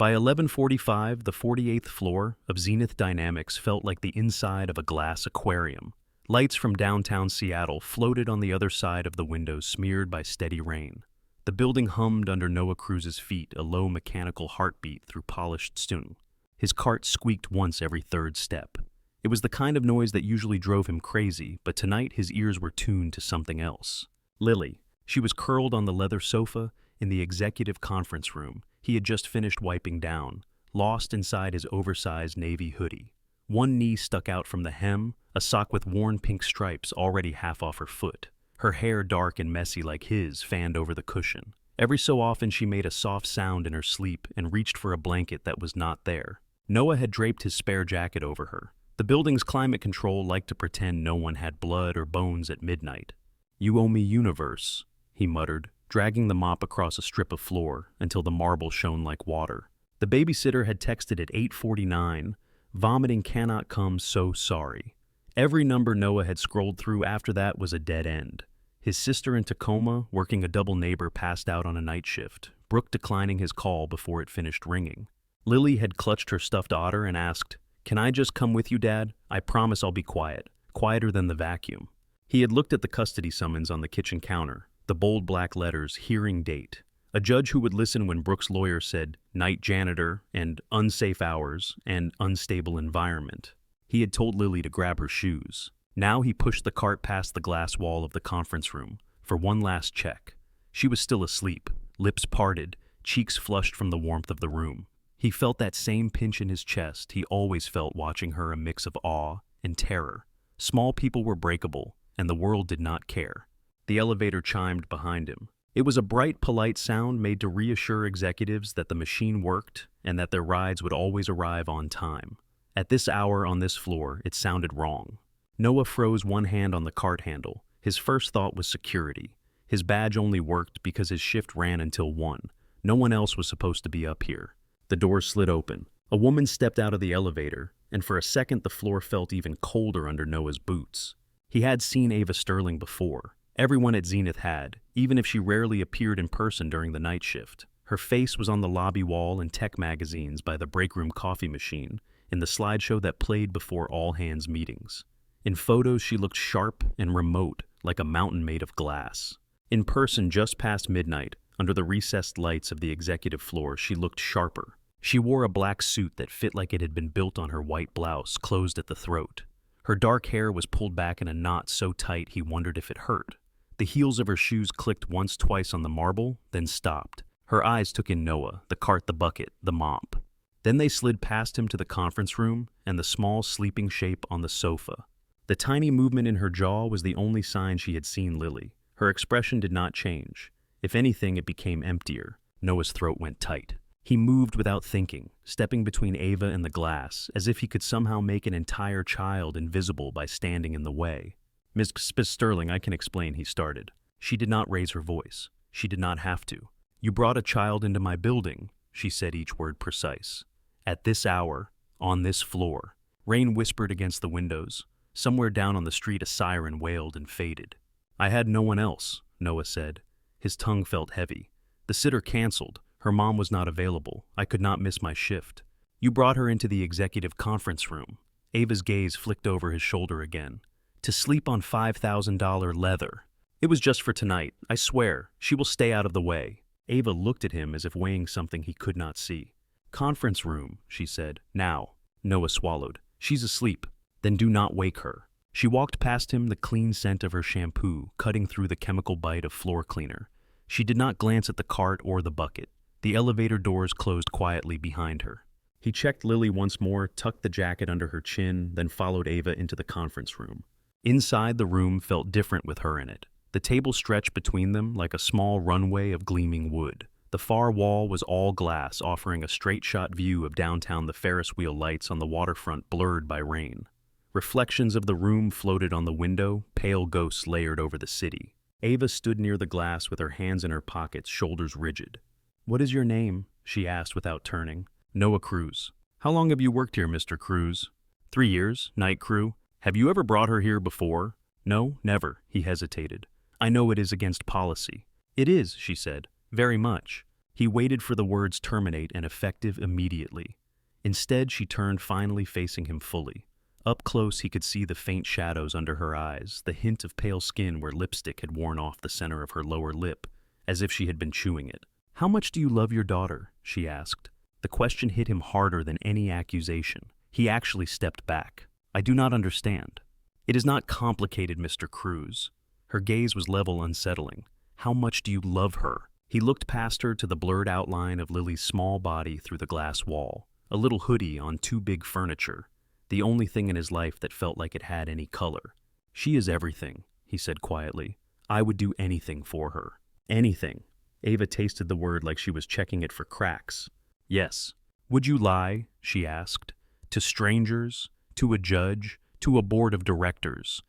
By 11:45, the 48th floor of Zenith Dynamics felt like the inside of a glass aquarium. Lights from downtown Seattle floated on the other side of the windows smeared by steady rain. The building hummed under Noah Cruz's feet, a low mechanical heartbeat through polished stone. His cart squeaked once every third step. It was the kind of noise that usually drove him crazy, but tonight his ears were tuned to something else. Lily. She was curled on the leather sofa in the executive conference room he had just finished wiping down, lost inside his oversized navy hoodie. One knee stuck out from the hem, a sock with worn pink stripes already half off her foot. Her hair, dark and messy like his, fanned over the cushion. Every so often she made a soft sound in her sleep and reached for a blanket that was not there. Noah had draped his spare jacket over her. The building's climate control liked to pretend no one had blood or bones at midnight. "You owe me universe," he muttered, dragging the mop across a strip of floor until the marble shone like water. The babysitter had texted at 8:49, "Vomiting cannot come, so sorry." Every number Noah had scrolled through after that was a dead end. His sister in Tacoma, working a double neighbor, passed out on a night shift, Brooke declining his call before it finished ringing. Lily had clutched her stuffed otter and asked, "Can I just come with you, Dad? I promise I'll be quiet, quieter than the vacuum." He had looked at the custody summons on the kitchen counter, the bold black letters, hearing date. A judge who would listen when Brooke's lawyer said night janitor and unsafe hours and unstable environment. He had told Lily to grab her shoes. Now he pushed the cart past the glass wall of the conference room for one last check. She was still asleep, lips parted, cheeks flushed from the warmth of the room. He felt that same pinch in his chest he always felt watching her, a mix of awe and terror. Small people were breakable, and the world did not care. The elevator chimed behind him. It was a bright, polite sound made to reassure executives that the machine worked and that their rides would always arrive on time. At this hour on this floor, it sounded wrong. Noah froze one hand on the cart handle. His first thought was security. His badge only worked because his shift ran until 1. No one else was supposed to be up here. The doors slid open. A woman stepped out of the elevator, and for a second the floor felt even colder under Noah's boots. He had seen Ava Sterling before. Everyone at Zenith had, even if she rarely appeared in person during the night shift. Her face was on the lobby wall in tech magazines by the breakroom coffee machine, in the slideshow that played before all-hands meetings. In photos, she looked sharp and remote, like a mountain made of glass. In person, just past midnight, under the recessed lights of the executive floor, she looked sharper. She wore a black suit that fit like it had been built on her white blouse, closed at the throat. Her dark hair was pulled back in a knot so tight he wondered if it hurt. The heels of her shoes clicked once, twice on the marble, then stopped. Her eyes took in Noah, the cart, the bucket, the mop. Then they slid past him to the conference room and the small sleeping shape on the sofa. The tiny movement in her jaw was the only sign she had seen Lily. Her expression did not change. If anything, it became emptier. Noah's throat went tight. He moved without thinking, stepping between Ava and the glass, as if he could somehow make an entire child invisible by standing in the way. "Miss Sterling, I can explain," he started. She did not raise her voice. She did not have to. "You brought a child into my building," she said, each word precise. "At this hour, on this floor." Rain whispered against the windows. Somewhere down on the street a siren wailed and faded. "I had no one else," Noah said. His tongue felt heavy. "The sitter canceled. Her mom was not available. I could not miss my shift." "You brought her into the executive conference room." Ava's gaze flicked over his shoulder again. "To sleep on $5,000 leather. It was just for tonight. I swear, she will stay out of the way." Ava looked at him as if weighing something he could not see. "Conference room," she said. "Now." Noah swallowed. "She's asleep. Then do not wake her." She walked past him, the clean scent of her shampoo cutting through the chemical bite of floor cleaner. She did not glance at the cart or the bucket. The elevator doors closed quietly behind her. He checked Lily once more, tucked the jacket under her chin, then followed Ava into the conference room. Inside, the room felt different with her in it. The table stretched between them like a small runway of gleaming wood. The far wall was all glass, offering a straight-shot view of downtown, the Ferris wheel lights on the waterfront blurred by rain. Reflections of the room floated on the window, pale ghosts layered over the city. Ava stood near the glass with her hands in her pockets, shoulders rigid. "What is your name?" she asked without turning. "Noah Cruz." "How long have you worked here, Mr. Cruz?" 3 years, night crew." "Have you ever brought her here before?" "No, never," he hesitated. "I know it is against policy." "It is," she said. "Very much." He waited for the words terminate and effective immediately. Instead, she turned, finally facing him fully. Up close, he could see the faint shadows under her eyes, the hint of pale skin where lipstick had worn off the center of her lower lip, as if she had been chewing it. "How much do you love your daughter?" she asked. The question hit him harder than any accusation. He actually stepped back. "I do not understand." "It is not complicated, Mr. Cruz." Her gaze was level, unsettling. "How much do you love her?" He looked past her to the blurred outline of Lily's small body through the glass wall, a little hoodie on too big furniture, the only thing in his life that felt like it had any color. "She is everything," he said quietly. "I would do anything for her." Anything. Ava tasted the word like she was checking it for cracks. "Yes." "Would you lie?" she asked. "To strangers? To a judge? To a board of directors?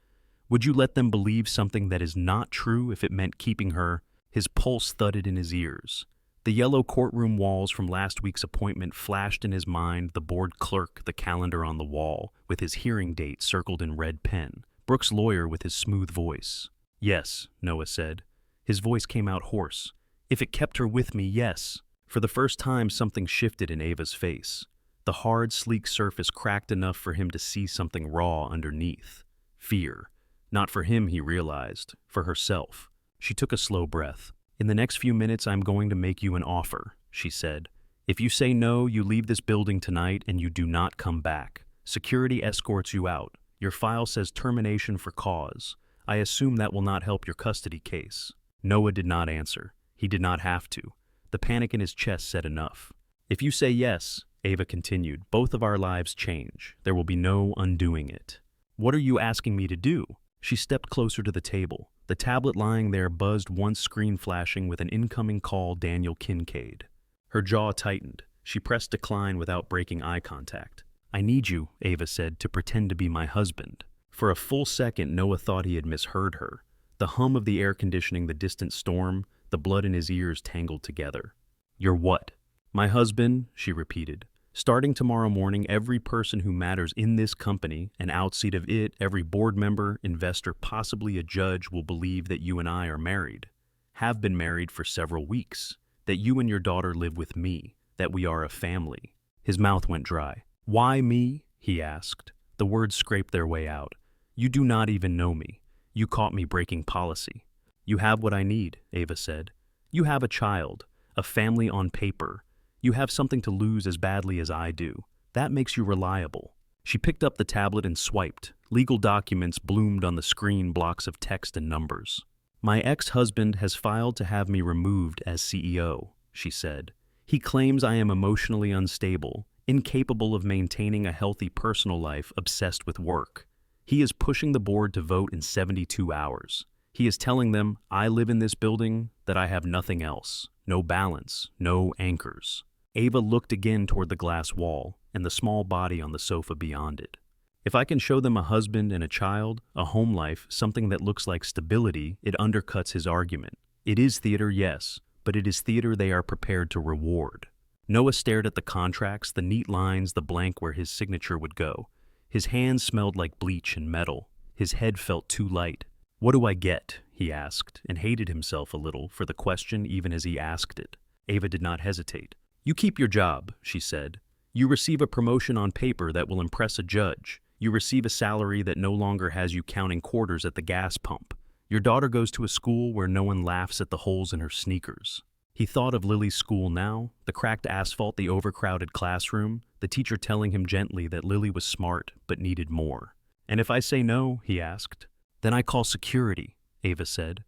Would you let them believe something that is not true if it meant keeping her?" His pulse thudded in his ears. The yellow courtroom walls from last week's appointment flashed in his mind, the board clerk, the calendar on the wall, with his hearing date circled in red pen, Brooks' lawyer with his smooth voice. "Yes," Noah said. His voice came out hoarse. "If it kept her with me, yes." For the first time, something shifted in Ava's face. The hard, sleek surface cracked enough for him to see something raw underneath. Fear. Not for him, he realized. For herself. She took a slow breath. "In the next few minutes, I'm going to make you an offer," she said. "If you say no, you leave this building tonight and you do not come back. Security escorts you out. Your file says termination for cause. I assume that will not help your custody case." Noah did not answer. He did not have to. The panic in his chest said enough. "If you say yes," Ava continued, "both of our lives change. There will be no undoing it." "What are you asking me to do?" She stepped closer to the table. The tablet lying there buzzed once, screen flashing with an incoming call, Daniel Kincaid. Her jaw tightened. She pressed decline without breaking eye contact. "I need you," Ava said, "to pretend to be my husband." For a full second, Noah thought he had misheard her. The hum of the air conditioning, the distant storm, the blood in his ears tangled together. "You're what?" "My husband," she repeated. "Starting tomorrow morning, every person who matters in this company, and outside of it, every board member, investor, possibly a judge, will believe that you and I are married, have been married for several weeks, that you and your daughter live with me, that we are a family." His mouth went dry. "Why me?" he asked. The words scraped their way out. "You do not even know me. You caught me breaking policy." "You have what I need," Ava said. "You have a child, a family on paper. You have something to lose as badly as I do. That makes you reliable." She picked up the tablet and swiped. Legal documents bloomed on the screen, blocks of text and numbers. "My ex-husband has filed to have me removed as CEO," she said. "He claims I am emotionally unstable, incapable of maintaining a healthy personal life, obsessed with work. He is pushing the board to vote in 72 hours. He is telling them, I live in this building, that I have nothing else. No balance, no anchors." Ava looked again toward the glass wall and the small body on the sofa beyond it. "If I can show them a husband and a child, a home life, something that looks like stability, it undercuts his argument. It is theater, yes, but it is theater they are prepared to reward." Noah stared at the contracts, the neat lines, the blank where his signature would go. His hands smelled like bleach and metal. His head felt too light. "What do I get?" he asked, and hated himself a little for the question even as he asked it. Ava did not hesitate. "You keep your job," she said. "You receive a promotion on paper that will impress a judge. You receive a salary that no longer has you counting quarters at the gas pump. Your daughter goes to a school where no one laughs at the holes in her sneakers." He thought of Lily's school now, the cracked asphalt, the overcrowded classroom, the teacher telling him gently that Lily was smart but needed more. "And if I say no," he asked. "Then I call security," Ava said.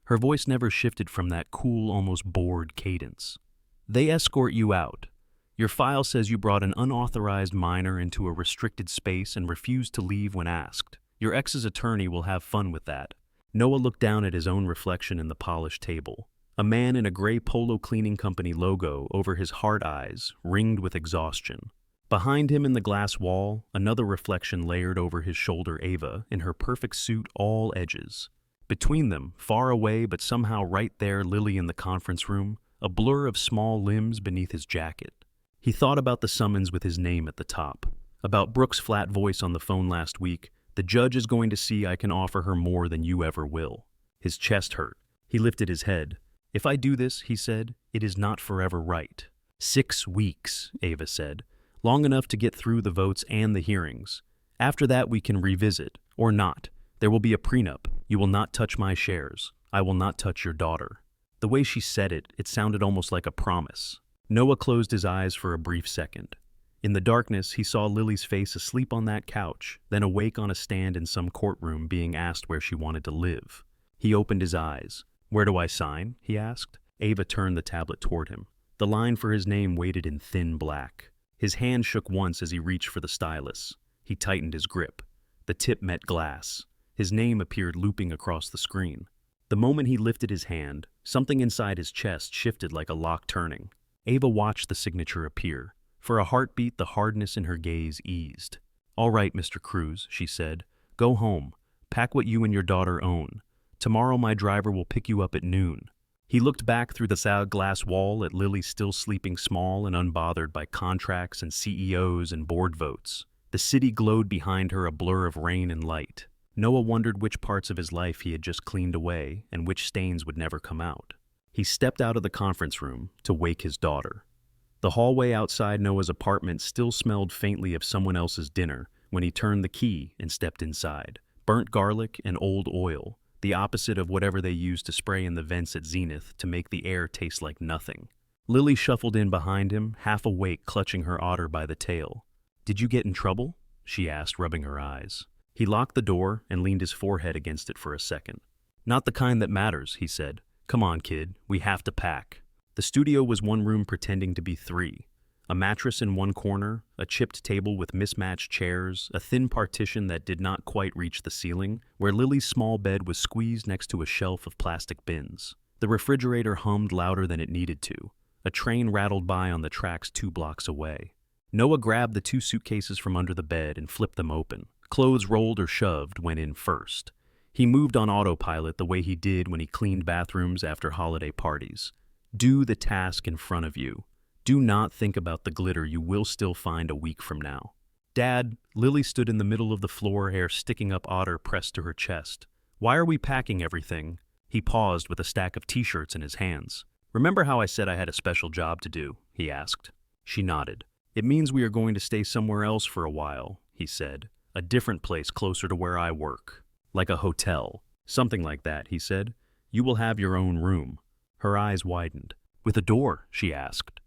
Her voice never shifted from that cool, almost bored cadence. "They escort you out. Your file says you brought an unauthorized minor into a restricted space and refused to leave when asked. Your ex's attorney will have fun with that." Noah looked down at his own reflection in the polished table. A man in a gray Polo Cleaning Company logo over his hard eyes, ringed with exhaustion. Behind him in the glass wall, another reflection layered over his shoulder, Ava, in her perfect suit, all edges. Between them, far away but somehow right there, Lily in the conference room, a blur of small limbs beneath his jacket. He thought about the summons with his name at the top, about Brooks' flat voice on the phone last week. "The judge is going to see I can offer her more than you ever will." His chest hurt. He lifted his head. If I do this, he said, it is not forever right. 6 weeks, Ava said. Long enough to get through the votes and the hearings. After that we can revisit, or not. There will be a prenup. You will not touch my shares. I will not touch your daughter. The way she said it, it sounded almost like a promise. Noah closed his eyes for a brief second. In the darkness, he saw Lily's face asleep on that couch, then awake on a stand in some courtroom being asked where she wanted to live. He opened his eyes. Where do I sign? He asked. Ava turned the tablet toward him. The line for his name waited in thin black. His hand shook once as he reached for the stylus. He tightened his grip. The tip met glass. His name appeared looping across the screen. The moment he lifted his hand, something inside his chest shifted like a lock turning. Ava watched the signature appear. For a heartbeat, the hardness in her gaze eased. All right, Mr. Cruz, she said. Go home. Pack what you and your daughter own. Tomorrow my driver will pick you up at noon. He looked back through the solid glass wall at Lily still sleeping small and unbothered by contracts and CEOs and board votes. The city glowed behind her, a blur of rain and light. Noah wondered which parts of his life he had just cleaned away and which stains would never come out. He stepped out of the conference room to wake his daughter. The hallway outside Noah's apartment still smelled faintly of someone else's dinner when he turned the key and stepped inside. Burnt garlic and old oil, the opposite of whatever they used to spray in the vents at Zenith to make the air taste like nothing. Lily shuffled in behind him, half awake, clutching her otter by the tail. Did you get in trouble? She asked, rubbing her eyes. He locked the door and leaned his forehead against it for a second. Not the kind that matters, he said. Come on, kid, we have to pack. The studio was one room pretending to be 3. A mattress in one corner, a chipped table with mismatched chairs, a thin partition that did not quite reach the ceiling, where Lily's small bed was squeezed next to a shelf of plastic bins. The refrigerator hummed louder than it needed to. A train rattled by on the tracks 2 blocks away. Noah grabbed the 2 suitcases from under the bed and flipped them open. Clothes rolled or shoved went in first. He moved on autopilot the way he did when he cleaned bathrooms after holiday parties. Do the task in front of you. Do not think about the glitter you will still find a week from now. Dad, Lily stood in the middle of the floor, hair sticking up, otter pressed to her chest. Why are we packing everything? He paused with a stack of t-shirts in his hands. Remember how I said I had a special job to do? He asked. She nodded. It means we are going to stay somewhere else for a while, he said. A different place closer to where I work. Like a hotel. Something like that, he said. You will have your own room. Her eyes widened. With a door, she asked.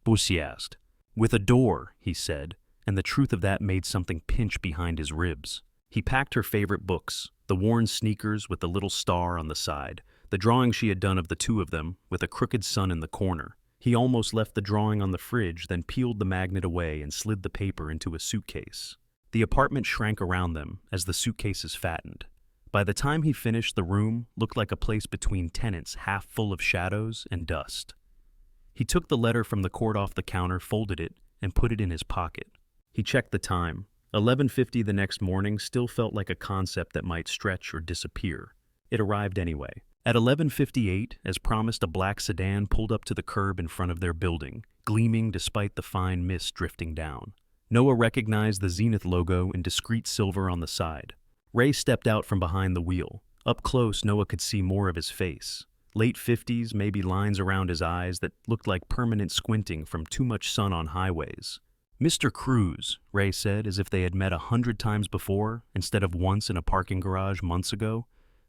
Bussy asked. With a door, he said, and the truth of that made something pinch behind his ribs. He packed her favorite books, the worn sneakers with the little star on the side, the drawing she had done of the 2 of them, with a crooked sun in the corner. He almost left the drawing on the fridge, then peeled the magnet away and slid the paper into a suitcase. The apartment shrank around them as the suitcases fattened. By the time he finished, the room looked like a place between tenants, half full of shadows and dust. He took the letter from the court off the counter, folded it, and put it in his pocket. He checked the time. 11:50 the next morning still felt like a concept that might stretch or disappear. It arrived anyway. At 11:58, as promised, a black sedan pulled up to the curb in front of their building, gleaming despite the fine mist drifting down. Noah recognized the Zenith logo in discreet silver on the side. Ray stepped out from behind the wheel. Up close, Noah could see more of his face. Late 50s, maybe lines around his eyes that looked like permanent squinting from too much sun on highways. Mr. Cruz, Ray said, as if they had met 100 times before, instead of once in a parking garage months ago.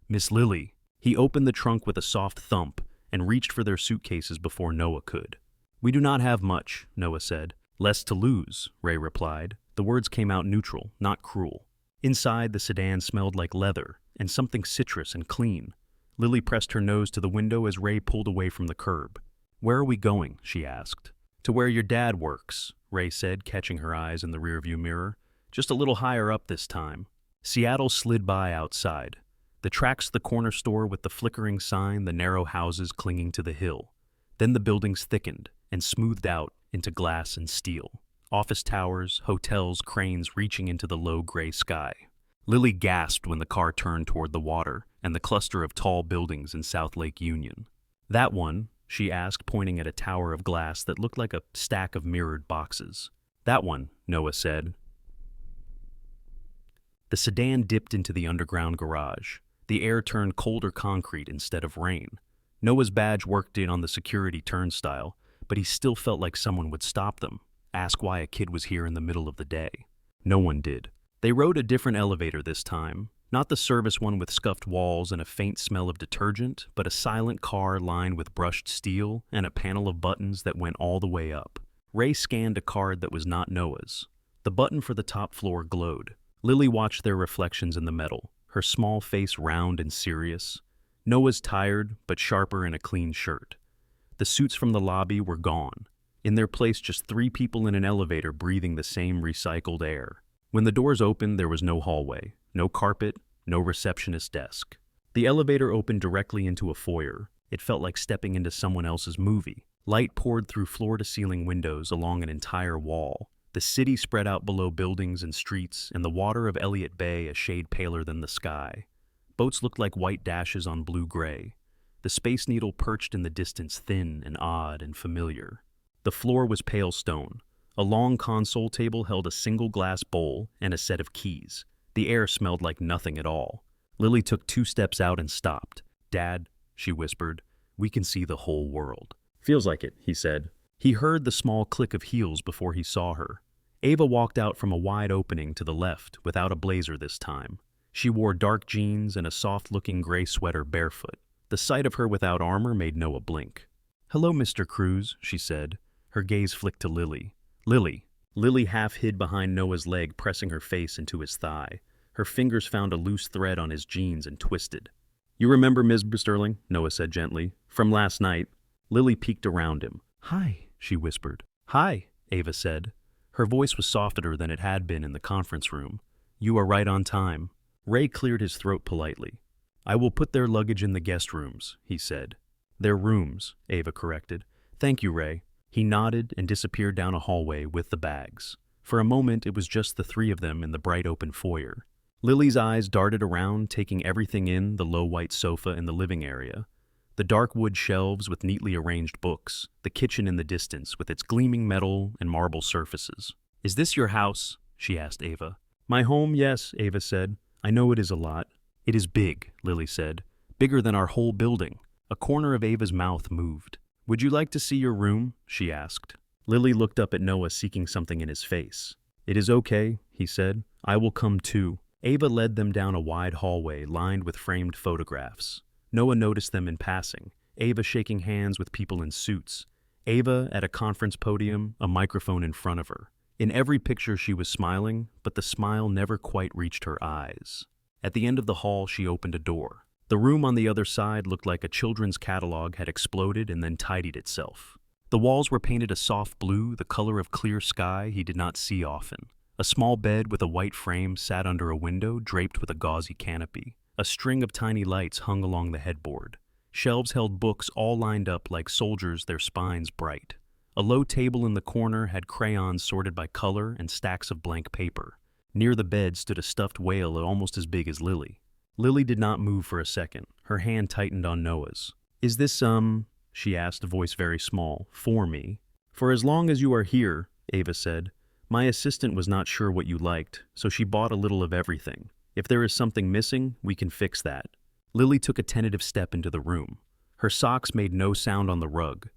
Miss Lily. He opened the trunk with a soft thump and reached for their suitcases before Noah could. We do not have much, Noah said. Less to lose, Ray replied. The words came out neutral, not cruel. Inside, the sedan smelled like leather and something citrus and clean. Lily pressed her nose to the window as Ray pulled away from the curb. Where are we going? She asked. To where your dad works, Ray said, catching her eyes in the rearview mirror. Just a little higher up this time. Seattle slid by outside. The tracks to the corner store with the flickering sign, the narrow houses clinging to the hill. Then the buildings thickened and smoothed out into glass and steel. Office towers, hotels, cranes reaching into the low gray sky. Lily gasped when the car turned toward the water and the cluster of tall buildings in South Lake Union. That one, she asked, pointing at a tower of glass that looked like a stack of mirrored boxes. That one, Noah said. The sedan dipped into the underground garage. The air turned colder concrete instead of rain. Noah's badge worked in on the security turnstile, but he still felt like someone would stop them, ask why a kid was here in the middle of the day. No one did. They rode a different elevator this time, not the service one with scuffed walls and a faint smell of detergent, but a silent car lined with brushed steel and a panel of buttons that went all the way up. Ray scanned a card that was not Noah's. The button for the top floor glowed. Lily watched their reflections in the metal, her small face round and serious. Noah's tired, but sharper in a clean shirt. The suits from the lobby were gone. In their place, just 3 people in an elevator breathing the same recycled air. When the doors opened, there was no hallway, no carpet, no receptionist desk. The elevator opened directly into a foyer. It felt like stepping into someone else's movie. Light poured through floor-to-ceiling windows along an entire wall. The city spread out below buildings and streets, and the water of Elliott Bay a shade paler than the sky. Boats looked like white dashes on blue-gray. The Space Needle perched in the distance, thin and odd and familiar. The floor was pale stone. A long console table held a single glass bowl and a set of keys. The air smelled like nothing at all. Lily took 2 steps out and stopped. "Dad," she whispered, "we can see the whole world." "Feels like it," he said. He heard the small click of heels before he saw her. Ava walked out from a wide opening to the left, without a blazer this time. She wore dark jeans and a soft-looking gray sweater barefoot. The sight of her without armor made Noah blink. "Hello, Mr. Cruz," she said. Her gaze flicked to Lily. "Lily." Lily half hid behind Noah's leg, pressing her face into his thigh. Her fingers found a loose thread on his jeans and twisted. "You remember Ms. Sterling?" Noah said gently. "From last night." Lily peeked around him. "Hi," she whispered. "Hi," Ava said. Her voice was softer than it had been in the conference room. "You are right on time." Ray cleared his throat politely. "I will put their luggage in the guest rooms," he said. "Their rooms," Ava corrected. "Thank you, Ray." He nodded and disappeared down a hallway with the bags. For a moment, it was just the 3 of them in the bright open foyer. Lily's eyes darted around, taking everything in, the low white sofa in the living area, the dark wood shelves with neatly arranged books, the kitchen in the distance with its gleaming metal and marble surfaces. "Is this your house?" she asked Ava. "My home, yes," Ava said. "I know it is a lot." "It is big," Lily said. "Bigger than our whole building." A corner of Ava's mouth moved. "Would you like to see your room?" she asked. Lily looked up at Noah, seeking something in his face. "It is okay," he said. "I will come too." Ava led them down a wide hallway lined with framed photographs. Noah noticed them in passing, Ava shaking hands with people in suits. Ava at a conference podium, a microphone in front of her. In every picture she was smiling, but the smile never quite reached her eyes. At the end of the hall, she opened a door. The room on the other side looked like a children's catalog had exploded and then tidied itself. The walls were painted a soft blue, the color of clear sky he did not see often. A small bed with a white frame sat under a window draped with a gauzy canopy. A string of tiny lights hung along the headboard. Shelves held books all lined up like soldiers, their spines bright. A low table in the corner had crayons sorted by color and stacks of blank paper. Near the bed stood a stuffed whale almost as big as Lily. Lily did not move for a second. Her hand tightened on Noah's. "Is this, she asked, a voice very small, "for me?" "For as long as you are here," Ava said. "My assistant was not sure what you liked, so she bought a little of everything. If there is something missing, we can fix that." Lily took a tentative step into the room. Her socks made no sound on the rug.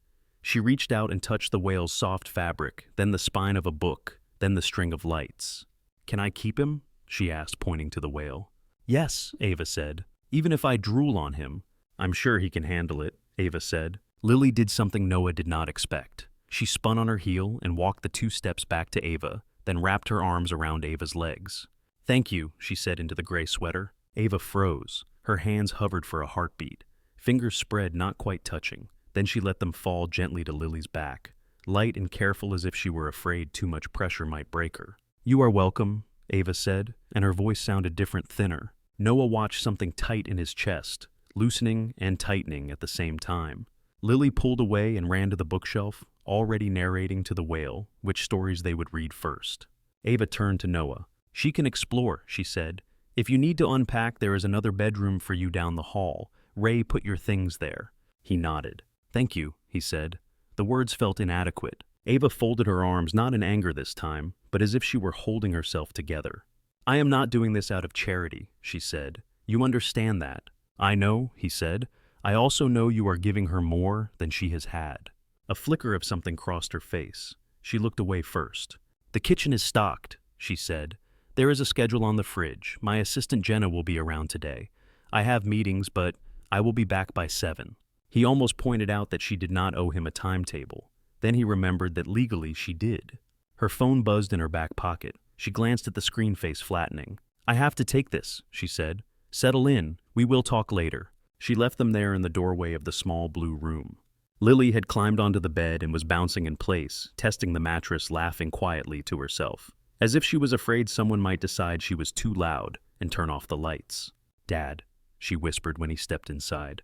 She reached out and touched the whale's soft fabric, then the spine of a book, then the string of lights. "Can I keep him?" she asked, pointing to the whale. "Yes," Ava said. "Even if I drool on him." "I'm sure he can handle it," Ava said. Lily did something Noah did not expect. She spun on her heel and walked the 2 steps back to Ava, then wrapped her arms around Ava's legs. "Thank you," she said into the gray sweater. Ava froze. Her hands hovered for a heartbeat. Fingers spread, not quite touching. Then she let them fall gently to Lily's back, light and careful as if she were afraid too much pressure might break her. "You are welcome," Ava said, and her voice sounded different, thinner. Noah watched something tight in his chest, loosening and tightening at the same time. Lily pulled away and ran to the bookshelf, already narrating to the whale which stories they would read first. Ava turned to Noah. "She can explore," she said. "If you need to unpack, there is another bedroom for you down the hall. Ray put your things there." He nodded. "Thank you," he said. The words felt inadequate. Ava folded her arms, not in anger this time, but as if she were holding herself together. "I am not doing this out of charity," she said. "You understand that." "I know," he said. I also know you are giving her more than she has had. A flicker of something crossed her face. She looked away first. The kitchen is stocked, she said. There is a schedule on the fridge. My assistant Jenna will be around today. I have meetings, but I will be back by 7. He almost pointed out that she did not owe him a timetable. Then he remembered that legally she did. Her phone buzzed in her back pocket. She glanced at the screen face flattening. I have to take this, she said. Settle in. We will talk later. She left them there in the doorway of the small blue room. Lily had climbed onto the bed and was bouncing in place, testing the mattress, laughing quietly to herself, as if she was afraid someone might decide she was too loud and turn off the lights. Dad, she whispered when he stepped inside.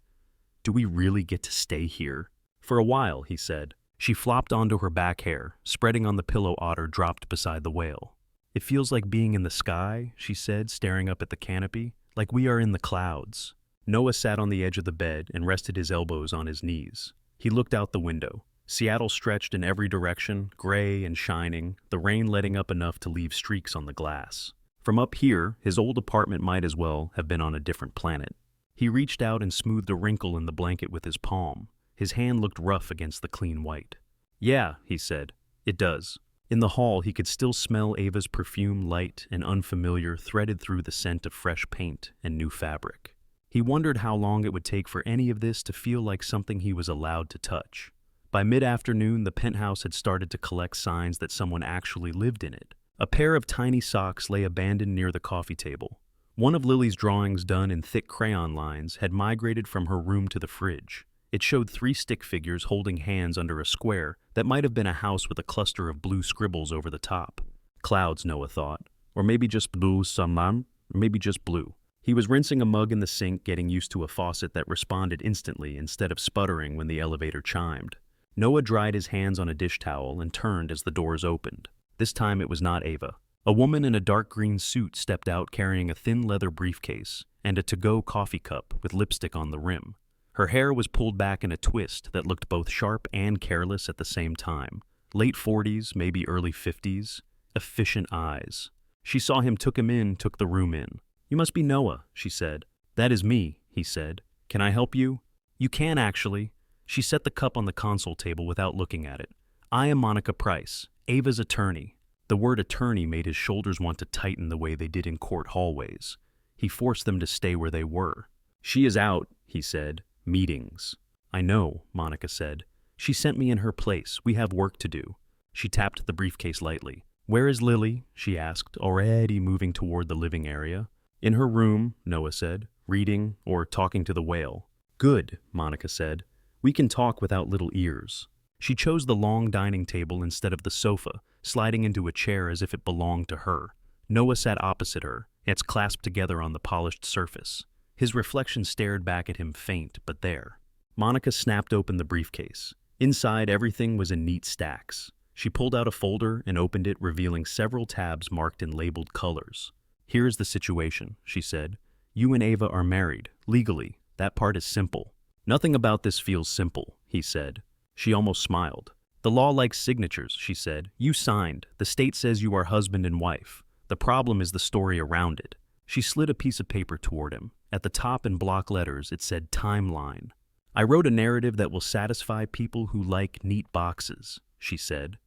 Do we really get to stay here? For a while, he said. She flopped onto her back hair, spreading on the pillow Otter dropped beside the whale. It feels like being in the sky, she said, staring up at the canopy, like we are in the clouds. Noah sat on the edge of the bed and rested his elbows on his knees. He looked out the window. Seattle stretched in every direction, gray and shining, the rain letting up enough to leave streaks on the glass. From up here, his old apartment might as well have been on a different planet. He reached out and smoothed a wrinkle in the blanket with his palm. His hand looked rough against the clean white. Yeah, he said. It does. In the hall, he could still smell Ava's perfume, light and unfamiliar, threaded through the scent of fresh paint and new fabric. He wondered how long it would take for any of this to feel like something he was allowed to touch. By mid-afternoon, the penthouse had started to collect signs that someone actually lived in it. A pair of tiny socks lay abandoned near the coffee table. One of Lily's drawings, done in thick crayon lines, had migrated from her room to the fridge. It showed 3 stick figures holding hands under a square that might have been a house with a cluster of blue scribbles over the top. Clouds, Noah thought. Or maybe just blue sunlight, or maybe just blue. He was rinsing a mug in the sink, getting used to a faucet that responded instantly instead of sputtering when the elevator chimed. Noah dried his hands on a dish towel and turned as the doors opened. This time it was not Ava. A woman in a dark green suit stepped out carrying a thin leather briefcase and a to-go coffee cup with lipstick on the rim. Her hair was pulled back in a twist that looked both sharp and careless at the same time. Late 40s, maybe early 50s. Efficient eyes. She saw him, took the room in. You must be Noah, she said. That is me, he said. Can I help you? You can, actually. She set the cup on the console table without looking at it. I am Monica Price, Ava's attorney. The word attorney made his shoulders want to tighten the way they did in court hallways. He forced them to stay where they were. She is out, he said. Meetings. I know, Monica said. She sent me in her place. We have work to do. She tapped the briefcase lightly. Where is Lily? She asked, already moving toward the living area. In her room, Noah said, reading or talking to the whale. Good, Monica said. We can talk without little ears. She chose the long dining table instead of the sofa, sliding into a chair as if it belonged to her. Noah sat opposite her, its clasped together on the polished surface. His reflection stared back at him, faint but there. Monica snapped open the briefcase. Inside, everything was in neat stacks. She pulled out a folder and opened it, revealing several tabs marked in labeled colors. Here is the situation, she said. You and Ava are married, legally. That part is simple. Nothing about this feels simple, he said. She almost smiled. The law likes signatures, she said. You signed. The state says you are husband and wife. The problem is the story around it. She slid a piece of paper toward him. At the top in block letters, it said timeline. I wrote a narrative that will satisfy people who like neat boxes, she said.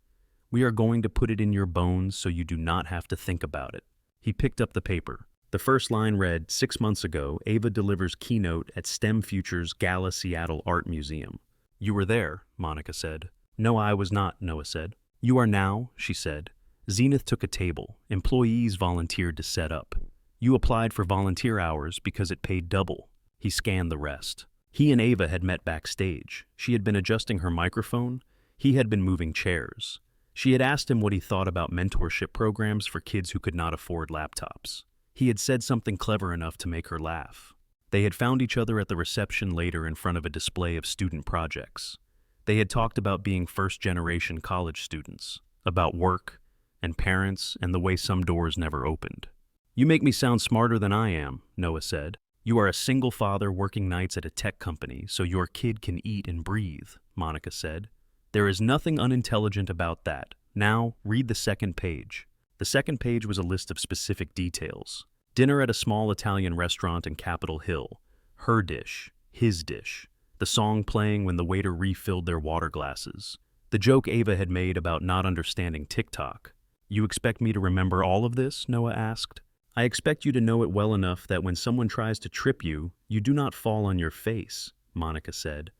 We are going to put it in your bones so you do not have to think about it. He picked up the paper. The first line read, 6 months ago, Ava delivers keynote at STEM Futures Gala Seattle Art Museum. You were there, Monica said. No, I was not, Noah said. You are now, she said. Zenith took a table. Employees volunteered to set up. You applied for volunteer hours because it paid double. He scanned the rest. He and Ava had met backstage. She had been adjusting her microphone. He had been moving chairs. She had asked him what he thought about mentorship programs for kids who could not afford laptops. He had said something clever enough to make her laugh. They had found each other at the reception later in front of a display of student projects. They had talked about being first-generation college students, about work and parents and the way some doors never opened. You make me sound smarter than I am, Noah said. You are a single father working nights at a tech company so your kid can eat and breathe, Monica said. There is nothing unintelligent about that. Now, read the second page. The second page was a list of specific details. Dinner at a small Italian restaurant in Capitol Hill. Her dish. his dish. The song playing when the waiter refilled their water glasses. The joke Ava had made about not understanding TikTok. You expect me to remember all of this? Noah asked. I expect you to know it well enough that when someone tries to trip you, you do not fall on your face, Monica said.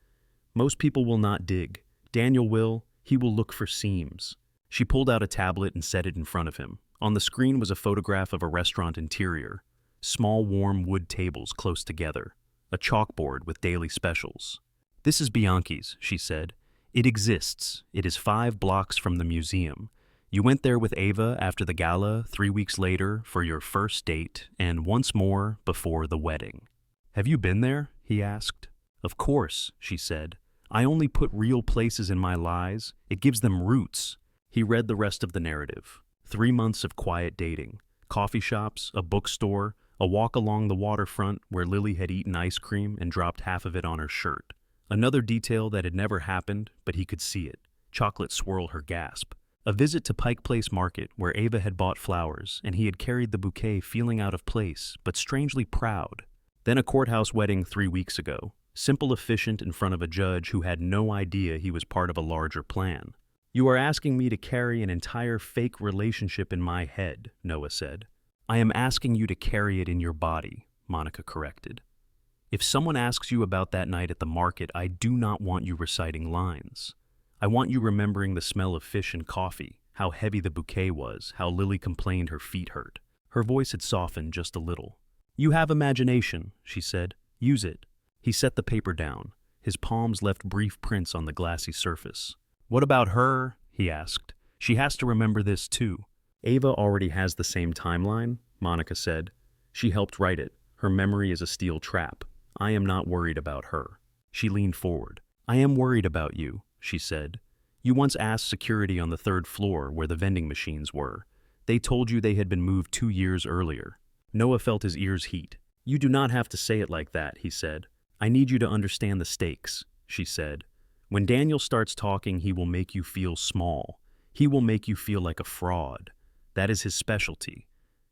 Most people will not dig. Daniel will. He will look for seams. She pulled out a tablet and set it in front of him. On the screen was a photograph of a restaurant interior. Small warm wood tables close together. A chalkboard with daily specials. This is Bianchi's, she said. It exists. It is 5 blocks from the museum. You went there with Ava after the gala 3 weeks later for your first date, and once more before the wedding. Have you been there? He asked. Of course, she said. I only put real places in my lies. It gives them roots. He read the rest of the narrative. 3 months of quiet dating. Coffee shops, a bookstore, a walk along the waterfront where Lily had eaten ice cream and dropped half of it on her shirt. Another detail that had never happened, but he could see it. Chocolate swirl her gasp. A visit to Pike Place Market where Ava had bought flowers and he had carried the bouquet feeling out of place, but strangely proud. Then a courthouse wedding 3 weeks ago. Simple efficient in front of a judge who had no idea he was part of a larger plan. You are asking me to carry an entire fake relationship in my head, Noah said. I am asking you to carry it in your body, Monica corrected. If someone asks you about that night at the market, I do not want you reciting lines. I want you remembering the smell of fish and coffee, how heavy the bouquet was, how Lily complained her feet hurt. Her voice had softened just a little. You have imagination, she said. Use it. He set the paper down. His palms left brief prints on the glassy surface. What about her? He asked. She has to remember this too. Ava already has the same timeline, Monica said. She helped write it. Her memory is a steel trap. I am not worried about her. She leaned forward. I am worried about you, she said. You once asked security on the 3rd floor where the vending machines were. They told you they had been moved 2 years earlier. Noah felt his ears heat. You do not have to say it like that, he said. I need you to understand the stakes, she said. When Daniel starts talking, he will make you feel small. He will make you feel like a fraud. That is his specialty.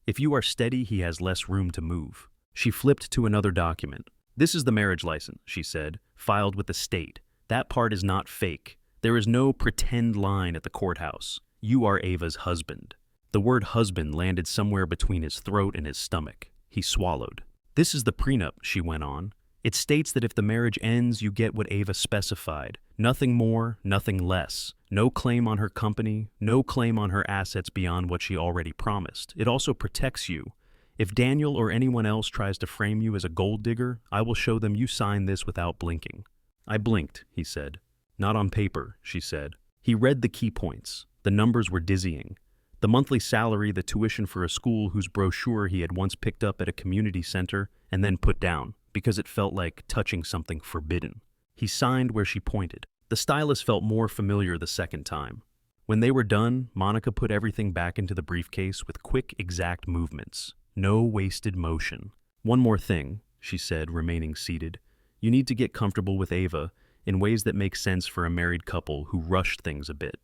If you are steady, he has less room to move. She flipped to another document. This is the marriage license, she said, filed with the state. That part is not fake. There is no pretend line at the courthouse. You are Ava's husband. The word husband landed somewhere between his throat and his stomach. He swallowed. This is the prenup, she went on. It states that if the marriage ends, you get what Ava specified. Nothing more, nothing less. No claim on her company, no claim on her assets beyond what she already promised. It also protects you. If Daniel or anyone else tries to frame you as a gold digger, I will show them you signed this without blinking. I blinked, he said. Not on paper, she said. He read the key points. The numbers were dizzying. The monthly salary, the tuition for a school whose brochure he had once picked up at a community center and then put down, because it felt like touching something forbidden. He signed where she pointed. The stylus felt more familiar the second time. When they were done, Monica put everything back into the briefcase with quick, exact movements. No wasted motion. One more thing, she said, remaining seated. You need to get comfortable with Ava in ways that make sense for a married couple who rushed things a bit.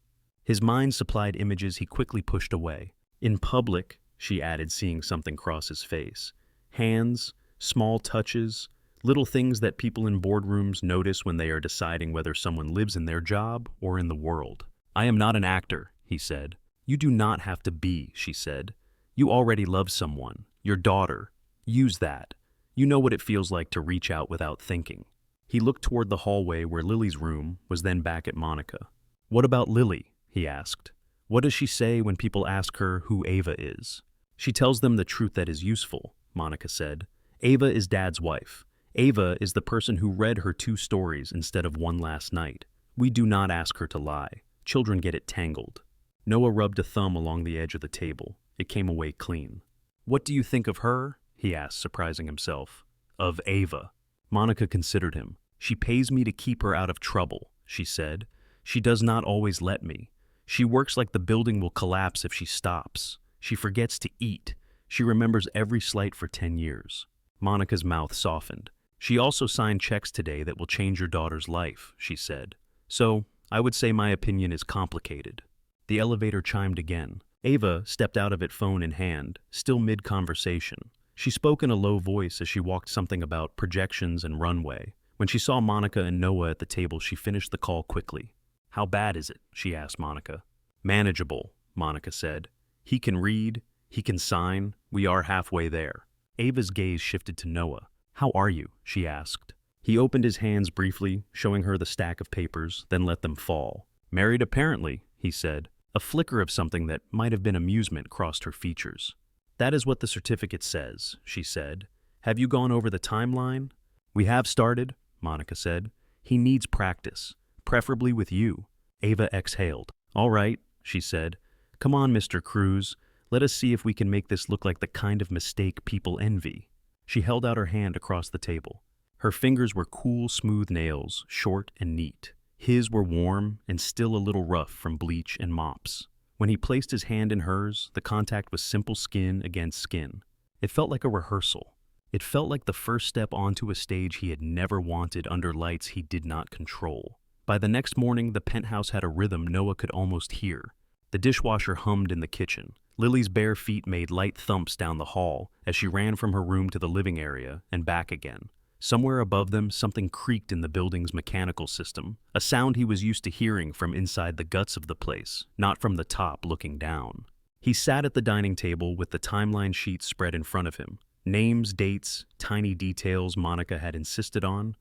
His mind supplied images he quickly pushed away. In public, she added, seeing something cross his face. Hands, small touches, little things that people in boardrooms notice when they are deciding whether someone lives in their job or in the world. I am not an actor, he said. You do not have to be, she said. You already love someone, your daughter. Use that. You know what it feels like to reach out without thinking. He looked toward the hallway where Lily's room was, then back at Monica. What about Lily? He asked. What does she say when people ask her who Ava is? She tells them the truth that is useful, Monica said. Ava is Dad's wife. Ava is the person who read her 2 stories instead of one last night. We do not ask her to lie. Children get it tangled. Noah rubbed a thumb along the edge of the table. It came away clean. What do you think of her? He asked, surprising himself. Of Ava. Monica considered him. She pays me to keep her out of trouble, she said. She does not always let me. She works like the building will collapse if she stops. She forgets to eat. She remembers every slight for 10 years. Monica's mouth softened. She also signed checks today that will change your daughter's life, she said. So, I would say my opinion is complicated. The elevator chimed again. Ava stepped out of it, phone in hand, still mid-conversation. She spoke in a low voice as she walked, something about projections and runway. When she saw Monica and Noah at the table, she finished the call quickly. "How bad is it?" she asked Monica. "Manageable," Monica said. "He can read, he can sign, we are halfway there." Ava's gaze shifted to Noah. "How are you?" she asked. He opened his hands briefly, showing her the stack of papers, then let them fall. "Married apparently," he said. A flicker of something that might have been amusement crossed her features. "That is what the certificate says," she said. "Have you gone over the timeline?" "We have started," Monica said. "He needs practice, preferably with you." Ava exhaled. "All right," she said. "Come on, Mr. Cruz. Let us see if we can make this look like the kind of mistake people envy." She held out her hand across the table. Her fingers were cool, smooth nails, short and neat. His were warm and still a little rough from bleach and mops. When he placed his hand in hers, the contact was simple skin against skin. It felt like a rehearsal. It felt like the first step onto a stage he had never wanted under lights he did not control. By the next morning, the penthouse had a rhythm Noah could almost hear. The dishwasher hummed in the kitchen. Lily's bare feet made light thumps down the hall as she ran from her room to the living area and back again. Somewhere above them, something creaked in the building's mechanical system, a sound he was used to hearing from inside the guts of the place, not from the top looking down. He sat at the dining table with the timeline sheet spread in front of him. Names, dates, tiny details Monica had insisted on.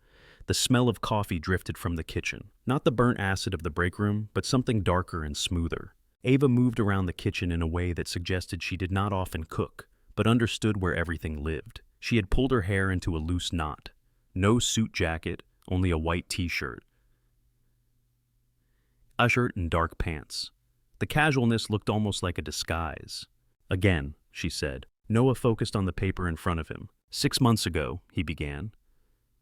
The smell of coffee drifted from the kitchen. Not the burnt acid of the break room, but something darker and smoother. Ava moved around the kitchen in a way that suggested she did not often cook, but understood where everything lived. She had pulled her hair into a loose knot. No suit jacket, only a white t-shirt. A shirt and dark pants. The casualness looked almost like a disguise. "Again," she said. Noah focused on the paper in front of him. "6 months ago," he began.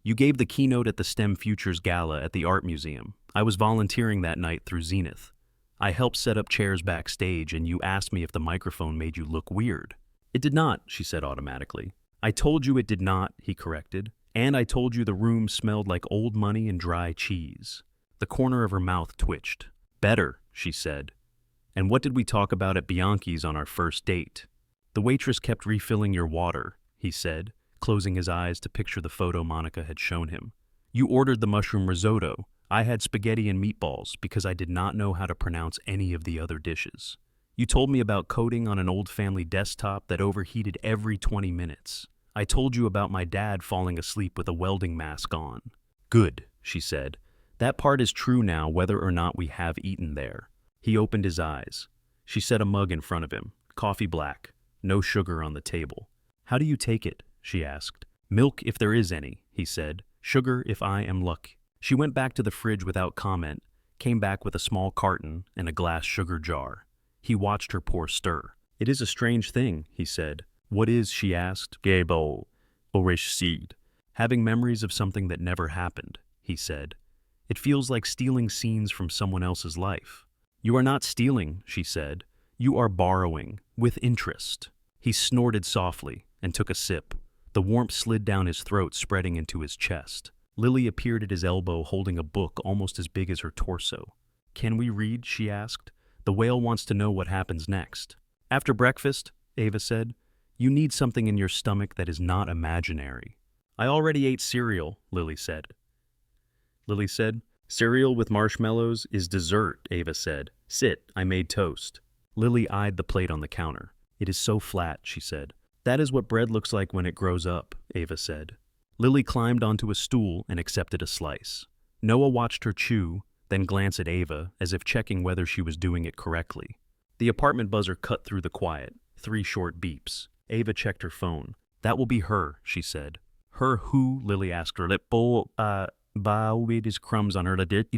"You gave the keynote at the STEM Futures Gala at the Art Museum. I was volunteering that night through Zenith. I helped set up chairs backstage, and you asked me if the microphone made you look weird." "It did not," she said automatically. "I told you it did not," he corrected. "And I told you the room smelled like old money and dry cheese." The corner of her mouth twitched. "Better," she said. "And what did we talk about at Bianchi's on our first date?" "The waitress kept refilling your water," he said, closing his eyes to picture the photo Monica had shown him. "You ordered the mushroom risotto. I had spaghetti and meatballs because I did not know how to pronounce any of the other dishes. You told me about coding on an old family desktop that overheated every 20 minutes. I told you about my dad falling asleep with a welding mask on." "Good," she said. "That part is true now, whether or not we have eaten there." He opened his eyes. She set a mug in front of him, coffee black, no sugar on the table. "How do you take it?" she asked. "Milk if there is any," he said. "Sugar if I am lucky." She went back to the fridge without comment, came back with a small carton and a glass sugar jar. He watched her pour stir. "It is a strange thing," he said. "What is?" she asked. "Gable, orish seed." "Having memories of something that never happened," he said. "It feels like stealing scenes from someone else's life." "You are not stealing," she said. "You are borrowing, with interest." He snorted softly and took a sip. The warmth slid down his throat, spreading into his chest. Lily appeared at his elbow holding a book almost as big as her torso. "Can we read?" she asked. "The whale wants to know what happens next." "After breakfast," Ava said. "You need something in your stomach that is not imaginary." "I already ate cereal," Lily said. "Cereal with marshmallows is dessert," Ava said. "Sit, I made toast." Lily eyed the plate on the counter. "It is so flat," she said. "That is what bread looks like when it grows up," Ava said. Lily climbed onto a stool and accepted a slice. Noah watched her chew, then glance at Ava as if checking whether she was doing it correctly. The apartment buzzer cut through the quiet, 3 short beeps. Ava checked her phone. "That will be her," she said. "Her who?" Lily asked her lip. With his crumbs on her lip.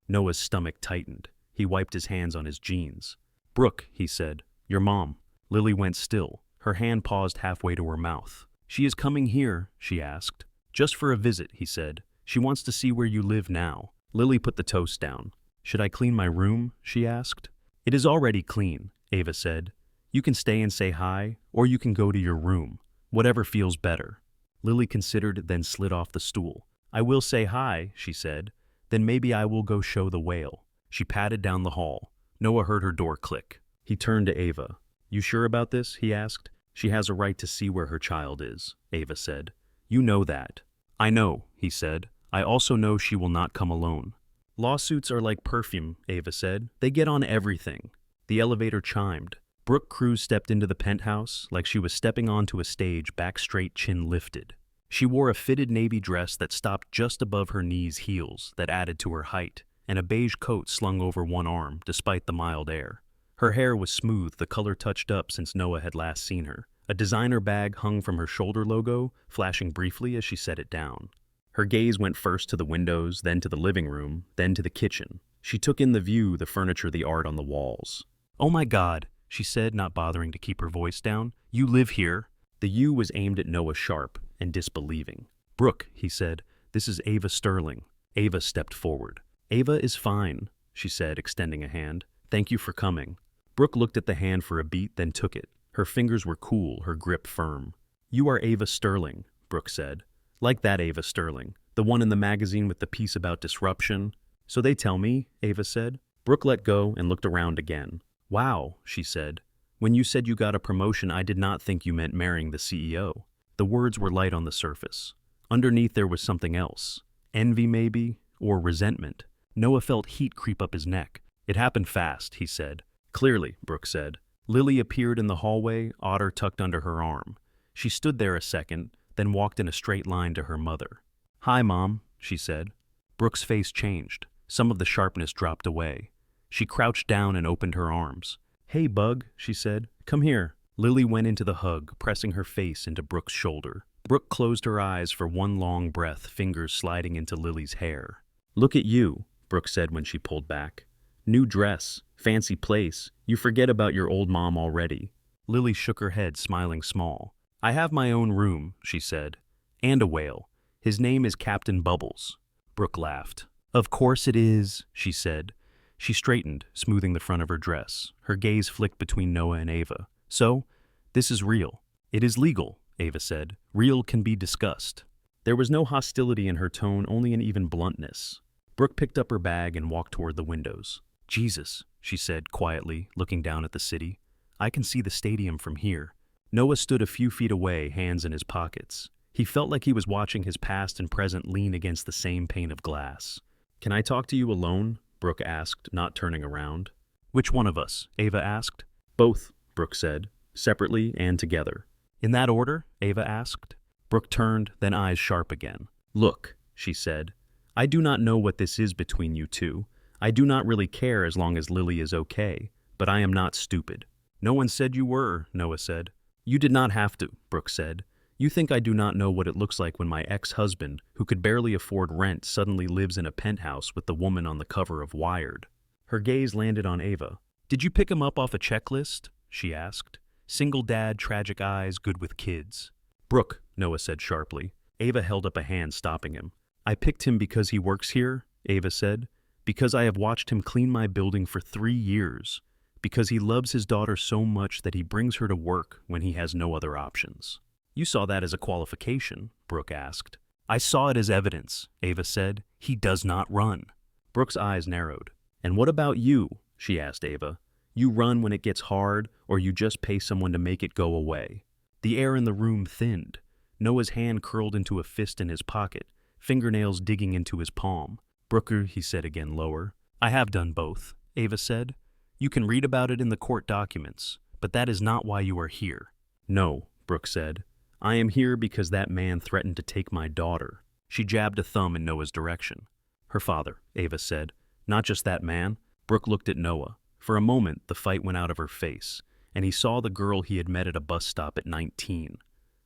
Noah's stomach tightened. He wiped his hands on his jeans. "Brooke," he said. "Your mom." Lily went still. Her hand paused halfway to her mouth. "She is coming here?" she asked. "Just for a visit," he said. "She wants to see where you live now." Lily put the toast down. "Should I clean my room?" she asked. "It is already clean," Ava said. "You can stay and say hi, or you can go to your room. Whatever feels better." Lily considered, then slid off the stool. "I will say hi," she said. "Then maybe I will go show the whale." She padded down the hall. Noah heard her door click. He turned to Ava. "You sure about this?" he asked. "She has a right to see where her child is," Ava said. You know that. I know, he said. I also know she will not come alone. Lawsuits are like perfume, Ava said. They get on everything. The elevator chimed. Brooke Cruz stepped into the penthouse like she was stepping onto a stage, back straight, chin lifted. She wore a fitted navy dress that stopped just above her knees' heels that added to her height, and a beige coat slung over one arm despite the mild air. Her hair was smooth, the color touched up since Noah had last seen her. A designer bag hung from her shoulder logo, flashing briefly as she set it down. Her gaze went first to the windows, then to the living room, then to the kitchen. She took in the view, the furniture, the art on the walls. "Oh my God," she said, not bothering to keep her voice down. "You live here?" The "you" was aimed at Noah sharp and disbelieving. "Brooke," he said, "this is Ava Sterling." Ava stepped forward. "Ava is fine," she said, extending a hand. "Thank you for coming." Brooke looked at the hand for a beat, then took it. Her fingers were cool, her grip firm. "You are Ava Sterling," Brooke said. "Like that Ava Sterling, the one in the magazine with the piece about disruption." "So they tell me," Ava said. Brooke let go and looked around again. "Wow," she said. "When you said you got a promotion, I did not think you meant marrying the CEO." The words were light on the surface. Underneath there was something else. Envy, maybe, or resentment. Noah felt heat creep up his neck. "It happened fast," he said. "Clearly," Brooke said. Lily appeared in the hallway, otter tucked under her arm. She stood there a second, then walked in a straight line to her mother. "Hi, Mom," she said. Brooke's face changed. Some of the sharpness dropped away. She crouched down and opened her arms. "Hey, Bug," she said. "Come here." Lily went into the hug, pressing her face into Brooke's shoulder. Brooke closed her eyes for one long breath, fingers sliding into Lily's hair. "Look at you," Brooke said when she pulled back. "New dress, fancy place. You forget about your old mom already." Lily shook her head, smiling small. "I have my own room," she said. "And a whale. His name is Captain Bubbles." Brooke laughed. "Of course it is," she said. She straightened, smoothing the front of her dress. Her gaze flicked between Noah and Ava. "So, this is real." "It is legal," Ava said. "Real can be discussed." There was no hostility in her tone, only an even bluntness. Brooke picked up her bag and walked toward the windows. "Jesus," she said quietly, looking down at the city. "I can see the stadium from here." Noah stood a few feet away, hands in his pockets. He felt like he was watching his past and present lean against the same pane of glass. "Can I talk to you alone?" Brooke asked, not turning around. "Which one of us?" Ava asked. "Both," Brooke said, "separately and together." "In that order?" Ava asked. Brooke turned, then eyes sharp again. "Look," she said, "I do not know what this is between you two. I do not really care as long as Lily is okay, but I am not stupid." "No one said you were," Noah said. "You did not have to," Brooke said. "You think I do not know what it looks like when my ex-husband, who could barely afford rent, suddenly lives in a penthouse with the woman on the cover of Wired." Her gaze landed on Ava. "Did you pick him up off a checklist?" she asked. "Single dad, tragic eyes, good with kids." "Brooke," Noah said sharply. Ava held up a hand, stopping him. "I picked him because he works here," Ava said. "Because I have watched him clean my building for 3 years. Because he loves his daughter so much that he brings her to work when he has no other options." "You saw that as a qualification?" Brooke asked. "I saw it as evidence," Ava said. "He does not run." Brooke's eyes narrowed. "And what about you?" she asked Ava. "You run when it gets hard, or you just pay someone to make it go away?" The air in the room thinned. Noah's hand curled into a fist in his pocket, fingernails digging into his palm. "Brooker," he said again lower. "I have done both," Ava said. "You can read about it in the court documents, but that is not why you are here." "No," Brooke said. "I am here because that man threatened to take my daughter." She jabbed a thumb in Noah's direction. "Her father," Ava said. "Not just that man." Brooke looked at Noah. For a moment, the fight went out of her face, and he saw the girl he had met at a bus stop at 19.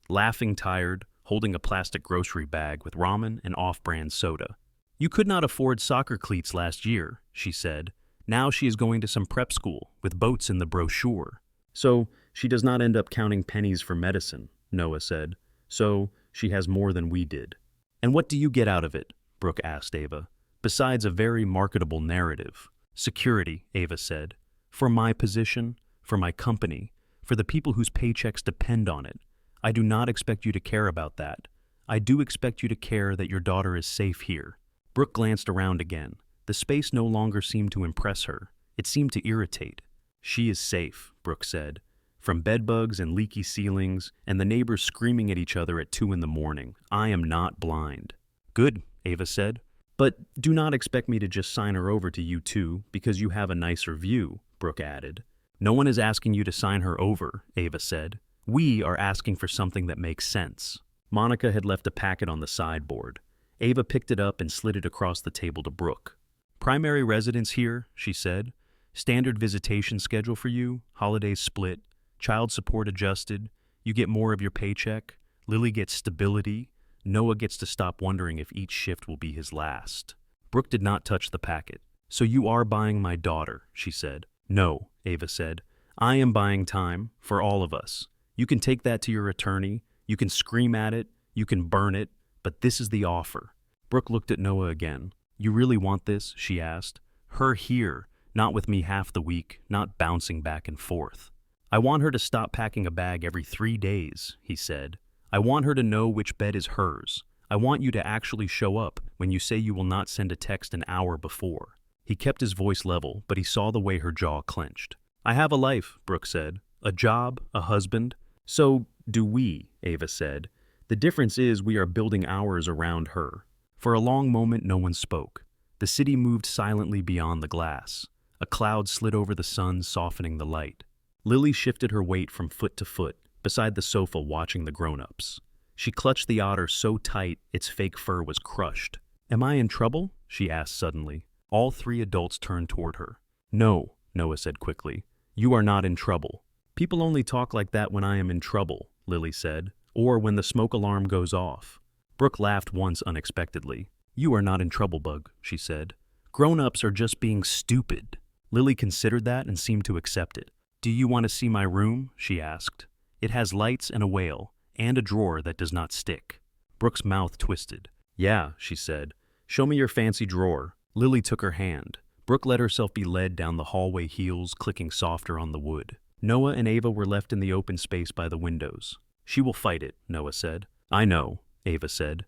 Laughing, tired, holding a plastic grocery bag with ramen and off-brand soda. "You could not afford soccer cleats last year," she said. "Now she is going to some prep school, with boats in the brochure." "So, she does not end up counting pennies for medicine," Noah said. "So, she has more than we did." "And what do you get out of it?" Brooke asked Ava. "Besides a very marketable narrative." "Security," Ava said. "For my position, for my company, for the people whose paychecks depend on it. I do not expect you to care about that. I do expect you to care that your daughter is safe here." Brooke glanced around again. The space no longer seemed to impress her. It seemed to irritate. "She is safe," Brooke said. From bedbugs and leaky ceilings, and the neighbors screaming at each other at 2 in the morning. I am not blind. Good, Ava said. But do not expect me to just sign her over to you two because you have a nicer view, Brooke added. No one is asking you to sign her over, Ava said. We are asking for something that makes sense. Monica had left a packet on the sideboard. Ava picked it up and slid it across the table to Brooke. Primary residence here, she said. Standard visitation schedule for you, holidays split, child support adjusted, you get more of your paycheck, Lily gets stability, Noah gets to stop wondering if each shift will be his last. Brooke did not touch the packet. So you are buying my daughter, she said. No, Ava said. I am buying time for all of us. You can take that to your attorney, you can scream at it, you can burn it, but this is the offer. Brooke looked at Noah again. You really want this? She asked. Her here, not with me half the week, not bouncing back and forth. I want her to stop packing a bag every 3 days, he said. I want her to know which bed is hers. I want you to actually show up when you say you will not send a text an hour before. He kept his voice level, but he saw the way her jaw clenched. I have a life, Brooke said. A job, a husband. So do we, Ava said. The difference is we are building ours around her. For a long moment, no one spoke. The city moved silently beyond the glass. A cloud slid over the sun, softening the light. Lily shifted her weight from foot to foot, beside the sofa watching the grown-ups. She clutched the otter so tight its fake fur was crushed. Am I in trouble? She asked suddenly. All 3 adults turned toward her. No, Noah said quickly. You are not in trouble. People only talk like that when I am in trouble, Lily said, or when the smoke alarm goes off. Brooke laughed once unexpectedly. You are not in trouble, Bug, she said. Grown-ups are just being stupid. Lily considered that and seemed to accept it. Do you want to see my room? She asked. It has lights and a whale, and a drawer that does not stick. Brooke's mouth twisted. Yeah, she said. Show me your fancy drawer. Lily took her hand. Brooke let herself be led down the hallway, heels clicking softer on the wood. Noah and Ava were left in the open space by the windows. She will fight it, Noah said. I know, Ava said.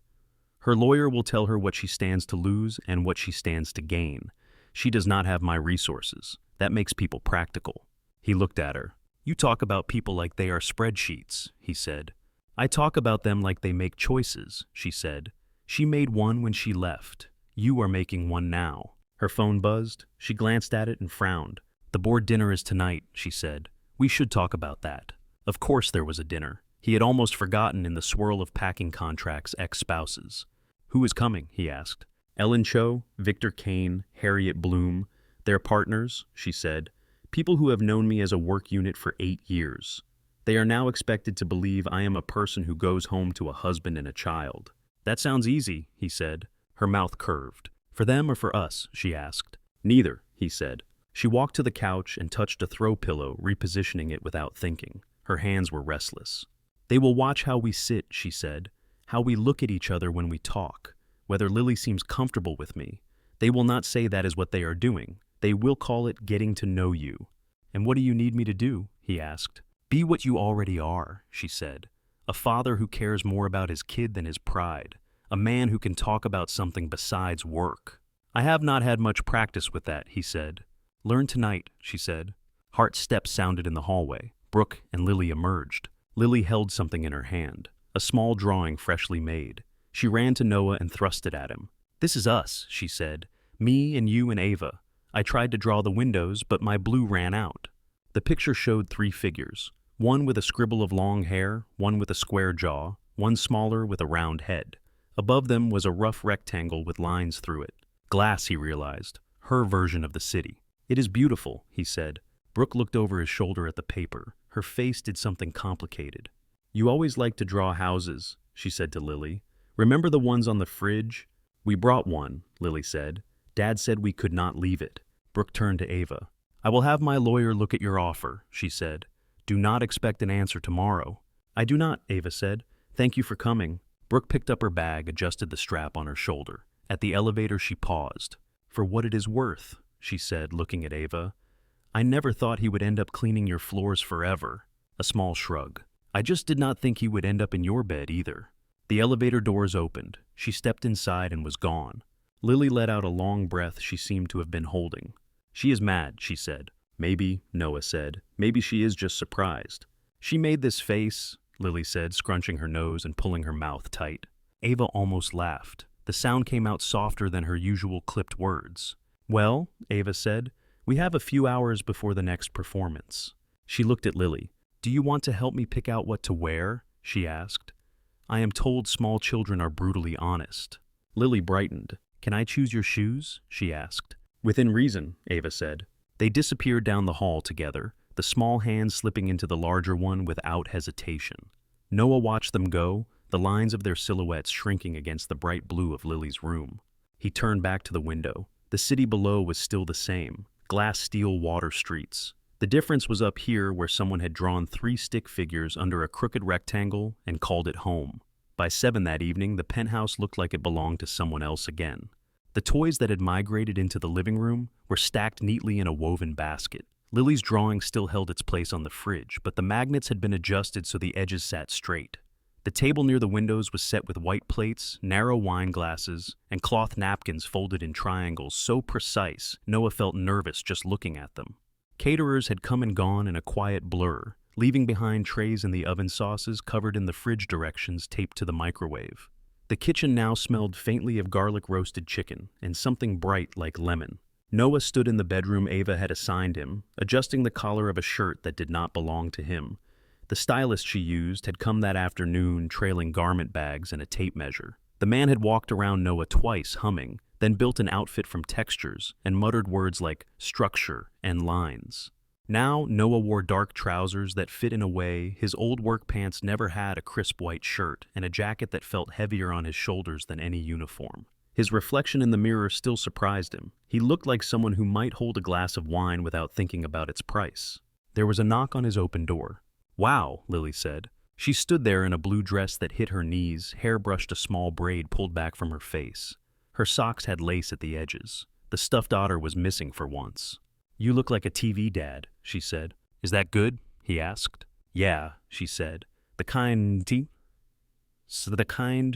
Her lawyer will tell her what she stands to lose and what she stands to gain. She does not have my resources. That makes people practical. He looked at her. You talk about people like they are spreadsheets, he said. I talk about them like they make choices, she said. She made one when she left. You are making one now. Her phone buzzed. She glanced at it and frowned. The board dinner is tonight, she said. We should talk about that. Of course there was a dinner. He had almost forgotten in the swirl of packing contracts ex-spouses. Who is coming? He asked. Ellen Cho, Victor Kane, Harriet Bloom. They're partners, she said. People who have known me as a work unit for 8 years. They are now expected to believe I am a person who goes home to a husband and a child. That sounds easy, he said. Her mouth curved. For them or for us? She asked. Neither, he said. She walked to the couch and touched a throw pillow, repositioning it without thinking. Her hands were restless. They will watch how we sit, she said. How we look at each other when we talk. Whether Lily seems comfortable with me. They will not say that is what they are doing. They will call it getting to know you. And what do you need me to do? He asked. Be what you already are, she said. A father who cares more about his kid than his pride. A man who can talk about something besides work. I have not had much practice with that, he said. Learn tonight, she said. Hart's steps sounded in the hallway. Brooke and Lily emerged. Lily held something in her hand, a small drawing freshly made. She ran to Noah and thrust it at him. This is us, she said. Me and you and Ava. I tried to draw the windows, but my blue ran out. The picture showed 3 figures, one with a scribble of long hair, one with a square jaw, one smaller with a round head. Above them was a rough rectangle with lines through it. Glass, he realized, her version of the city. It is beautiful, he said. Brooke looked over his shoulder at the paper. Her face did something complicated. You always like to draw houses, she said to Lily. Remember the ones on the fridge? We brought one, Lily said. Dad said we could not leave it. Brooke turned to Ava. I will have my lawyer look at your offer, she said. Do not expect an answer tomorrow. I do not, Ava said. Thank you for coming. Brooke picked up her bag, adjusted the strap on her shoulder. At the elevator, she paused. For what it is worth, she said, looking at Ava. I never thought he would end up cleaning your floors forever. A small shrug. I just did not think he would end up in your bed either. The elevator doors opened. She stepped inside and was gone. Lily let out a long breath she seemed to have been holding. She is mad, she said. Maybe, Noah said. Maybe she is just surprised. She made this face, Lily said, scrunching her nose and pulling her mouth tight. Ava almost laughed. The sound came out softer than her usual clipped words. Well, Ava said, we have a few hours before the next performance. She looked at Lily. Do you want to help me pick out what to wear? She asked. I am told small children are brutally honest. Lily brightened. Can I choose your shoes? She asked. Within reason, Ava said. They disappeared down the hall together, the small hand slipping into the larger one without hesitation. Noah watched them go, the lines of their silhouettes shrinking against the bright blue of Lily's room. He turned back to the window. The city below was still the same, glass steel water streets. The difference was up here where someone had drawn 3 stick figures under a crooked rectangle and called it home. By 7 that evening, the penthouse looked like it belonged to someone else again. The toys that had migrated into the living room were stacked neatly in a woven basket. Lily's drawing still held its place on the fridge, but the magnets had been adjusted so the edges sat straight. The table near the windows was set with white plates, narrow wine glasses, and cloth napkins folded in triangles so precise Noah felt nervous just looking at them. Caterers had come and gone in a quiet blur, leaving behind trays in the oven sauces covered in the fridge directions taped to the microwave. The kitchen now smelled faintly of garlic roasted chicken and something bright like lemon. Noah stood in the bedroom Ava had assigned him, adjusting the collar of a shirt that did not belong to him. The stylist she used had come that afternoon trailing garment bags and a tape measure. The man had walked around Noah twice, humming, then built an outfit from textures and muttered words like structure and lines. Now, Noah wore dark trousers that fit in a way his old work pants never had, a crisp white shirt, and a jacket that felt heavier on his shoulders than any uniform. His reflection in the mirror still surprised him. He looked like someone who might hold a glass of wine without thinking about its price. There was a knock on his open door. Wow, Lily said. She stood there in a blue dress that hit her knees, hair brushed a small braid pulled back from her face. Her socks had lace at the edges. The stuffed otter was missing for once. You look like a TV dad, she said. Is that good? He asked. Yeah, she said. The kind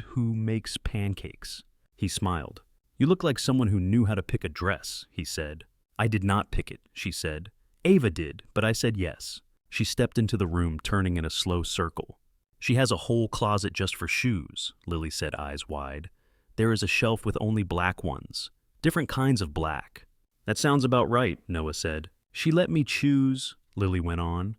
who makes pancakes. He smiled. You look like someone who knew how to pick a dress, he said. I did not pick it, she said. Ava did, but I said yes. She stepped into the room, turning in a slow circle. She has a whole closet just for shoes, Lily said, eyes wide. There is a shelf with only black ones. Different kinds of black. That sounds about right, Noah said. She let me choose, Lily went on.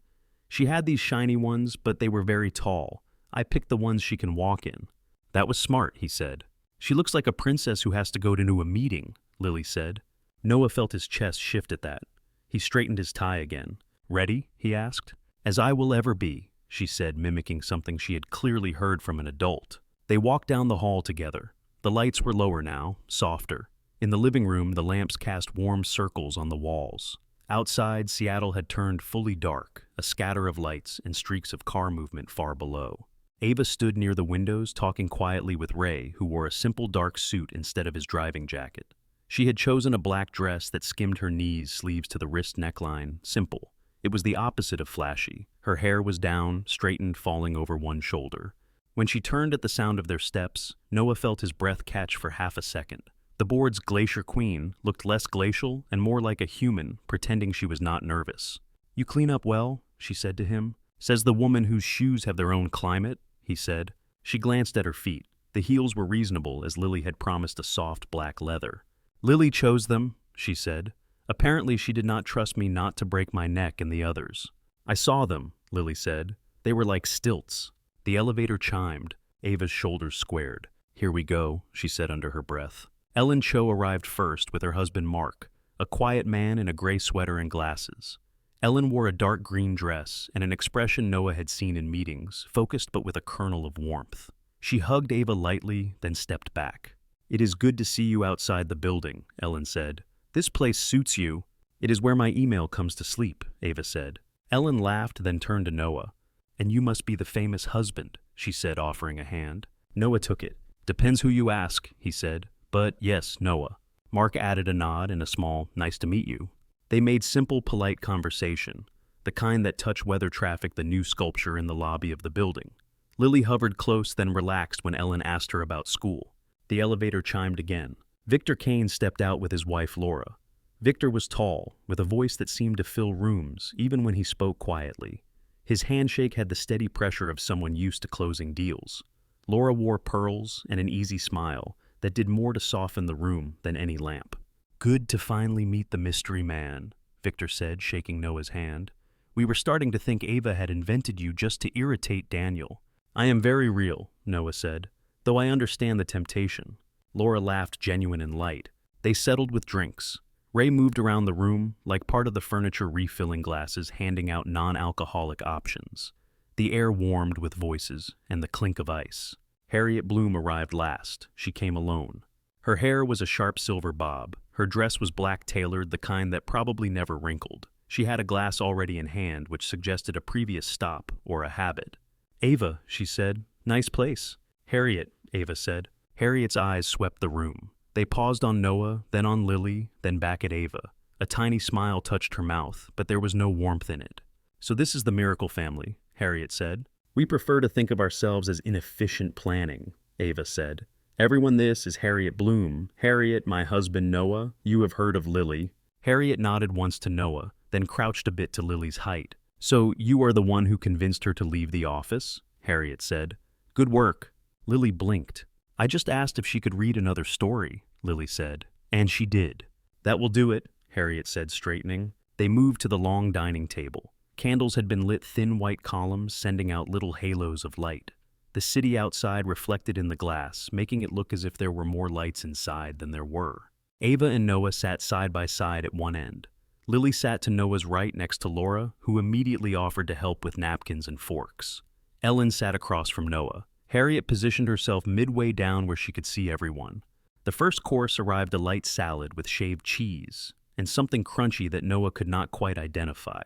She had these shiny ones, but they were very tall. I picked the ones she can walk in. That was smart, he said. She looks like a princess who has to go to a meeting, Lily said. Noah felt his chest shift at that. He straightened his tie again. Ready? He asked. As I will ever be, she said, mimicking something she had clearly heard from an adult. They walked down the hall together. The lights were lower now, softer. In the living room, the lamps cast warm circles on the walls. Outside, Seattle had turned fully dark, a scatter of lights and streaks of car movement far below. Ava stood near the windows, talking quietly with Ray, who wore a simple dark suit instead of his driving jacket. She had chosen a black dress that skimmed her knees, sleeves to the wrist neckline, simple. It was the opposite of flashy. Her hair was down, straightened, falling over one shoulder. When she turned at the sound of their steps, Noah felt his breath catch for half a second. The board's Glacier Queen looked less glacial and more like a human, pretending she was not nervous. You clean up well, she said to him. Says the woman whose shoes have their own climate, he said. She glanced at her feet. The heels were reasonable, as Lily had promised a soft black leather. Lily chose them, she said. Apparently she did not trust me not to break my neck and the others. I saw them, Lily said. They were like stilts. The elevator chimed. Ava's shoulders squared. Here we go, she said under her breath. Ellen Cho arrived first with her husband Mark, a quiet man in a gray sweater and glasses. Ellen wore a dark green dress and an expression Noah had seen in meetings, focused but with a kernel of warmth. She hugged Ava lightly, then stepped back. It is good to see you outside the building, Ellen said. This place suits you. It is where my email comes to sleep, Ava said. Ellen laughed, then turned to Noah. And you must be the famous husband, she said, offering a hand. Noah took it. Depends who you ask, he said. But yes, Noah. Mark added a nod and a small, nice to meet you. They made simple, polite conversation, the kind that touched weather traffic, the new sculpture in the lobby of the building. Lily hovered close, then relaxed when Ellen asked her about school. The elevator chimed again. Victor Kane stepped out with his wife Laura. Victor was tall, with a voice that seemed to fill rooms, even when he spoke quietly. His handshake had the steady pressure of someone used to closing deals. Laura wore pearls and an easy smile that did more to soften the room than any lamp. "Good to finally meet the mystery man," Victor said, shaking Noah's hand. "We were starting to think Ava had invented you just to irritate Daniel." "I am very real," Noah said, "though I understand the temptation." Laura laughed, genuine and light. They settled with drinks. Ray moved around the room, like part of the furniture refilling glasses, handing out non-alcoholic options. The air warmed with voices and the clink of ice. Harriet Bloom arrived last. She came alone. Her hair was a sharp silver bob. Her dress was black tailored, the kind that probably never wrinkled. She had a glass already in hand, which suggested a previous stop or a habit. "Ava," she said, "nice place." "Harriet," Ava said. Harriet's eyes swept the room. They paused on Noah, then on Lily, then back at Ava. A tiny smile touched her mouth, but there was no warmth in it. "So this is the Miracle family," Harriet said. "We prefer to think of ourselves as inefficient planning," Ava said. "Everyone, this is Harriet Bloom. Harriet, my husband Noah. You have heard of Lily." Harriet nodded once to Noah, then crouched a bit to Lily's height. "So you are the one who convinced her to leave the office?" Harriet said. "Good work." Lily blinked. "I just asked if she could read another story," Lily said. "And she did." "That will do it," Harriet said, straightening. They moved to the long dining table. Candles had been lit, thin white columns sending out little halos of light. The city outside reflected in the glass, making it look as if there were more lights inside than there were. Ava and Noah sat side by side at one end. Lily sat to Noah's right next to Laura, who immediately offered to help with napkins and forks. Ellen sat across from Noah. Harriet positioned herself midway down where she could see everyone. The first course arrived, a light salad with shaved cheese and something crunchy that Noah could not quite identify.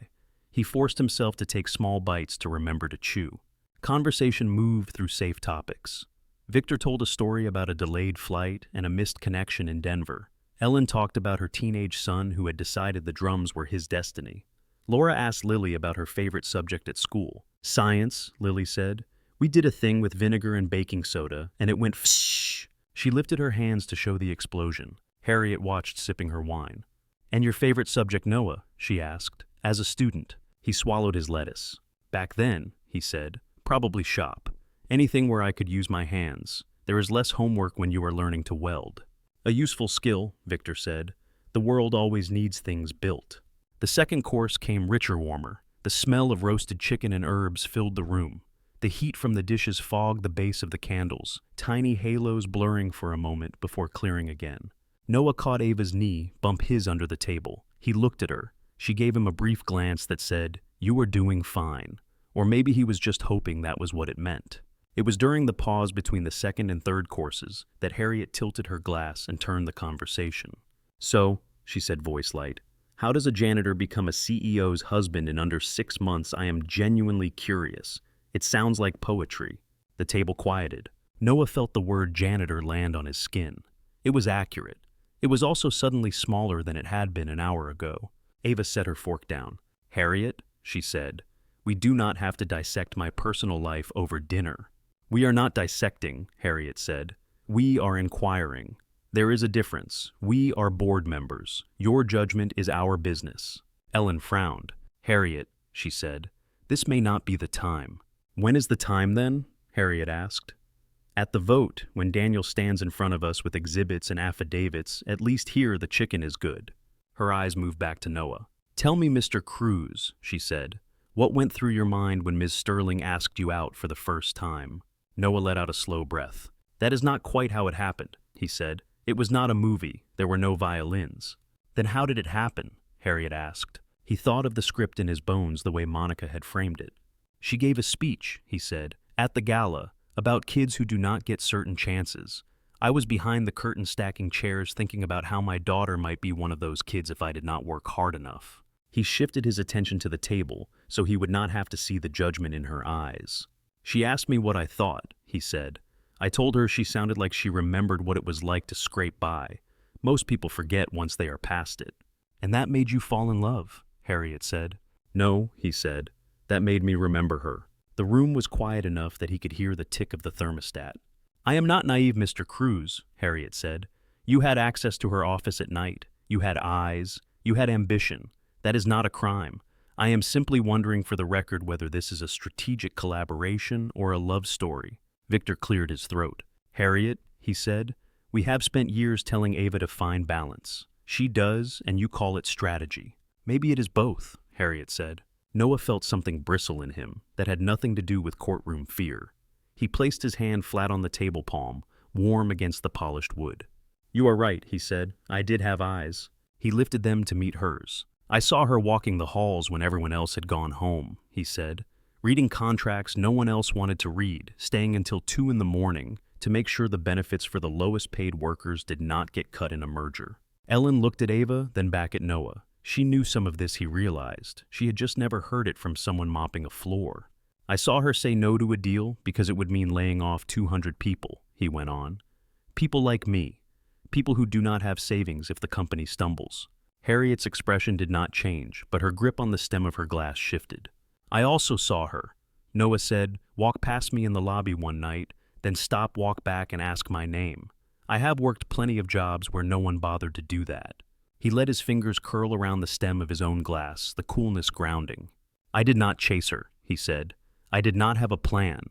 He forced himself to take small bites to remember to chew. Conversation moved through safe topics. Victor told a story about a delayed flight and a missed connection in Denver. Ellen talked about her teenage son who had decided the drums were his destiny. Laura asked Lily about her favorite subject at school. "Science," Lily said. "We did a thing with vinegar and baking soda, and it went fshh." She lifted her hands to show the explosion. Harriet watched, sipping her wine. "And your favorite subject, Noah?" she asked. "As a student." He swallowed his lettuce. "Back then," he said, "probably shop. Anything where I could use my hands. There is less homework when you are learning to weld." "A useful skill," Victor said. "The world always needs things built." The second course came richer, warmer. The smell of roasted chicken and herbs filled the room. The heat from the dishes fogged the base of the candles, tiny halos blurring for a moment before clearing again. Noah caught Ava's knee, bump his under the table. He looked at her. She gave him a brief glance that said, "You are doing fine." Or maybe he was just hoping that was what it meant. It was during the pause between the second and third courses that Harriet tilted her glass and turned the conversation. "So," she said, voice light, "how does a janitor become a CEO's husband in under 6 months? I am genuinely curious. It sounds like poetry." The table quieted. Noah felt the word janitor land on his skin. It was accurate. It was also suddenly smaller than it had been an hour ago. Ava set her fork down. "Harriet," she said, "we do not have to dissect my personal life over dinner." "We are not dissecting," Harriet said. "We are inquiring. There is a difference. We are board members. Your judgment is our business." Ellen frowned. "Harriet," she said, "this may not be the time." "When is the time then?" Harriet asked. "At the vote, when Daniel stands in front of us with exhibits and affidavits. At least here the chicken is good." Her eyes moved back to Noah. "Tell me, Mr. Cruz," she said, "what went through your mind when Ms. Sterling asked you out for the first time?" Noah let out a slow breath. "That is not quite how it happened," he said. "It was not a movie. There were no violins." "Then how did it happen?" Harriet asked. He thought of the script in his bones the way Monica had framed it. "She gave a speech," he said, "at the gala, about kids who do not get certain chances. I was behind the curtain stacking chairs thinking about how my daughter might be one of those kids if I did not work hard enough." He shifted his attention to the table so he would not have to see the judgment in her eyes. "She asked me what I thought," he said. "I told her she sounded like she remembered what it was like to scrape by. Most people forget once they are past it." "And that made you fall in love," Harriet said. "No," he said. "That made me remember her." The room was quiet enough that he could hear the tick of the thermostat. "I am not naive, Mr. Cruz," Harriet said. "You had access to her office at night. You had eyes. You had ambition. That is not a crime. I am simply wondering for the record whether this is a strategic collaboration or a love story." Victor cleared his throat. "Harriet," he said, "we have spent years telling Ava to find balance. She does, and you call it strategy." "Maybe it is both," Harriet said. Noah felt something bristle in him that had nothing to do with courtroom fear. He placed his hand flat on the table palm, warm against the polished wood. "You are right," he said. "I did have eyes." He lifted them to meet hers. "I saw her walking the halls when everyone else had gone home," he said. "Reading contracts no one else wanted to read, staying until 2 in the morning to make sure the benefits for the lowest paid workers did not get cut in a merger." Ellen looked at Ava, then back at Noah. She knew some of this, he realized. She had just never heard it from someone mopping a floor. "I saw her say no to a deal because it would mean laying off 200 people, he went on. "People like me. People who do not have savings if the company stumbles." Harriet's expression did not change, but her grip on the stem of her glass shifted. "I also saw her," Noah said, "walk past me in the lobby one night, then stop, walk back, and ask my name. I have worked plenty of jobs where no one bothered to do that." He let his fingers curl around the stem of his own glass, the coolness grounding. "I did not chase her," he said. "I did not have a plan.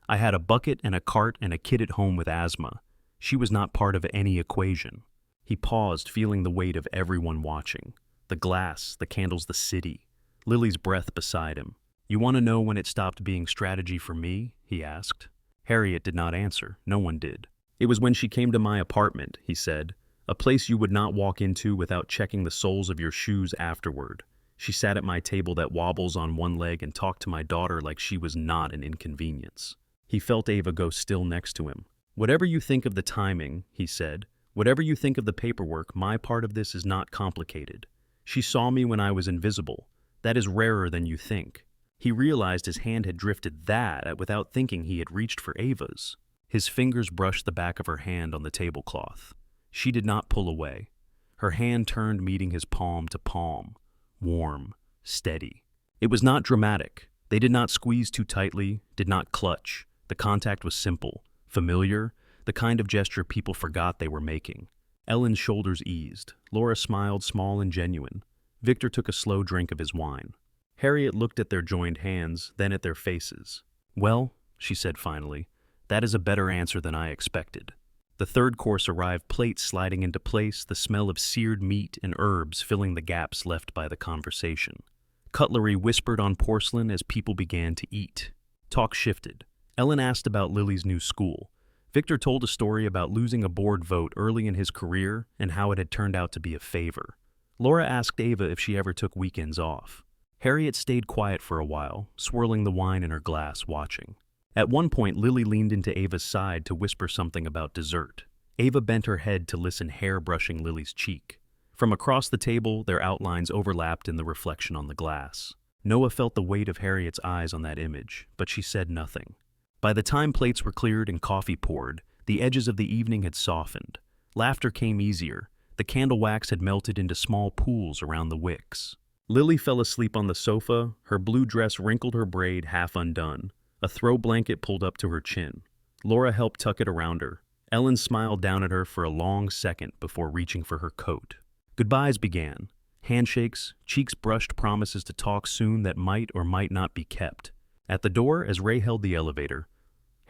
I had a bucket and a cart and a kid at home with asthma. She was not part of any equation." He paused, feeling the weight of everyone watching. The glass, the candles, the city. Lily's breath beside him. "You want to know when it stopped being strategy for me?" he asked. Harriet did not answer. No one did. "It was when she came to my apartment," he said. "A place you would not walk into without checking the soles of your shoes afterward. She sat at my table that wobbles on one leg and talked to my daughter like she was not an inconvenience." He felt Ava go still next to him. "Whatever you think of the timing," he said, "whatever you think of the paperwork, my part of this is not complicated. She saw me when I was invisible. That is rarer than you think." He realized his hand had drifted that without thinking he had reached for Ava's. His fingers brushed the back of her hand on the tablecloth. She did not pull away. Her hand turned, meeting his palm to palm. Warm, steady. It was not dramatic. They did not squeeze too tightly, did not clutch. The contact was simple, familiar, the kind of gesture people forgot they were making. Ellen's shoulders eased. Laura smiled, small and genuine. Victor took a slow drink of his wine. Harriet looked at their joined hands, then at their faces. "Well," she said finally, "that is a better answer than I expected." The third course arrived, plates sliding into place, the smell of seared meat and herbs filling the gaps left by the conversation. Cutlery whispered on porcelain as people began to eat. Talk shifted. Ellen asked about Lily's new school. Victor told a story about losing a board vote early in his career and how it had turned out to be a favor. Laura asked Ava if she ever took weekends off. Harriet stayed quiet for a while, swirling the wine in her glass, watching. At one point, Lily leaned into Ava's side to whisper something about dessert. Ava bent her head to listen, hair brushing Lily's cheek. From across the table, their outlines overlapped in the reflection on the glass. Noah felt the weight of Harriet's eyes on that image, but she said nothing. By the time plates were cleared and coffee poured, the edges of the evening had softened. Laughter came easier. The candle wax had melted into small pools around the wicks. Lily fell asleep on the sofa, her blue dress wrinkled, her braid half undone. A throw blanket pulled up to her chin. Laura helped tuck it around her. Ellen smiled down at her for a long second before reaching for her coat. Goodbyes began. Handshakes, cheeks brushed, promises to talk soon that might or might not be kept. At the door, as Ray held the elevator,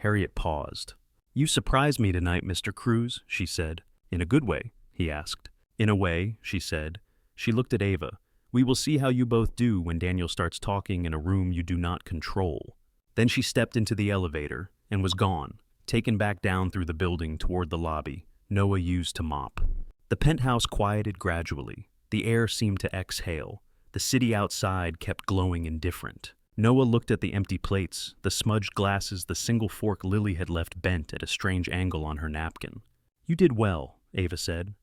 Harriet paused. "You surprised me tonight, Mr. Cruz," she said. "In a good way?" he asked. "In a way," she said. She looked at Ava. "We will see how you both do when Daniel starts talking in a room you do not control." Then she stepped into the elevator and was gone, taken back down through the building toward the lobby Noah used to mop. The penthouse quieted gradually. The air seemed to exhale. The city outside kept glowing indifferent. Noah looked at the empty plates, the smudged glasses, the single fork Lily had left bent at a strange angle on her napkin. "You did well," Ava said.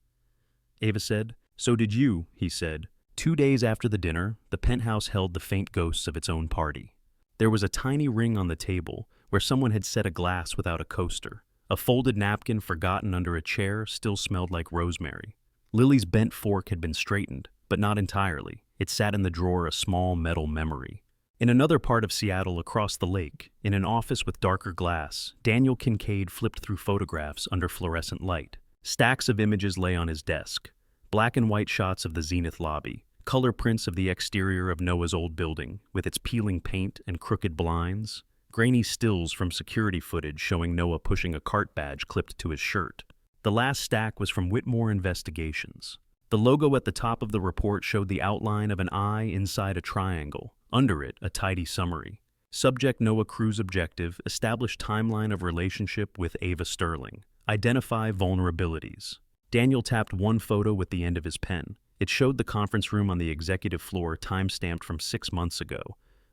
"So did you," he said. 2 days after the dinner, the penthouse held the faint ghosts of its own party. There was a tiny ring on the table where someone had set a glass without a coaster. A folded napkin forgotten under a chair still smelled like rosemary. Lily's bent fork had been straightened, but not entirely. It sat in the drawer, a small metal memory. In another part of Seattle, across the lake, in an office with darker glass, Daniel Kincaid flipped through photographs under fluorescent light. Stacks of images lay on his desk. Black and white shots of the Zenith lobby, color prints of the exterior of Noah's old building, with its peeling paint and crooked blinds, grainy stills from security footage showing Noah pushing a cart badge clipped to his shirt. The last stack was from Whitmore Investigations. The logo at the top of the report showed the outline of an eye inside a triangle. Under it, a tidy summary. Subject Noah Cruz objective, establish timeline of relationship with Ava Sterling. Identify vulnerabilities. Daniel tapped one photo with the end of his pen. It showed the conference room on the executive floor time-stamped from 6 months ago.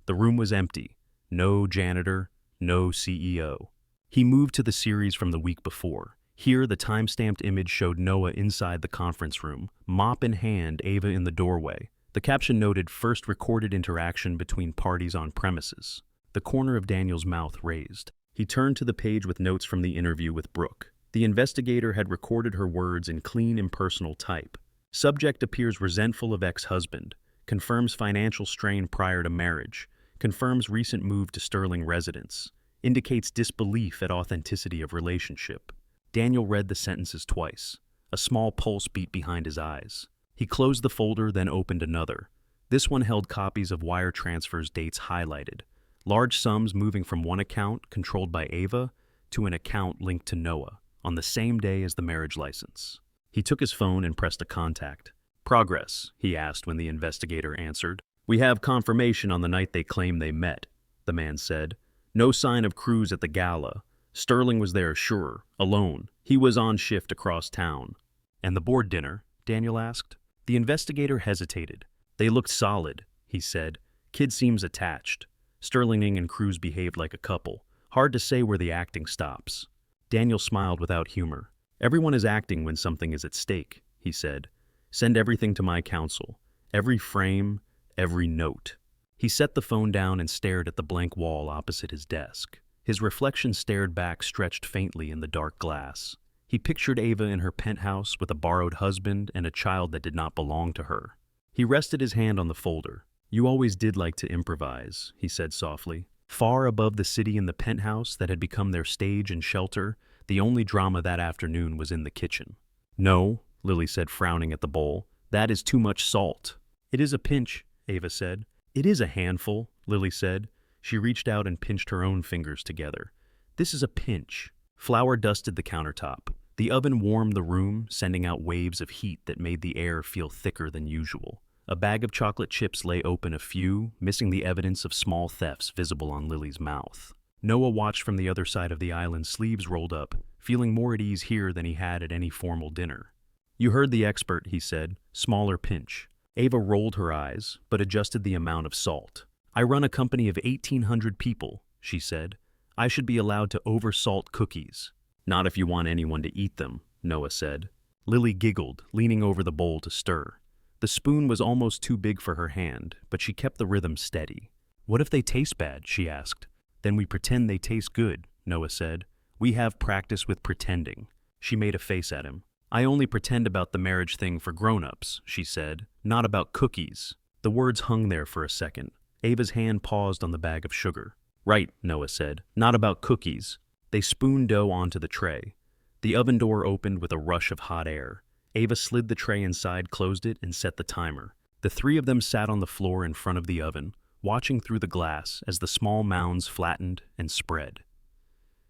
The room was empty. No janitor, no CEO. He moved to the series from the week before. Here, the time-stamped image showed Noah inside the conference room, mop in hand, Ava in the doorway. The caption noted first recorded interaction between parties on premises. The corner of Daniel's mouth raised. He turned to the page with notes from the interview with Brooke. The investigator had recorded her words in clean, impersonal type. Subject appears resentful of ex-husband. Confirms financial strain prior to marriage. Confirms recent move to Sterling residence. Indicates disbelief at authenticity of relationship. Daniel read the sentences twice. A small pulse beat behind his eyes. He closed the folder, then opened another. This one held copies of wire transfers, dates highlighted. Large sums moving from one account, controlled by Ava, to an account linked to Noah, on the same day as the marriage license. He took his phone and pressed a contact. Progress, he asked when the investigator answered. We have confirmation on the night they claim they met, the man said. No sign of Cruz at the gala. Sterling was there, sure, alone. He was on shift across town. And the board dinner? Daniel asked. The investigator hesitated. They looked solid, he said. Kid seems attached. Sterling and Cruz behaved like a couple. Hard to say where the acting stops. Daniel smiled without humor. Everyone is acting when something is at stake, he said. Send everything to my counsel. Every frame, every note. He set the phone down and stared at the blank wall opposite his desk. His reflection stared back, stretched faintly in the dark glass. He pictured Ava in her penthouse with a borrowed husband and a child that did not belong to her. He rested his hand on the folder. You always did like to improvise, he said softly. Far above the city and the penthouse that had become their stage and shelter, the only drama that afternoon was in the kitchen. No, Lily said, frowning at the bowl. That is too much salt. It is a pinch, Ava said. It is a handful, Lily said. She reached out and pinched her own fingers together. This is a pinch. Flour dusted the countertop. The oven warmed the room, sending out waves of heat that made the air feel thicker than usual. A bag of chocolate chips lay open, a few, missing the evidence of small thefts visible on Lily's mouth. Noah watched from the other side of the island, sleeves rolled up, feeling more at ease here than he had at any formal dinner. You heard the expert, he said. Smaller pinch. Ava rolled her eyes, but adjusted the amount of salt. I run a company of 1,800 people, she said. I should be allowed to oversalt cookies. Not if you want anyone to eat them, Noah said. Lily giggled, leaning over the bowl to stir. The spoon was almost too big for her hand, but she kept the rhythm steady. What if they taste bad, she asked. Then we pretend they taste good, Noah said. We have practice with pretending. She made a face at him. I only pretend about the marriage thing for grown-ups, she said, not about cookies. The words hung there for a second. Ava's hand paused on the bag of sugar. Right, Noah said, not about cookies. They spooned dough onto the tray. The oven door opened with a rush of hot air. Ava slid the tray inside, closed it, and set the timer. The three of them sat on the floor in front of the oven, watching through the glass as the small mounds flattened and spread.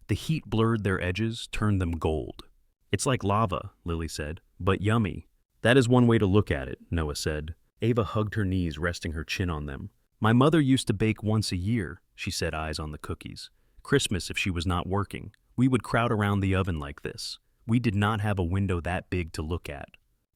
The heat blurred their edges, turned them gold. It's like lava, Lily said, but yummy. That is one way to look at it, Noah said. Ava hugged her knees, resting her chin on them. My mother used to bake once a year, she said, eyes on the cookies. Christmas if she was not working. We would crowd around the oven like this. We did not have a window that big to look at.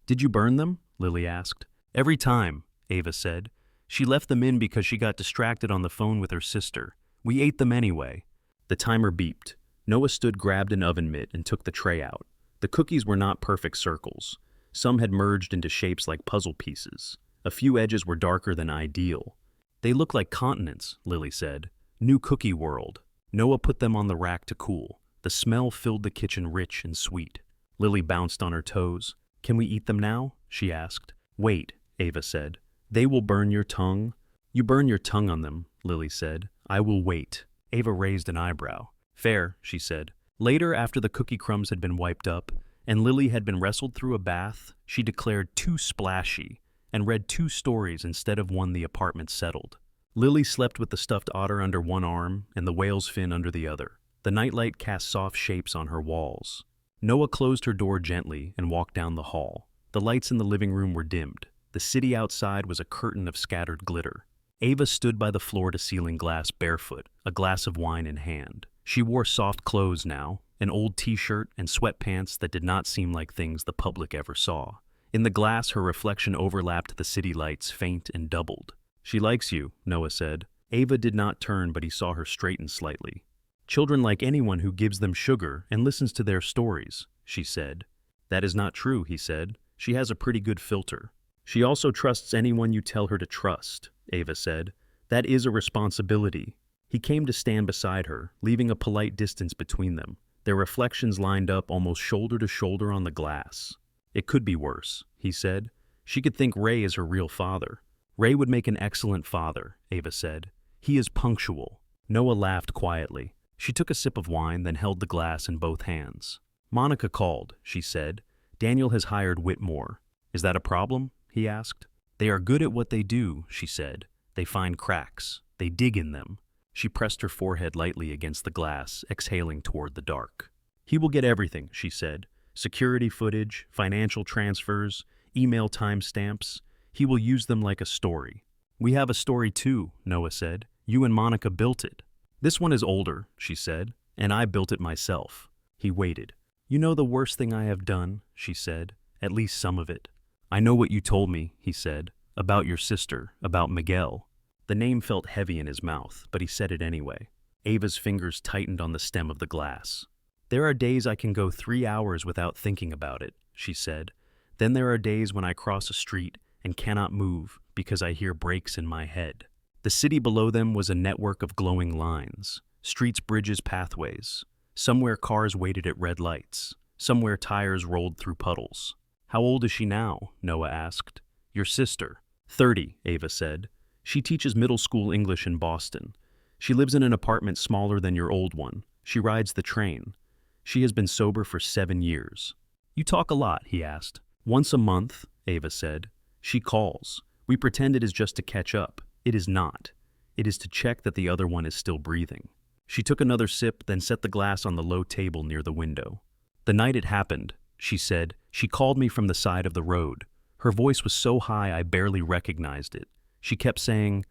Did you burn them? Lily asked. Every time, Ava said. She left them in because she got distracted on the phone with her sister. We ate them anyway. The timer beeped. Noah stood, grabbed an oven mitt, and took the tray out. The cookies were not perfect circles. Some had merged into shapes like puzzle pieces. A few edges were darker than ideal. They look like continents, Lily said. New cookie world. Noah put them on the rack to cool. The smell filled the kitchen, rich and sweet. Lily bounced on her toes. Can we eat them now? She asked. Wait, Ava said. They will burn your tongue. You burn your tongue on them, Lily said. I will wait. Ava raised an eyebrow. Fair, she said. Later, after the cookie crumbs had been wiped up, and Lily had been wrestled through a bath she declared too splashy and read 2 stories instead of one the apartment settled. Lily slept with the stuffed otter under one arm and the whale's fin under the other. The nightlight cast soft shapes on her walls. Noah closed her door gently and walked down the hall. The lights in the living room were dimmed. The city outside was a curtain of scattered glitter. Ava stood by the floor-to-ceiling glass barefoot, a glass of wine in hand. She wore soft clothes now, an old t-shirt and sweatpants that did not seem like things the public ever saw. In the glass, her reflection overlapped the city lights, faint and doubled. "She likes you," Noah said. Ava did not turn, but he saw her straighten slightly. "Children like anyone who gives them sugar and listens to their stories," she said. "That is not true," he said. "She has a pretty good filter." "She also trusts anyone you tell her to trust," Ava said. "That is a responsibility." He came to stand beside her, leaving a polite distance between them. Their reflections lined up almost shoulder to shoulder on the glass. "It could be worse," he said. "She could think Ray is her real father." "Ray would make an excellent father," Ava said. "He is punctual." Noah laughed quietly. She took a sip of wine, then held the glass in both hands. "Monica called," she said. "Daniel has hired Whitmore." "Is that a problem?" he asked. "They are good at what they do," she said. "They find cracks. They dig in them." She pressed her forehead lightly against the glass, exhaling toward the dark. "He will get everything," she said. "Security footage, financial transfers, email timestamps. He will use them like a story." "We have a story too," Noah said. "You and Monica built it." "This one is older," she said, "and I built it myself." He waited. "You know the worst thing I have done," she said. "At least some of it." "I know what you told me," he said. "About your sister, about Miguel." The name felt heavy in his mouth, but he said it anyway. Ava's fingers tightened on the stem of the glass. "There are days I can go 3 hours without thinking about it," she said. "Then there are days when I cross a street and cannot move because I hear brakes in my head." The city below them was a network of glowing lines. Streets, bridges, pathways. Somewhere cars waited at red lights. Somewhere tires rolled through puddles. "How old is she now?" Noah asked. "Your sister." 30, Ava said. "She teaches middle school English in Boston. She lives in an apartment smaller than your old one. She rides the train. She has been sober for 7 years." "You talk a lot," he asked. "Once a month," Ava said. "She calls. We pretend it is just to catch up. It is not. It is to check that the other one is still breathing." She took another sip, then set the glass on the low table near the window. "The night it happened," she said, "she called me from the side of the road. Her voice was so high I barely recognized it. She kept saying,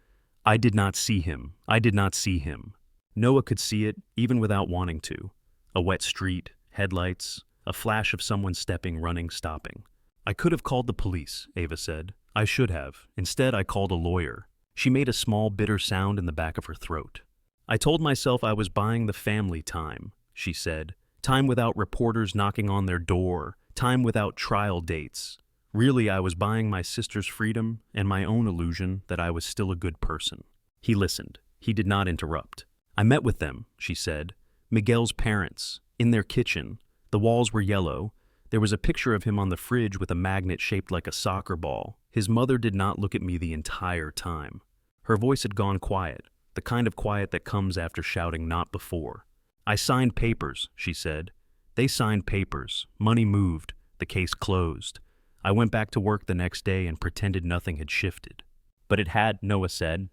'I did not see him. I did not see him.'" Noah could see it, even without wanting to. A wet street, headlights, a flash of someone stepping, running, stopping. "I could have called the police," Ava said. "I should have. Instead, I called a lawyer." She made a small, bitter sound in the back of her throat. "I told myself I was buying the family time," she said. "Time without reporters knocking on their door, time without trial dates. Really, I was buying my sister's freedom and my own illusion that I was still a good person." He listened. He did not interrupt. "I met with them," she said. "Miguel's parents, in their kitchen. The walls were yellow. There was a picture of him on the fridge with a magnet shaped like a soccer ball. His mother did not look at me the entire time." Her voice had gone quiet, the kind of quiet that comes after shouting "not before." "I signed papers," she said. "They signed papers. Money moved. The case closed. I went back to work the next day and pretended nothing had shifted." "But it had," Noah said.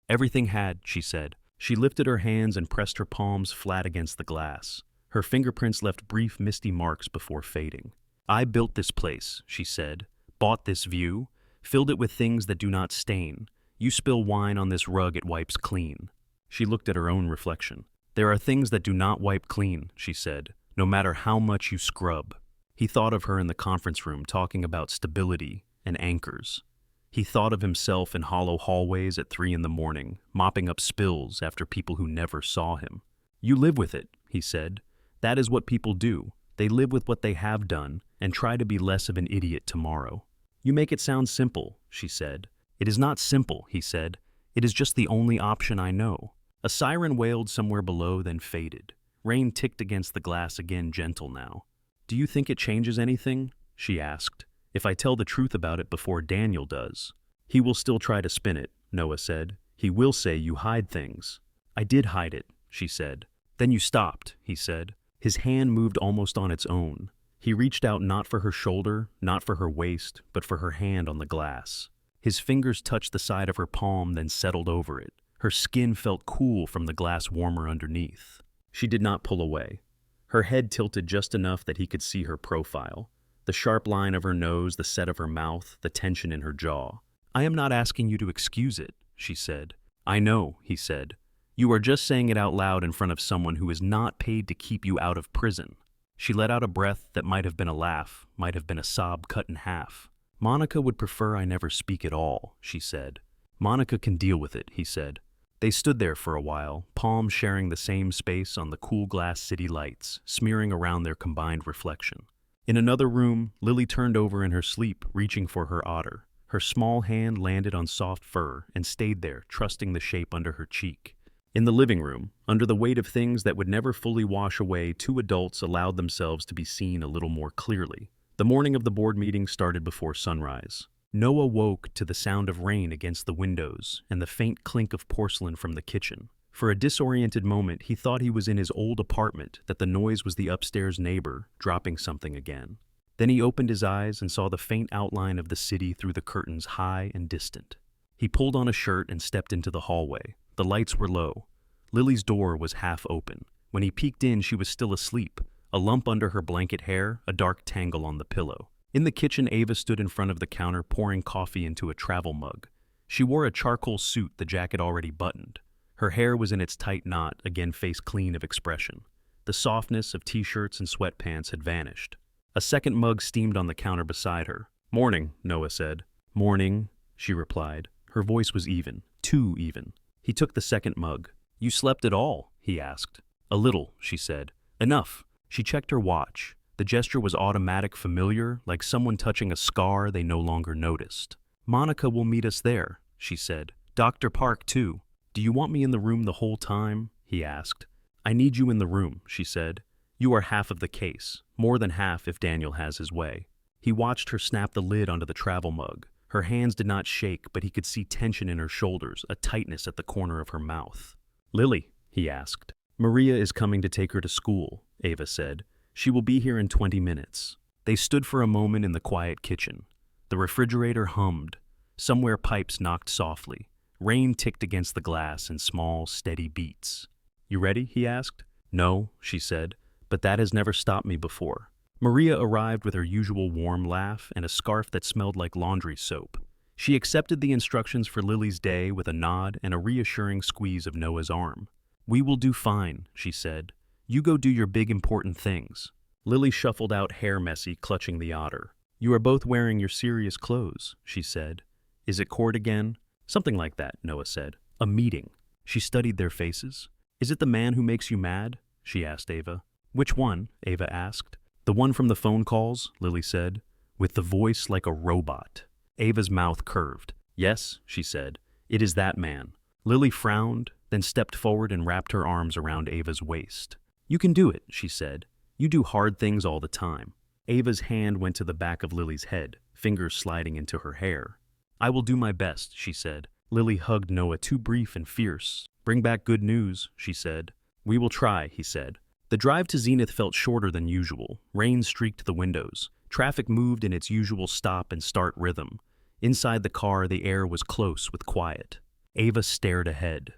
"Everything had," she said. She lifted her hands and pressed her palms flat against the glass. Her fingerprints left brief, misty marks before fading. "I built this place," she said. "Bought this view. Filled it with things that do not stain. You spill wine on this rug, it wipes clean." She looked at her own reflection. "There are things that do not wipe clean," she said, "no matter how much you scrub." He thought of her in the conference room talking about stability and anchors. He thought of himself in hollow hallways at 3 in the morning, mopping up spills after people who never saw him. "You live with it," he said. "That is what people do. They live with what they have done and try to be less of an idiot tomorrow." "You make it sound simple," she said. "It is not simple," he said. "It is just the only option I know." A siren wailed somewhere below, then faded. Rain ticked against the glass again, gentle now. "Do you think it changes anything?" she asked. "If I tell the truth about it before Daniel does?" "He will still try to spin it," Noah said. "He will say you hide things." "I did hide it," she said. "Then you stopped," he said. His hand moved almost on its own. He reached out not for her shoulder, not for her waist, but for her hand on the glass. His fingers touched the side of her palm, then settled over it. Her skin felt cool from the glass warmer underneath. She did not pull away. Her head tilted just enough that he could see her profile. The sharp line of her nose, the set of her mouth, the tension in her jaw. "I am not asking you to excuse it," she said. "I know," he said. "You are just saying it out loud in front of someone who is not paid to keep you out of prison." She let out a breath that might have been a laugh, might have been a sob cut in half. "Monica would prefer I never speak at all," she said. "Monica can deal with it," he said. They stood there for a while, palms sharing the same space on the cool glass city lights, smearing around their combined reflection. In another room, Lily turned over in her sleep, reaching for her otter. Her small hand landed on soft fur and stayed there, trusting the shape under her cheek. In the living room, under the weight of things that would never fully wash away, two adults allowed themselves to be seen a little more clearly. The morning of the board meeting started before sunrise. Noah woke to the sound of rain against the windows and the faint clink of porcelain from the kitchen. For a disoriented moment, he thought he was in his old apartment, that the noise was the upstairs neighbor dropping something again. Then he opened his eyes and saw the faint outline of the city through the curtains, high and distant. He pulled on a shirt and stepped into the hallway. The lights were low. Lily's door was half open. When he peeked in, she was still asleep, a lump under her blanket hair, a dark tangle on the pillow. In the kitchen, Ava stood in front of the counter, pouring coffee into a travel mug. She wore a charcoal suit, the jacket already buttoned. Her hair was in its tight knot, again face clean of expression. The softness of t-shirts and sweatpants had vanished. A second mug steamed on the counter beside her. "Morning," Noah said. "Morning," she replied. Her voice was even, too even. He took the second mug. "You slept at all?" he asked. "A little," she said. "Enough." She checked her watch. The gesture was automatic, familiar, like someone touching a scar they no longer noticed. "Monica will meet us there," she said. "Dr. Park, too." "Do you want me in the room the whole time?" he asked. "I need you in the room," she said. "You are half of the case, more than half if Daniel has his way." He watched her snap the lid onto the travel mug. Her hands did not shake, but he could see tension in her shoulders, a tightness at the corner of her mouth. "Lily," he asked. "Maria is coming to take her to school," Ava said. "She will be here in 20 minutes. They stood for a moment in the quiet kitchen. The refrigerator hummed. Somewhere pipes knocked softly. Rain ticked against the glass in small, steady beats. "You ready?" he asked. "No," she said, "but that has never stopped me before." Maria arrived with her usual warm laugh and a scarf that smelled like laundry soap. She accepted the instructions for Lily's day with a nod and a reassuring squeeze of Noah's arm. "We will do fine," she said. "You go do your big important things." Lily shuffled out, hair messy, clutching the otter. "You are both wearing your serious clothes," she said. "Is it court again?" "Something like that," Noah said. "A meeting." She studied their faces. "Is it the man who makes you mad?" she asked Ava. "Which one?" Ava asked. "The one from the phone calls," Lily said, "with the voice like a robot." Ava's mouth curved. "Yes," she said, "it is that man." Lily frowned, then stepped forward and wrapped her arms around Ava's waist. "You can do it," she said. "You do hard things all the time." Ava's hand went to the back of Lily's head, fingers sliding into her hair. "I will do my best," she said. Lily hugged Noah, too brief and fierce. "Bring back good news," she said. "We will try," he said. The drive to Zenith felt shorter than usual. Rain streaked the windows. Traffic moved in its usual stop and start rhythm. Inside the car, the air was close with quiet. Ava stared ahead.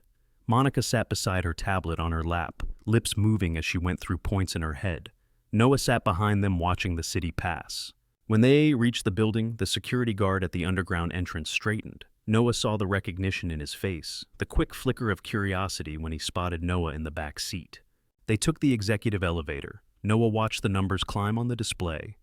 Monica sat beside her tablet on her lap, lips moving as she went through points in her head. Noah sat behind them, watching the city pass. When they reached the building, the security guard at the underground entrance straightened. Noah saw the recognition in his face, the quick flicker of curiosity when he spotted Noah in the back seat. They took the executive elevator. Noah watched the numbers climb on the display.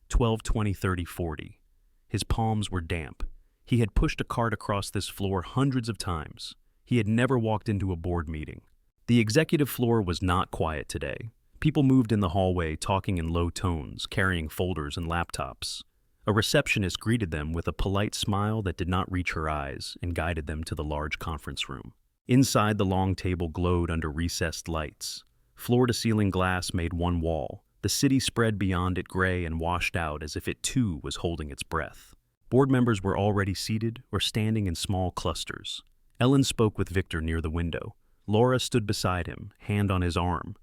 12, 20, 30, 40. His palms were damp. He had pushed a cart across this floor hundreds of times. He had never walked into a board meeting. The executive floor was not quiet today. People moved in the hallway, talking in low tones, carrying folders and laptops. A receptionist greeted them with a polite smile that did not reach her eyes and guided them to the large conference room. Inside, the long table glowed under recessed lights. Floor-to-ceiling glass made one wall. The city spread beyond it, gray and washed out, as if it too was holding its breath. Board members were already seated or standing in small clusters. Ellen spoke with Victor near the window. Laura stood beside him, hand on his arm.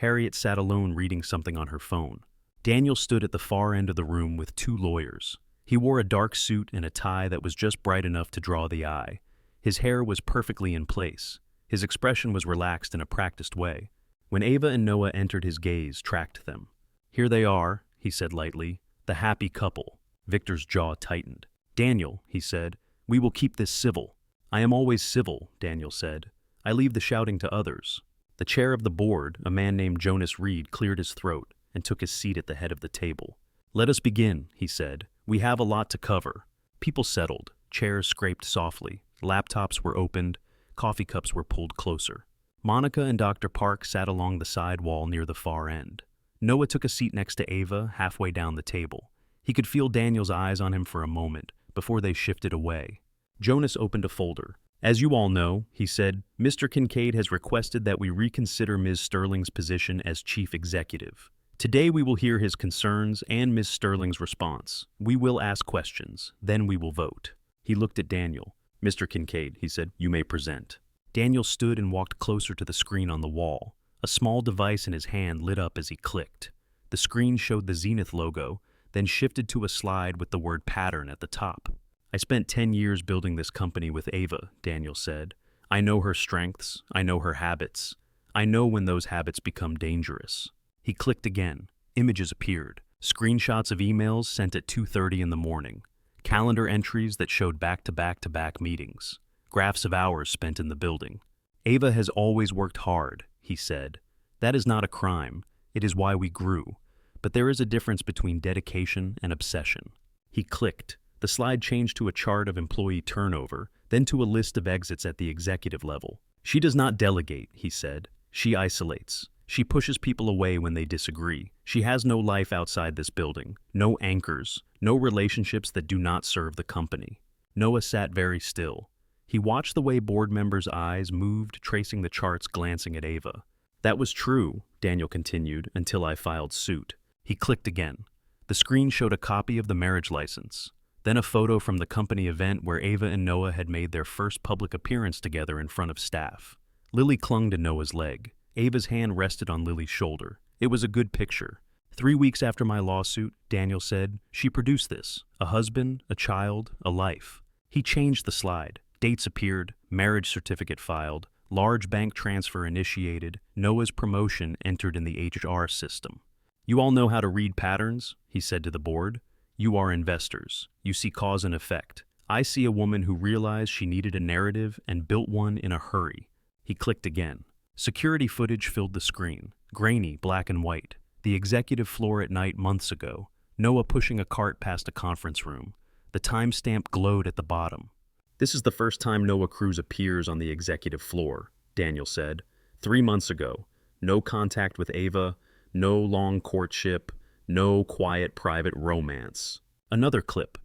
Harriet sat alone reading something on her phone. Daniel stood at the far end of the room with two lawyers. He wore a dark suit and a tie that was just bright enough to draw the eye. His hair was perfectly in place. His expression was relaxed in a practiced way. When Ava and Noah entered, his gaze tracked them. "Here they are," he said lightly, "the happy couple." Victor's jaw tightened. "Daniel," he said, "we will keep this civil." "I am always civil," Daniel said. "I leave the shouting to others." The chair of the board, a man named Jonas Reed, cleared his throat and took his seat at the head of the table. "Let us begin," he said. "We have a lot to cover." People settled. Chairs scraped softly. Laptops were opened. Coffee cups were pulled closer. Monica and Dr. Park sat along the side wall near the far end. Noah took a seat next to Ava, halfway down the table. He could feel Daniel's eyes on him for a moment before they shifted away. Jonas opened a folder. "As you all know," he said, "Mr. Kincaid has requested that we reconsider Ms. Sterling's position as chief executive. Today we will hear his concerns and Ms. Sterling's response. We will ask questions, then we will vote." He looked at Daniel. "Mr. Kincaid," he said, "you may present." Daniel stood and walked closer to the screen on the wall. A small device in his hand lit up as he clicked. The screen showed the Zenith logo, then shifted to a slide with the word pattern at the top. "I spent 10 years building this company with Ava," Daniel said. "I know her strengths. I know her habits. I know when those habits become dangerous." He clicked again. Images appeared. Screenshots of emails sent at 2:30 in the morning. Calendar entries that showed back-to-back-to-back meetings. Graphs of hours spent in the building. "Ava has always worked hard," he said. "That is not a crime. It is why we grew. But there is a difference between dedication and obsession." He clicked. The slide changed to a chart of employee turnover, then to a list of exits at the executive level. "She does not delegate," he said. "She isolates. She pushes people away when they disagree. She has no life outside this building, no anchors, no relationships that do not serve the company." Noah sat very still. He watched the way board members' eyes moved, tracing the charts, glancing at Ava. "That was true," Daniel continued, "until I filed suit." He clicked again. The screen showed a copy of the marriage license, then a photo from the company event where Ava and Noah had made their first public appearance together in front of staff. Lily clung to Noah's leg. Ava's hand rested on Lily's shoulder. It was a good picture. 3 weeks after my lawsuit, Daniel said, she produced this. A husband, a child, a life. He changed the slide. Dates appeared, marriage certificate filed, large bank transfer initiated, Noah's promotion entered in the HR system. "You all know how to read patterns," he said to the board. "You are investors. You see cause and effect. I see a woman who realized she needed a narrative and built one in a hurry." He clicked again. Security footage filled the screen, grainy, black and white. The executive floor at night months ago. Noah pushing a cart past a conference room. The timestamp glowed at the bottom. "This is the first time Noah Cruz appears on the executive floor," Daniel said. 3 months ago. No contact with Ava, no long courtship, no quiet private romance." Another clip.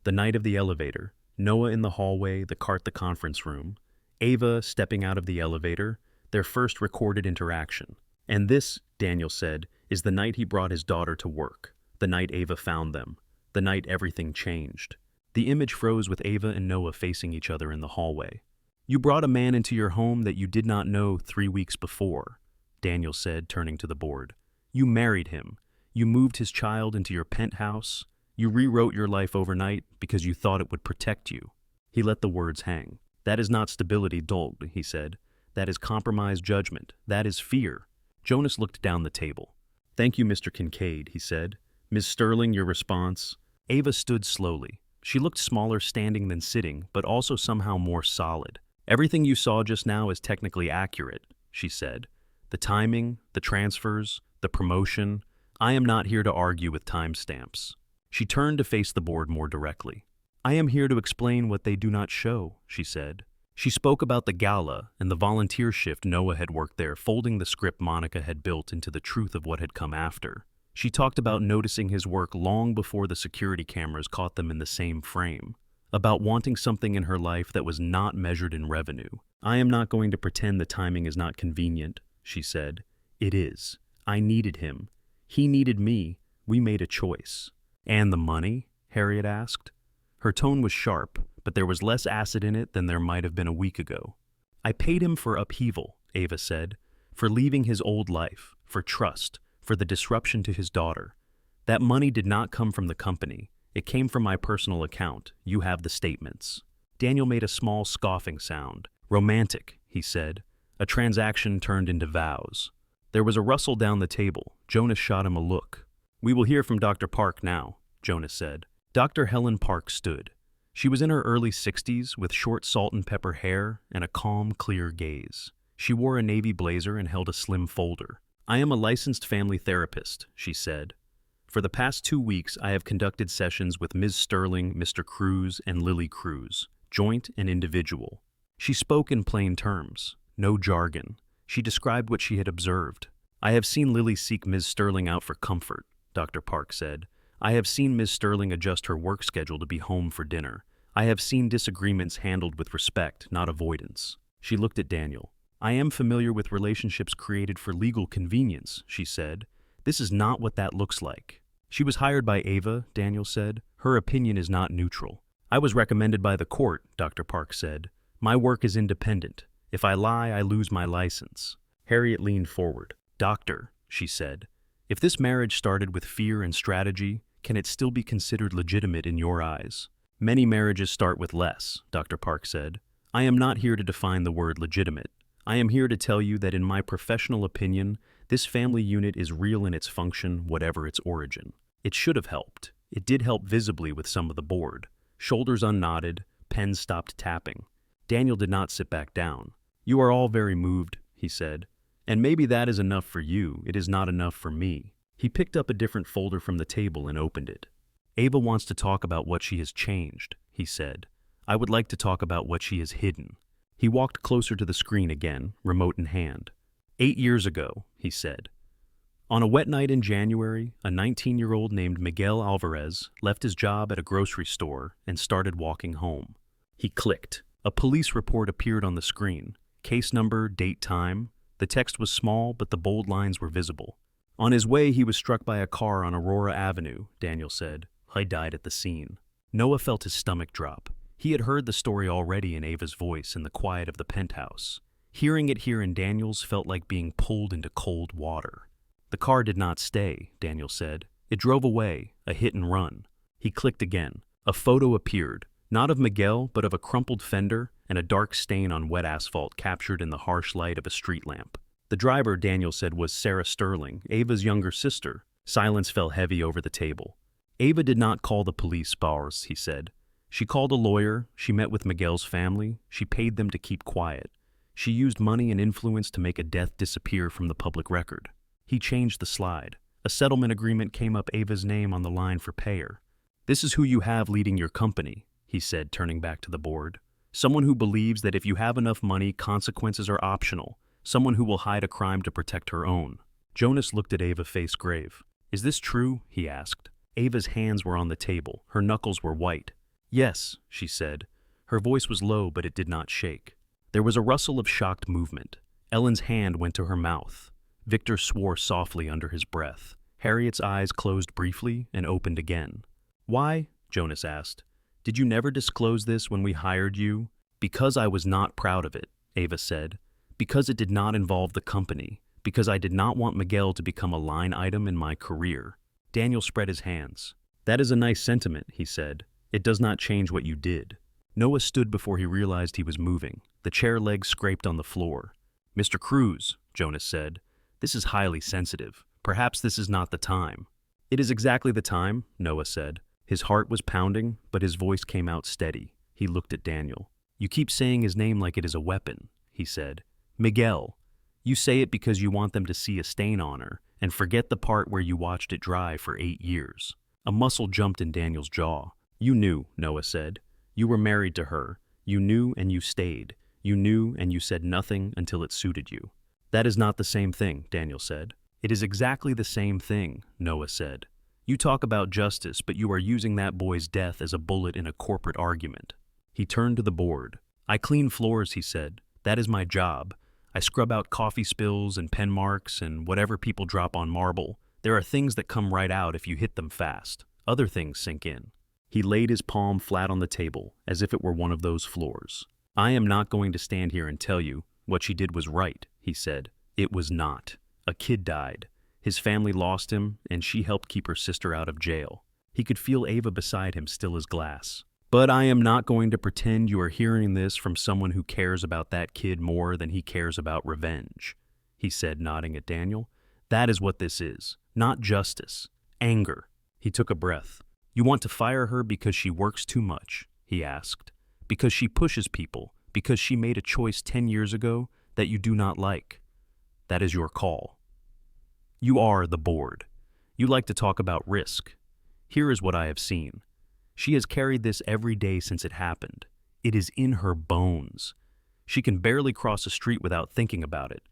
The night of the elevator. Noah in the hallway, the cart the conference room. Ava stepping out of the elevator. Their first recorded interaction. "And this," Daniel said, "is the night he brought his daughter to work. The night Ava found them. The night everything changed." The image froze with Ava and Noah facing each other in the hallway. "You brought a man into your home that you did not know 3 weeks before," Daniel said, turning to the board. "You married him. You moved his child into your penthouse. You rewrote your life overnight because you thought it would protect you." He let the words hang. "That is not stability, Dold," he said. "That is compromised judgment. That is fear." Jonas looked down the table. "Thank you, Mr. Kincaid," he said. "Ms. Sterling, your response?" Ava stood slowly. She looked smaller standing than sitting, but also somehow more solid. "Everything you saw just now is technically accurate," she said. "The timing, the transfers, the promotion. I am not here to argue with timestamps." She turned to face the board more directly. "I am here to explain what they do not show," she said. She spoke about the gala and the volunteer shift Noah had worked there, folding the script Monica had built into the truth of what had come after. She talked about noticing his work long before the security cameras caught them in the same frame, about wanting something in her life that was not measured in revenue. "I am not going to pretend the timing is not convenient," she said. "It is. I needed him. He needed me. We made a choice." "And the money?" Harriet asked. Her tone was sharp, but there was less acid in it than there might have been a week ago. "I paid him for upheaval," Ava said, "for leaving his old life, for trust, for the disruption to his daughter. That money did not come from the company. It came from my personal account. You have the statements." Daniel made a small scoffing sound. "Romantic," he said. "A transaction turned into vows." There was a rustle down the table. Jonas shot him a look. "We will hear from Dr. Park now," Jonas said. Dr. Helen Park stood. She was in her early 60s with short salt and pepper hair and a calm, clear gaze. She wore a navy blazer and held a slim folder. "I am a licensed family therapist," she said. "For the past 2 weeks, I have conducted sessions with Ms. Sterling, Mr. Cruz, and Lily Cruz, joint and individual." She spoke in plain terms, no jargon. She described what she had observed. "I have seen Lily seek Ms. Sterling out for comfort," Dr. Park said. "I have seen Ms. Sterling adjust her work schedule to be home for dinner. I have seen disagreements handled with respect, not avoidance." She looked at Daniel. "I am familiar with relationships created for legal convenience," she said. "This is not what that looks like." "She was hired by Ava," Daniel said. "Her opinion is not neutral." "I was recommended by the court," Dr. Park said. "My work is independent. If I lie, I lose my license." Harriet leaned forward. "Doctor," she said, "if this marriage started with fear and strategy, can it still be considered legitimate in your eyes?" "Many marriages start with less," Dr. Park said. "I am not here to define the word legitimate. I am here to tell you that in my professional opinion, this family unit is real in its function, whatever its origin. It should have helped. It did help visibly with some of the board. Shoulders unknotted, pens stopped tapping. Daniel did not sit back down. "You are all very moved," he said. "And maybe that is enough for you. It is not enough for me." He picked up a different folder from the table and opened it. "Ava wants to talk about what she has changed," he said. "I would like to talk about what she has hidden." He walked closer to the screen again, remote in hand. 8 years ago," he said. "On a wet night in January, a 19-year-old named Miguel Alvarez left his job at a grocery store and started walking home." He clicked. A police report appeared on the screen. Case number, date, time. The text was small, but the bold lines were visible. "On his way, he was struck by a car on Aurora Avenue," Daniel said. "He died at the scene." Noah felt his stomach drop. He had heard the story already in Ava's voice in the quiet of the penthouse. Hearing it here in Daniel's felt like being pulled into cold water. "The car did not stay," Daniel said. "It drove away, a hit and run." He clicked again. A photo appeared, not of Miguel, but of a crumpled fender and a dark stain on wet asphalt captured in the harsh light of a street lamp. The driver, Daniel said, was Sarah Sterling, Ava's younger sister. Silence fell heavy over the table. "Ava did not call the police, Bowers," he said. "She called a lawyer, she met with Miguel's family, she paid them to keep quiet. She used money and influence to make a death disappear from the public record." He changed the slide. A settlement agreement came up Ava's name on the line for payer. "This is who you have leading your company," he said, turning back to the board. "Someone who believes that if you have enough money, consequences are optional. Someone who will hide a crime to protect her own." Jonas looked at Ava, face grave. "Is this true?" he asked. Ava's hands were on the table. Her knuckles were white. "Yes," she said. Her voice was low, but it did not shake. There was a rustle of shocked movement. Ellen's hand went to her mouth. Victor swore softly under his breath. Harriet's eyes closed briefly and opened again. "Why?" Jonas asked. "Did you never disclose this when we hired you?" "Because I was not proud of it," Ava said. "Because it did not involve the company. Because I did not want Miguel to become a line item in my career." Daniel spread his hands. "That is a nice sentiment," he said. "It does not change what you did." Noah stood before he realized he was moving. The chair legs scraped on the floor. "Mr. Cruz," Jonas said, "this is highly sensitive. Perhaps this is not the time." "It is exactly the time," Noah said. His heart was pounding, but his voice came out steady. He looked at Daniel. "You keep saying his name like it is a weapon," he said. "Miguel. You say it because you want them to see a stain on her, and forget the part where you watched it dry for 8 years. A muscle jumped in Daniel's jaw. "You knew," Noah said. "You were married to her. You knew and you stayed. You knew and you said nothing until it suited you." "That is not the same thing," Daniel said. "It is exactly the same thing," Noah said. "You talk about justice, but you are using that boy's death as a bullet in a corporate argument." He turned to the board. "I clean floors," he said. "That is my job. I scrub out coffee spills and pen marks and whatever people drop on marble. There are things that come right out if you hit them fast. Other things sink in." He laid his palm flat on the table, as if it were one of those floors. "I am not going to stand here and tell you what she did was right," he said. "It was not. A kid died. His family lost him, and she helped keep her sister out of jail. He could feel Ava beside him, still as glass. But I am not going to pretend you are hearing this from someone who cares about that kid more than he cares about revenge, he said, nodding at Daniel. That is what this is. Not justice. Anger. He took a breath. You want to fire her because she works too much, he asked. Because she pushes people. Because she made a choice 10 years ago that you do not like. That is your call. You are the board. You like to talk about risk. Here is what I have seen. She has carried this every day since it happened. It is in her bones. She can barely cross a street without thinking about it.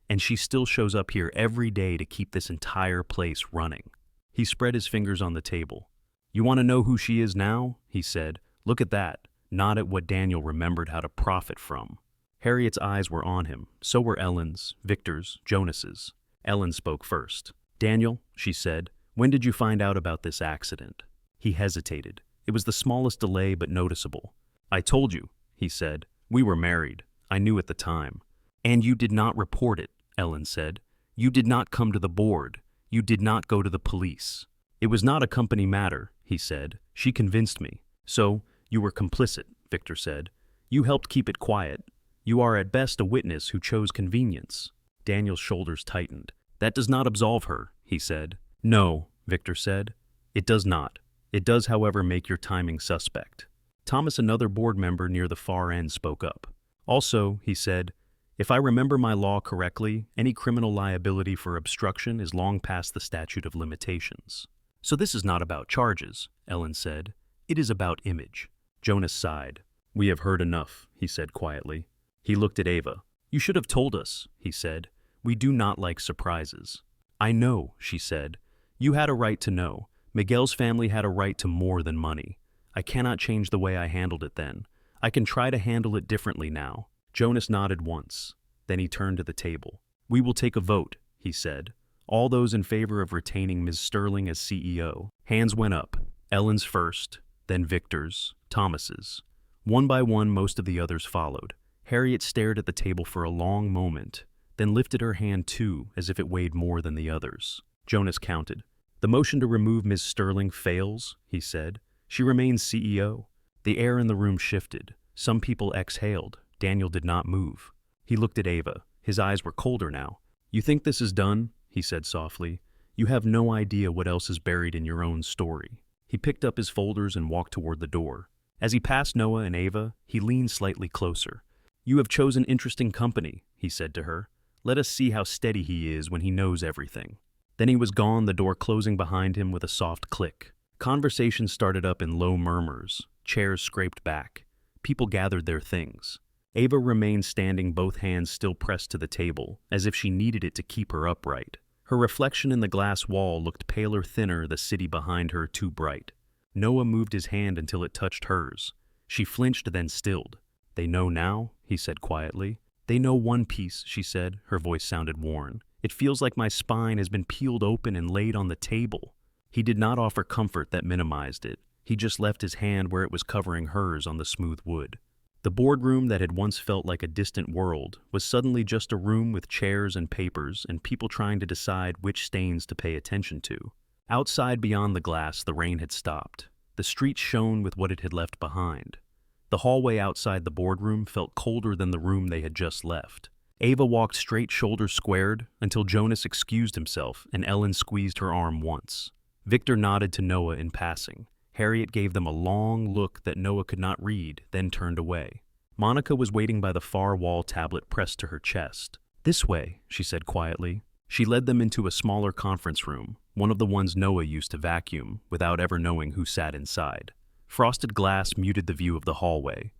And she still shows up here every day to keep this entire place running. He spread his fingers on the table. You want to know who she is now? He said. Look at that, not at what Daniel remembered how to profit from. Harriet's eyes were on him. So were Ellen's, Victor's, Jonas's. Ellen spoke first. Daniel, she said, when did you find out about this accident? He hesitated. It was the smallest delay but noticeable. I told you, he said. We were married. I knew at the time. And you did not report it, Ellen said. You did not come to the board. You did not go to the police. It was not a company matter, he said. She convinced me. So, you were complicit, Victor said. You helped keep it quiet. You are at best a witness who chose convenience. Daniel's shoulders tightened. That does not absolve her, he said. No, Victor said. It does not. It does, however, make your timing suspect. Thomas, another board member near the far end, spoke up. Also, he said, if I remember my law correctly, any criminal liability for obstruction is long past the statute of limitations. So this is not about charges, Ellen said. It is about image. Jonas sighed. We have heard enough, he said quietly. He looked at Ava. You should have told us, he said. We do not like surprises. I know, she said. You had a right to know. Miguel's family had a right to more than money. I cannot change the way I handled it then. I can try to handle it differently now. Jonas nodded once. Then he turned to the table. We will take a vote, he said. All those in favor of retaining Ms. Sterling as CEO. Hands went up. Ellen's first, then Victor's, Thomas's. One by one, most of the others followed. Harriet stared at the table for a long moment, then lifted her hand too, as if it weighed more than the others. Jonas counted. The motion to remove Ms. Sterling fails, he said. She remains CEO. The air in the room shifted. Some people exhaled. Daniel did not move. He looked at Ava. His eyes were colder now. You think this is done? He said softly. You have no idea what else is buried in your own story. He picked up his folders and walked toward the door. As he passed Noah and Ava, he leaned slightly closer. You have chosen interesting company, he said to her. Let us see how steady he is when he knows everything. Then he was gone, the door closing behind him with a soft click. Conversation started up in low murmurs. Chairs scraped back. People gathered their things. Ava remained standing, both hands still pressed to the table, as if she needed it to keep her upright. Her reflection in the glass wall looked paler, thinner, the city behind her too bright. Noah moved his hand until it touched hers. She flinched, then stilled. They know now, he said quietly. They know one piece, she said. Her voice sounded worn. It feels like my spine has been peeled open and laid on the table. He did not offer comfort that minimized it. He just left his hand where it was covering hers on the smooth wood. The boardroom that had once felt like a distant world was suddenly just a room with chairs and papers and people trying to decide which stains to pay attention to. Outside, beyond the glass, the rain had stopped. The street shone with what it had left behind. The hallway outside the boardroom felt colder than the room they had just left. Ava walked straight, shoulders squared, until Jonas excused himself and Ellen squeezed her arm once. Victor nodded to Noah in passing. Harriet gave them a long look that Noah could not read, then turned away. Monica was waiting by the far wall, tablet pressed to her chest. This way, she said quietly. She led them into a smaller conference room, one of the ones Noah used to vacuum, without ever knowing who sat inside. Frosted glass muted the view of the hallway.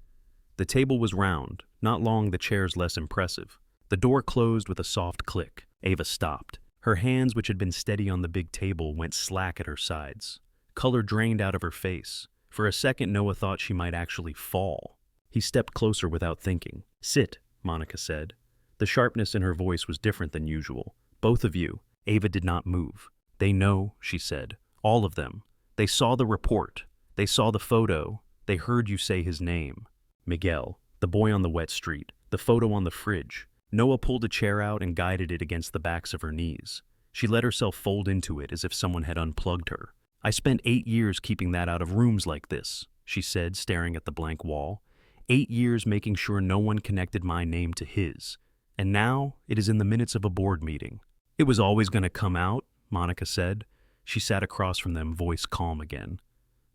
The table was round, not long, the chairs less impressive. The door closed with a soft click. Ava stopped. Her hands, which had been steady on the big table, went slack at her sides. Color drained out of her face. For a second, Noah thought she might actually fall. He stepped closer without thinking. Sit, Monica said. The sharpness in her voice was different than usual. Both of you. Ava did not move. They know, she said. All of them. They saw the report. They saw the photo. They heard you say his name. Miguel, the boy on the wet street, the photo on the fridge. Noah pulled a chair out and guided it against the backs of her knees. She let herself fold into it as if someone had unplugged her. I spent 8 years keeping that out of rooms like this, she said, staring at the blank wall. 8 years making sure no one connected my name to his. And now it is in the minutes of a board meeting. It was always going to come out, Monica said. She sat across from them, voice calm again.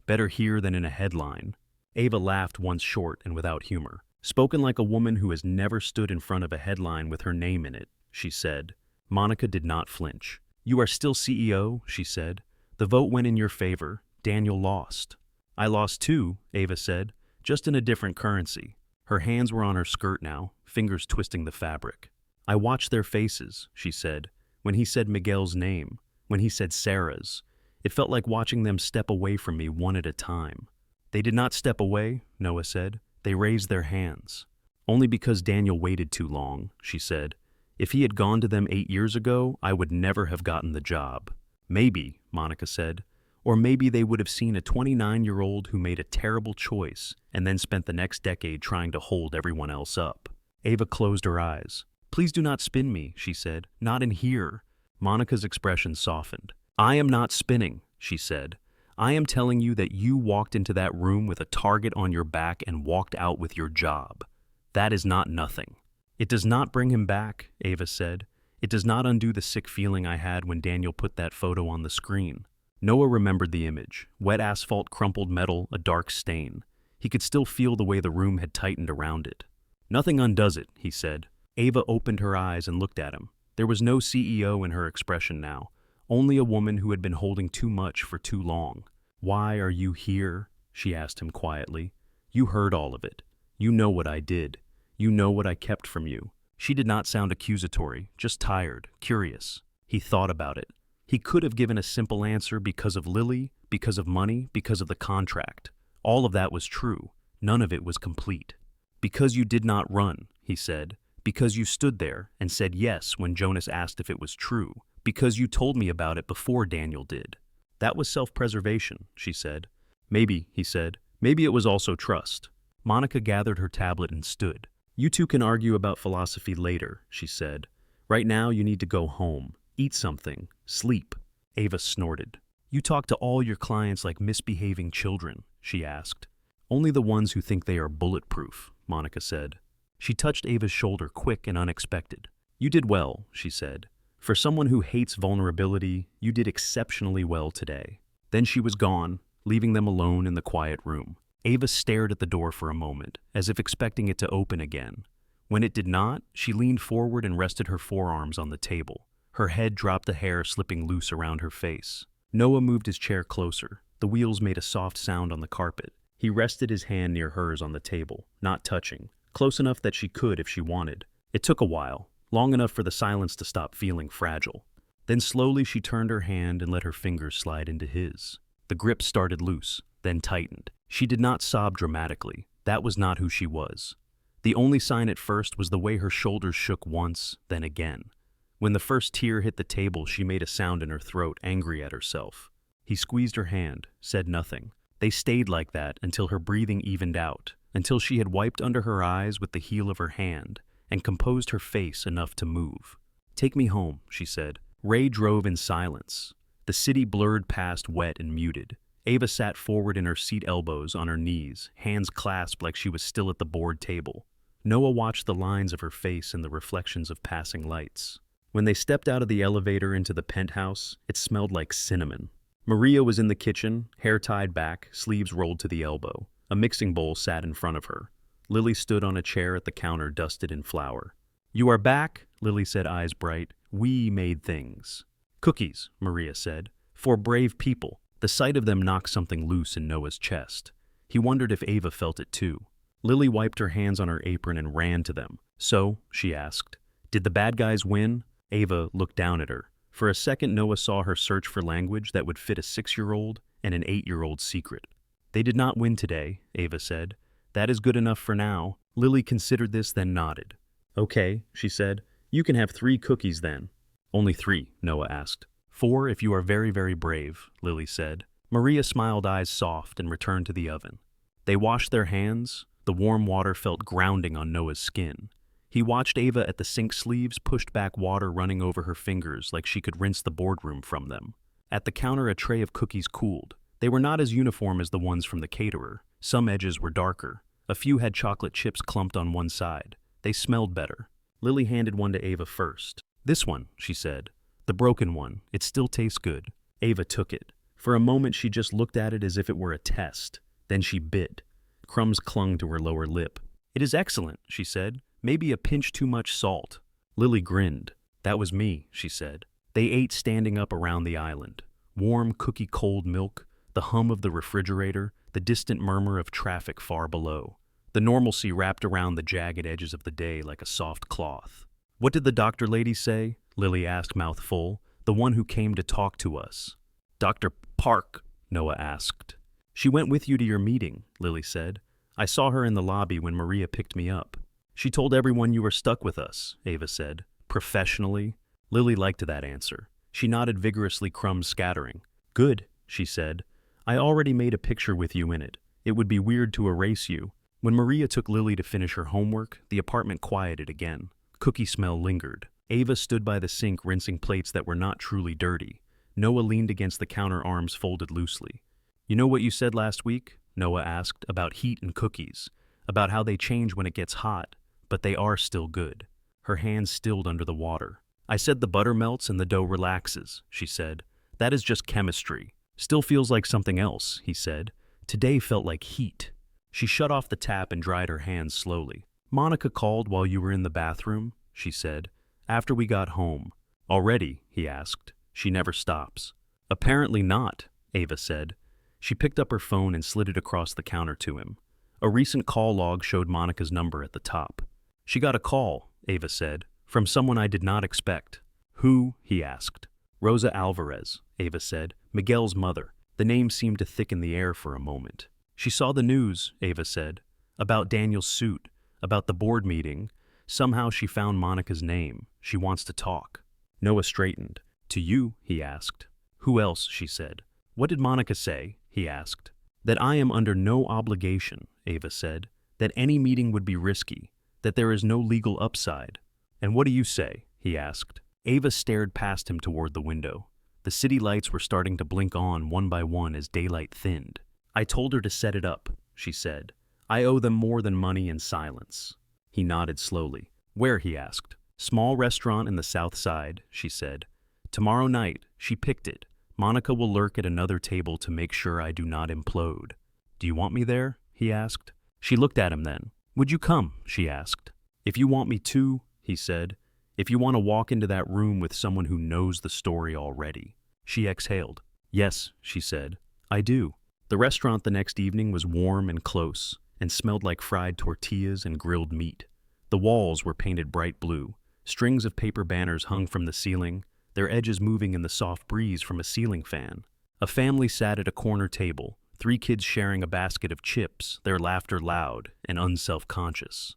Better here than in a headline. Ava laughed once short and without humor. Spoken like a woman who has never stood in front of a headline with her name in it, she said. Monica did not flinch. You are still CEO, she said. The vote went in your favor. Daniel lost. I lost too, Ava said, just in a different currency. Her hands were on her skirt now, fingers twisting the fabric. I watched their faces, she said, when he said Miguel's name, when he said Sarah's. It felt like watching them step away from me one at a time. They did not step away, Noah said. They raised their hands. Only because Daniel waited too long, she said. If he had gone to them 8 years ago, I would never have gotten the job. Maybe, Monica said. Or maybe they would have seen a 29-year-old who made a terrible choice and then spent the next decade trying to hold everyone else up. Ava closed her eyes. Please do not spin me, she said. Not in here. Monica's expression softened. I am not spinning, she said. I am telling you that you walked into that room with a target on your back and walked out with your job. That is not nothing. It does not bring him back, Ava said. It does not undo the sick feeling I had when Daniel put that photo on the screen. Noah remembered the image. Wet asphalt, crumpled metal, a dark stain. He could still feel the way the room had tightened around it. Nothing undoes it, he said. Ava opened her eyes and looked at him. There was no CEO in her expression now. Only a woman who had been holding too much for too long. Why are you here? She asked him quietly. You heard all of it. You know what I did. You know what I kept from you. She did not sound accusatory, just tired, curious. He thought about it. He could have given a simple answer because of Lily, because of money, because of the contract. All of that was true. None of it was complete. Because you did not run, he said. Because you stood there and said yes when Jonas asked if it was true. Because you told me about it before Daniel did. That was self-preservation, she said. Maybe, he said. Maybe it was also trust. Monica gathered her tablet and stood. You two can argue about philosophy later, she said. Right now you need to go home, eat something, sleep. Ava snorted. You talk to all your clients like misbehaving children, she asked. Only the ones who think they are bulletproof, Monica said. She touched Ava's shoulder quick and unexpected. You did well, she said. For someone who hates vulnerability, you did exceptionally well today. Then she was gone, leaving them alone in the quiet room. Ava stared at the door for a moment, as if expecting it to open again. When it did not, she leaned forward and rested her forearms on the table. Her head dropped, the hair slipping loose around her face. Noah moved his chair closer. The wheels made a soft sound on the carpet. He rested his hand near hers on the table, not touching, close enough that she could if she wanted. It took a while. Long enough for the silence to stop feeling fragile. Then slowly she turned her hand and let her fingers slide into his. The grip started loose, then tightened. She did not sob dramatically. That was not who she was. The only sign at first was the way her shoulders shook once, then again. When the first tear hit the table, she made a sound in her throat, angry at herself. He squeezed her hand, said nothing. They stayed like that until her breathing evened out, until she had wiped under her eyes with the heel of her hand, and composed her face enough to move. Take me home, she said. Ray drove in silence. The city blurred past, wet and muted. Ava sat forward in her seat, elbows on her knees, hands clasped like she was still at the board table. Noah watched the lines of her face in the reflections of passing lights. When they stepped out of the elevator into the penthouse, it smelled like cinnamon. Maria was in the kitchen, hair tied back, sleeves rolled to the elbow. A mixing bowl sat in front of her. Lily stood on a chair at the counter, dusted in flour. You are back, Lily said, eyes bright. We made things. Cookies, Maria said. For brave people. The sight of them knocked something loose in Noah's chest. He wondered if Ava felt it too. Lily wiped her hands on her apron and ran to them. So, she asked, did the bad guys win? Ava looked down at her. For a second, Noah saw her search for language that would fit a 6-year-old and an 8-year-old's secret. They did not win today, Ava said. That is good enough for now. Lily considered this, then nodded. Okay, she said. You can have 3 cookies then. Only 3, Noah asked. 4 if you are very, very brave, Lily said. Maria smiled, eyes soft, and returned to the oven. They washed their hands. The warm water felt grounding on Noah's skin. He watched Ava at the sink sleeves, pushed back water running over her fingers like she could rinse the boardroom from them. At the counter, a tray of cookies cooled. They were not as uniform as the ones from the caterer. Some edges were darker. A few had chocolate chips clumped on one side. They smelled better. Lily handed one to Ava first. "This one," she said. "The broken one. It still tastes good." Ava took it. For a moment she just looked at it as if it were a test. Then she bit. Crumbs clung to her lower lip. "It is excellent," she said. "Maybe a pinch too much salt." Lily grinned. "That was me," she said. They ate standing up around the island. Warm, cookie-cold milk, the hum of the refrigerator, the distant murmur of traffic far below. The normalcy wrapped around the jagged edges of the day like a soft cloth. "What did the doctor lady say?" Lily asked, mouth full. "The one who came to talk to us." "Dr. Park," Noah asked. "She went with you to your meeting," Lily said. "I saw her in the lobby when Maria picked me up." "She told everyone you were stuck with us," Ava said. "Professionally?" Lily liked that answer. She nodded vigorously, crumbs scattering. "Good," she said. "I already made a picture with you in it. It would be weird to erase you." When Maria took Lily to finish her homework, the apartment quieted again. Cookie smell lingered. Ava stood by the sink rinsing plates that were not truly dirty. Noah leaned against the counter, arms folded loosely. "You know what you said last week?" Noah asked, "about heat and cookies, about how they change when it gets hot, but they are still good." Her hands stilled under the water. "I said the butter melts and the dough relaxes," she said. "That is just chemistry. Still feels like something else," he said. "Today felt like heat." She shut off the tap and dried her hands slowly. "Monica called while you were in the bathroom," she said. "After we got home." "Already?" he asked. "She never stops." "Apparently not," Ava said. She picked up her phone and slid it across the counter to him. A recent call log showed Monica's number at the top. "She got a call," Ava said, "from someone I did not expect." "Who?" he asked. "Rosa Alvarez," Ava said, "Miguel's mother." The name seemed to thicken the air for a moment. "She saw the news," Ava said, "about Daniel's suit, about the board meeting. Somehow she found Monica's name. She wants to talk." Noah straightened. "To you?" he asked. "Who else?" she said. "What did Monica say?" he asked. "That I am under no obligation," Ava said. "That any meeting would be risky. That there is no legal upside." "And what do you say?" he asked. Ava stared past him toward the window. The city lights were starting to blink on one by one as daylight thinned. "I told her to set it up," she said. "I owe them more than money and silence." He nodded slowly. "Where?" he asked. "Small restaurant in the South Side," she said. "Tomorrow night." She picked it. "Monica will lurk at another table to make sure I do not implode." "Do you want me there?" he asked. She looked at him then. "Would you come?" she asked. "If you want me to," he said. "If you want to walk into that room with someone who knows the story already." She exhaled. "Yes," she said. "I do." The restaurant the next evening was warm and close, and smelled like fried tortillas and grilled meat. The walls were painted bright blue. Strings of paper banners hung from the ceiling, their edges moving in the soft breeze from a ceiling fan. A family sat at a corner table, 3 kids sharing a basket of chips, their laughter loud and unself-conscious.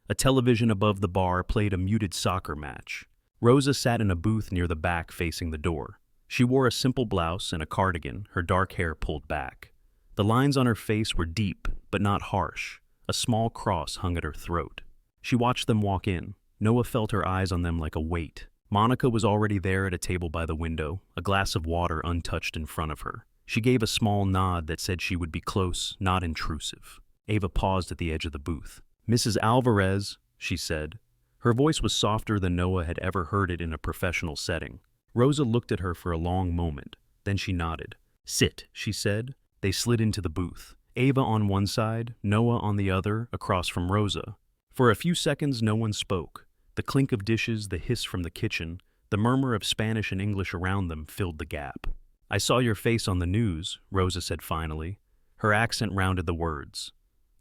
A television above the bar played a muted soccer match. Rosa sat in a booth near the back facing the door. She wore a simple blouse and a cardigan, her dark hair pulled back. The lines on her face were deep, but not harsh. A small cross hung at her throat. She watched them walk in. Noah felt her eyes on them like a weight. Monica was already there at a table by the window, a glass of water untouched in front of her. She gave a small nod that said she would be close, not intrusive. Ava paused at the edge of the booth. "Mrs. Alvarez," she said. Her voice was softer than Noah had ever heard it in a professional setting. Rosa looked at her for a long moment. Then she nodded. "Sit," she said. They slid into the booth. Ava on one side, Noah on the other, across from Rosa. For a few seconds no one spoke. The clink of dishes, the hiss from the kitchen, the murmur of Spanish and English around them filled the gap. "I saw your face on the news," Rosa said finally. Her accent rounded the words.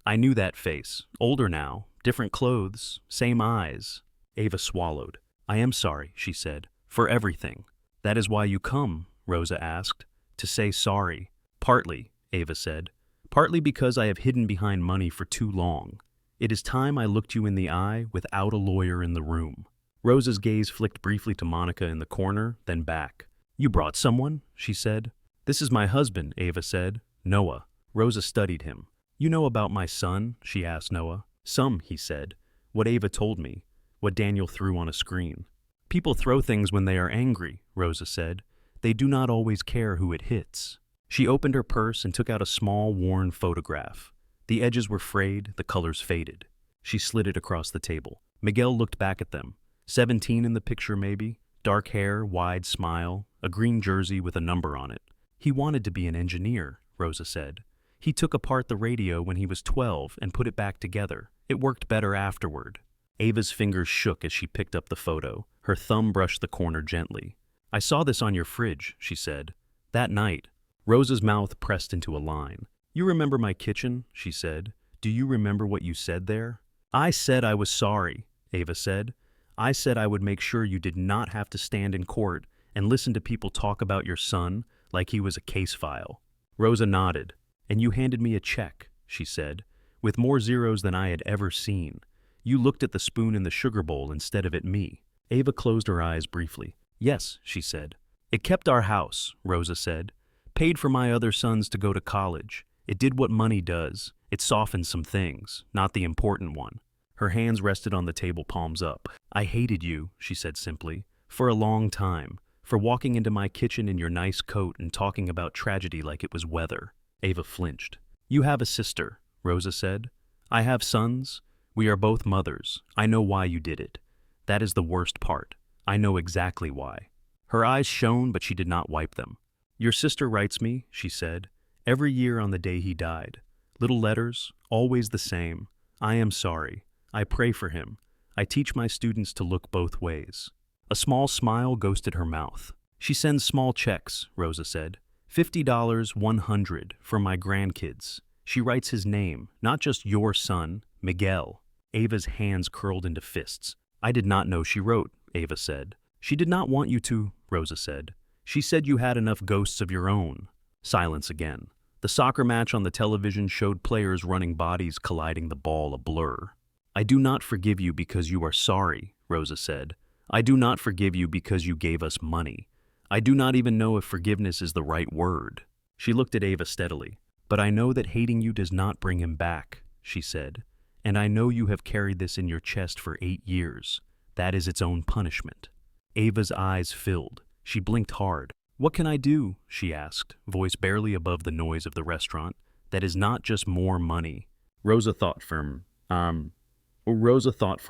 "I knew that face. Older now. Different clothes. Same eyes." Ava swallowed. "I am sorry," she said. "For everything." "That is why you come?" Rosa asked. "To say sorry." "Partly," Ava said. "Partly because I have hidden behind money for too long. It is time I looked you in the eye without a lawyer in the room." Rosa's gaze flicked briefly to Monica in the corner, then back. "You brought someone?" she said. "This is my husband," Ava said. "Noah." Rosa studied him. "You know about my son?" she asked Noah. "Some," he said. "What Ava told me." what Daniel threw on a screen. People throw things when they are angry, Rosa said. They do not always care who it hits. She opened her purse and took out a small, worn photograph. The edges were frayed, the colors faded. She slid it across the table. Miguel looked back at them. 17 in the picture maybe, dark hair, wide smile, a green jersey with a number on it. He wanted to be an engineer, Rosa said. He took apart the radio when he was 12 and put it back together. It worked better afterward. Ava's fingers shook as she picked up the photo. Her thumb brushed the corner gently. I saw this on your fridge, she said. That night. Rosa's mouth pressed into a line. You remember my kitchen, she said. Do you remember what you said there? I said I was sorry, Ava said. I said I would make sure you did not have to stand in court and listen to people talk about your son like he was a case file. Rosa nodded. And you handed me a check, she said, with more zeros than I had ever seen. You looked at the spoon in the sugar bowl instead of at me. Ava closed her eyes briefly. Yes, she said. It kept our house, Rosa said. Paid for my other sons to go to college. It did what money does. It softened some things, not the important one. Her hands rested on the table, palms up. I hated you, she said simply, for a long time, for walking into my kitchen in your nice coat and talking about tragedy like it was weather. Ava flinched. You have a sister, Rosa said. I have sons. We are both mothers. I know why you did it. That is the worst part. I know exactly why. Her eyes shone, but she did not wipe them. Your sister writes me, she said, every year on the day he died. Little letters, always the same. I am sorry. I pray for him. I teach my students to look both ways. A small smile ghosted her mouth. She sends small checks, Rosa said. $50, $100 for my grandkids. She writes his name, not just your son, Miguel. Ava's hands curled into fists. I did not know she wrote, Ava said. She did not want you to, Rosa said. She said you had enough ghosts of your own. Silence again. The soccer match on the television showed players running bodies colliding the ball a blur. I do not forgive you because you are sorry, Rosa said. I do not forgive you because you gave us money. I do not even know if forgiveness is the right word. She looked at Ava steadily. But I know that hating you does not bring him back, she said. And I know you have carried this in your chest for 8 years. That is its own punishment. Ava's eyes filled. She blinked hard. What can I do? She asked, voice barely above the noise of the restaurant. That is not just more money. Rosa thought for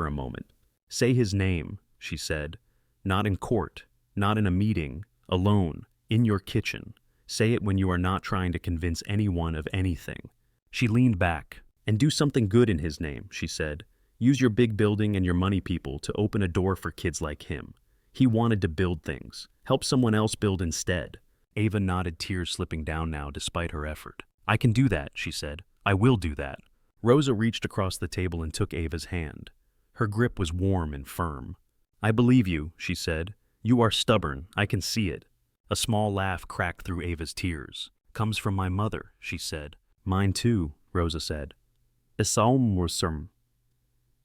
a moment. Say his name, she said. Not in court, not in a meeting. Alone, in your kitchen. Say it when you are not trying to convince anyone of anything. She leaned back. And do something good in his name, she said. Use your big building and your money people to open a door for kids like him. He wanted to build things. Help someone else build instead. Ava nodded, tears slipping down now despite her effort. I can do that, she said. I will do that. Rosa reached across the table and took Ava's hand. Her grip was warm and firm. I believe you, she said. You are stubborn, I can see it. A small laugh cracked through Ava's tears. Comes from my mother, she said. Mine too, Rosa said.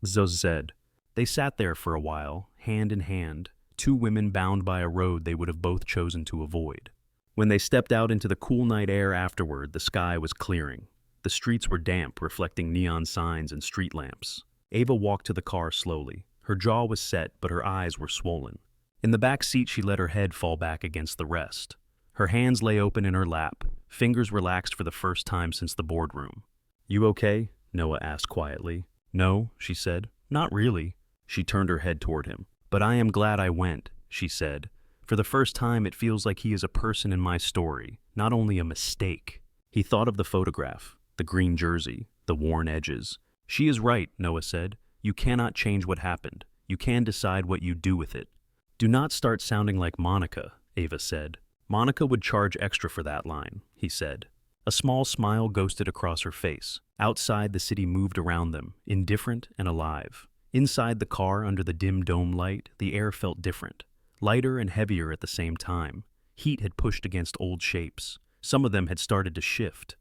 Zosa said. They sat there for a while, hand in hand, two women bound by a road they would have both chosen to avoid. When they stepped out into the cool night air afterward, the sky was clearing. The streets were damp, reflecting neon signs and street lamps. Ava walked to the car slowly. Her jaw was set, but her eyes were swollen. In the back seat, she let her head fall back against the rest. Her hands lay open in her lap, fingers relaxed for the first time since the boardroom. You okay? Noah asked quietly. No, she said. Not really. She turned her head toward him. But I am glad I went, she said. For the first time, it feels like he is a person in my story, not only a mistake. He thought of the photograph, the green jersey, the worn edges. She is right, Noah said. You cannot change what happened. You can decide what you do with it. Do not start sounding like Monica, Ava said. Monica would charge extra for that line, he said. A small smile ghosted across her face. Outside, the city moved around them, indifferent and alive. Inside the car, under the dim dome light, the air felt different. Lighter and heavier at the same time. Heat had pushed against old shapes. Some of them had started to shift.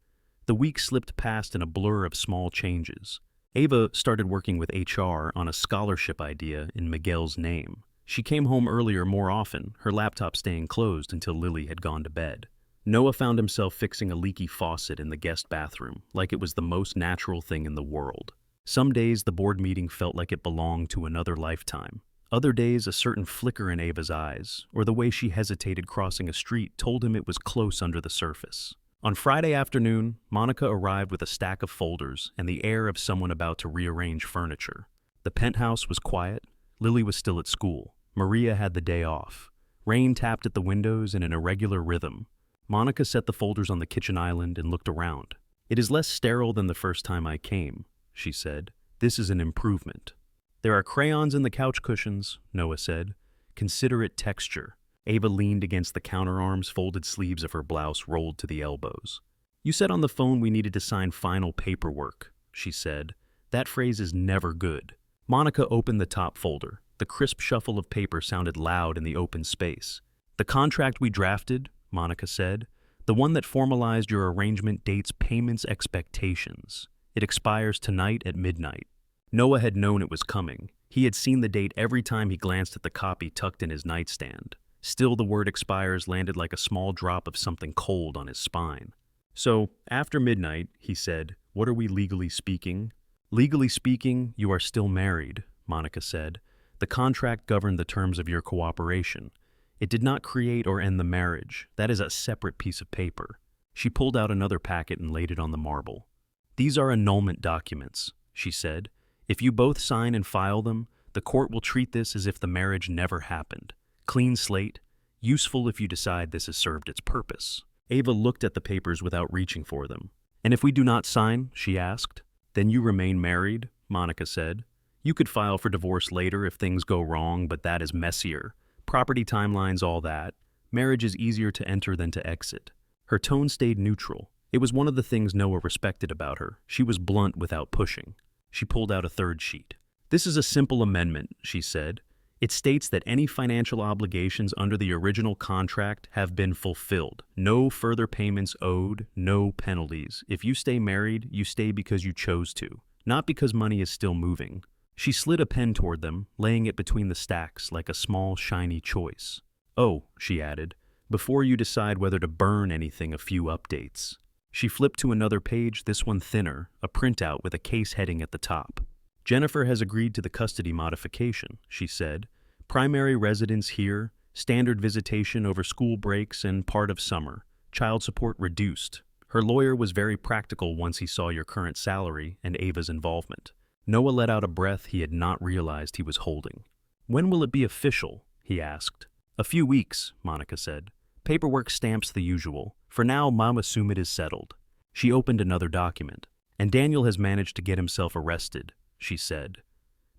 The week slipped past in a blur of small changes. Ava started working with HR on a scholarship idea in Miguel's name. She came home earlier more often, her laptop staying closed until Lily had gone to bed. Noah found himself fixing a leaky faucet in the guest bathroom, like it was the most natural thing in the world. Some days the board meeting felt like it belonged to another lifetime. Other days a certain flicker in Ava's eyes, or the way she hesitated crossing a street told him it was close under the surface. On Friday afternoon, Monica arrived with a stack of folders and the air of someone about to rearrange furniture. The penthouse was quiet. Lily was still at school. Maria had the day off. Rain tapped at the windows in an irregular rhythm. Monica set the folders on the kitchen island and looked around. "It is less sterile than the first time I came," she said. "This is an improvement." "There are crayons in the couch cushions," Noah said. "Considerate texture." Ava leaned against the counterarms, folded sleeves of her blouse rolled to the elbows. "You said on the phone we needed to sign final paperwork," she said. "That phrase is never good." Monica opened the top folder. The crisp shuffle of paper sounded loud in the open space. "The contract we drafted," Monica said. "The one that formalized your arrangement dates payments expectations. It expires tonight at midnight." Noah had known it was coming. He had seen the date every time he glanced at the copy tucked in his nightstand. Still, the word expires landed like a small drop of something cold on his spine. "So, after midnight," he said, "what are we legally speaking?" "Legally speaking, you are still married," Monica said. "The contract governed the terms of your cooperation. It did not create or end the marriage. That is a separate piece of paper." She pulled out another packet and laid it on the marble. "These are annulment documents," she said. "If you both sign and file them, the court will treat this as if the marriage never happened. Clean slate, useful if you decide this has served its purpose." Ava looked at the papers without reaching for them. "And if we do not sign?" she asked. "Then you remain married," Monica said. "You could file for divorce later if things go wrong, but that is messier. Property timelines, all that. Marriage is easier to enter than to exit." Her tone stayed neutral. It was one of the things Noah respected about her. She was blunt without pushing. She pulled out a third sheet. "This is a simple amendment," she said. "It states that any financial obligations under the original contract have been fulfilled. No further payments owed, no penalties. If you stay married, you stay because you chose to, not because money is still moving." She slid a pen toward them, laying it between the stacks like a small, shiny choice. "Oh," she added, "before you decide whether to burn anything, a few updates." She flipped to another page, this one thinner, a printout with a case heading at the top. "Jennifer has agreed to the custody modification," she said. "Primary residence here, standard visitation over school breaks and part of summer. Child support reduced." Her lawyer was very practical once he saw your current salary and Ava's involvement. Noah let out a breath he had not realized he was holding. "When will it be official?" he asked. "A few weeks," Monica said. "Paperwork stamps the usual. For now, Mom assume it is settled." She opened another document. "And Daniel has managed to get himself arrested," she said.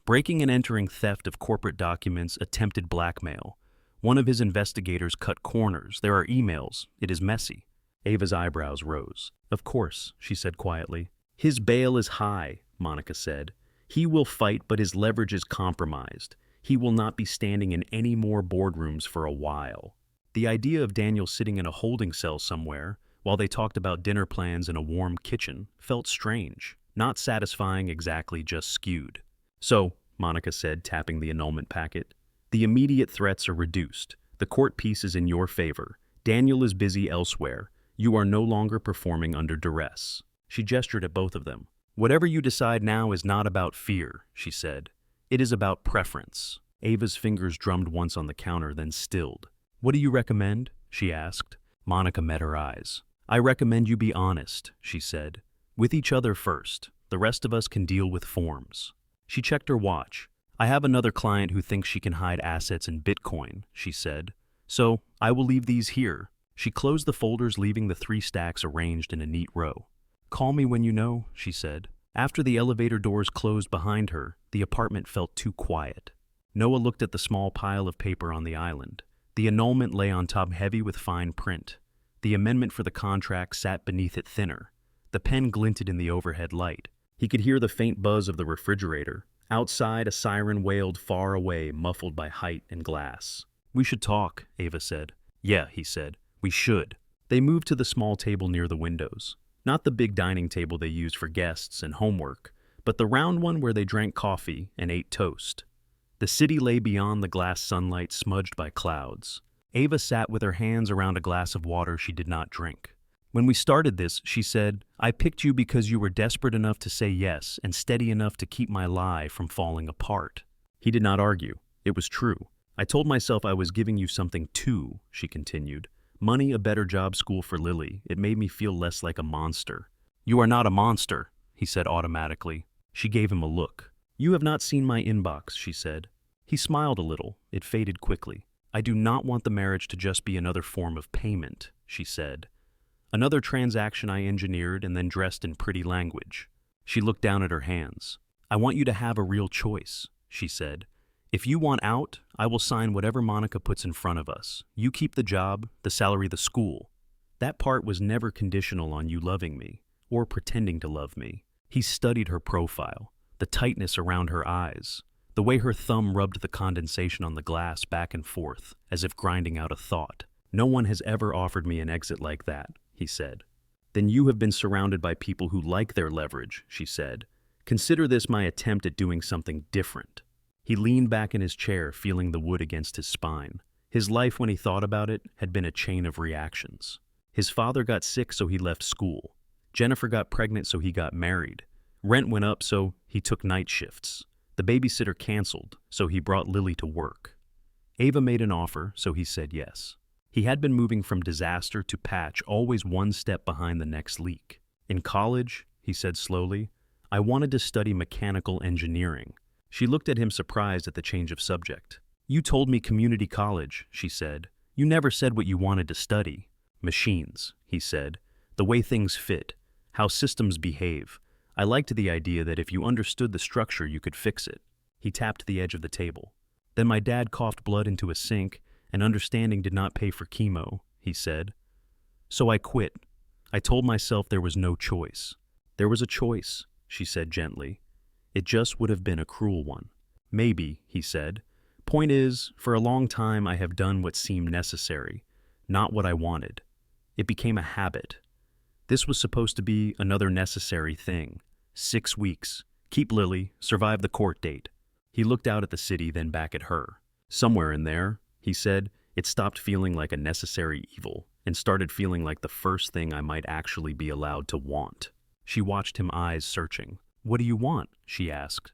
"Breaking and entering, theft of corporate documents, attempted blackmail. One of his investigators cut corners. There are emails. It is messy." Ava's eyebrows rose. "Of course," she said quietly. "His bail is high," Monica said. "He will fight, but his leverage is compromised. He will not be standing in any more boardrooms for a while." The idea of Daniel sitting in a holding cell somewhere, while they talked about dinner plans in a warm kitchen, felt strange. Not satisfying exactly, just skewed. "So," Monica said, tapping the annulment packet, "the immediate threats are reduced. The court piece is in your favor. Daniel is busy elsewhere. You are no longer performing under duress." She gestured at both of them. "Whatever you decide now is not about fear," she said. "It is about preference." Ava's fingers drummed once on the counter, then stilled. "What do you recommend?" she asked. Monica met her eyes. "I recommend you be honest," she said. "With each other first. The rest of us can deal with forms." She checked her watch. "I have another client who thinks she can hide assets in Bitcoin," she said. "So, I will leave these here." She closed the folders, leaving the 3 stacks arranged in a neat row. "Call me when you know," she said. After the elevator doors closed behind her, the apartment felt too quiet. Noah looked at the small pile of paper on the island. The annulment lay on top, heavy with fine print. The amendment for the contract sat beneath it, thinner. The pen glinted in the overhead light. He could hear the faint buzz of the refrigerator. Outside, a siren wailed far away, muffled by height and glass. "We should talk," Ava said. "Yeah," he said. "We should." They moved to the small table near the windows. Not the big dining table they used for guests and homework, but the round one where they drank coffee and ate toast. The city lay beyond the glass sunlight, smudged by clouds. Ava sat with her hands around a glass of water she did not drink. When we started this, she said, I picked you because you were desperate enough to say yes and steady enough to keep my lie from falling apart. He did not argue. It was true. I told myself I was giving you something too, she continued. Money, a better job, school for Lily. It made me feel less like a monster. You are not a monster, he said automatically. She gave him a look. You have not seen my inbox, she said. He smiled a little. It faded quickly. I do not want the marriage to just be another form of payment, she said. Another transaction I engineered and then dressed in pretty language. She looked down at her hands. I want you to have a real choice, she said. If you want out, I will sign whatever Monica puts in front of us. You keep the job, the salary, the school. That part was never conditional on you loving me, or pretending to love me. He studied her profile, the tightness around her eyes, the way her thumb rubbed the condensation on the glass back and forth, as if grinding out a thought. No one has ever offered me an exit like that, he said. Then you have been surrounded by people who like their leverage, she said. Consider this my attempt at doing something different. He leaned back in his chair, feeling the wood against his spine. His life, when he thought about it, had been a chain of reactions. His father got sick, so he left school. Jennifer got pregnant, so he got married. Rent went up, so he took night shifts. The babysitter canceled, so he brought Lily to work. Ava made an offer, so he said yes. He had been moving from disaster to patch, always one step behind the next leak. In college, he said slowly, I wanted to study mechanical engineering. She looked at him surprised at the change of subject. You told me community college, she said. You never said what you wanted to study. Machines, he said. The way things fit, how systems behave. I liked the idea that if you understood the structure, you could fix it. He tapped the edge of the table. Then my dad coughed blood into a sink, and understanding did not pay for chemo, he said. So I quit. I told myself there was no choice. There was a choice, she said gently. It just would have been a cruel one. Maybe, he said. Point is, for a long time I have done what seemed necessary, not what I wanted. It became a habit. This was supposed to be another necessary thing. 6 weeks. Keep Lily, survive the court date. He looked out at the city, then back at her. Somewhere in there, he said, it stopped feeling like a necessary evil and started feeling like the first thing I might actually be allowed to want. She watched him, eyes searching. What do you want? She asked.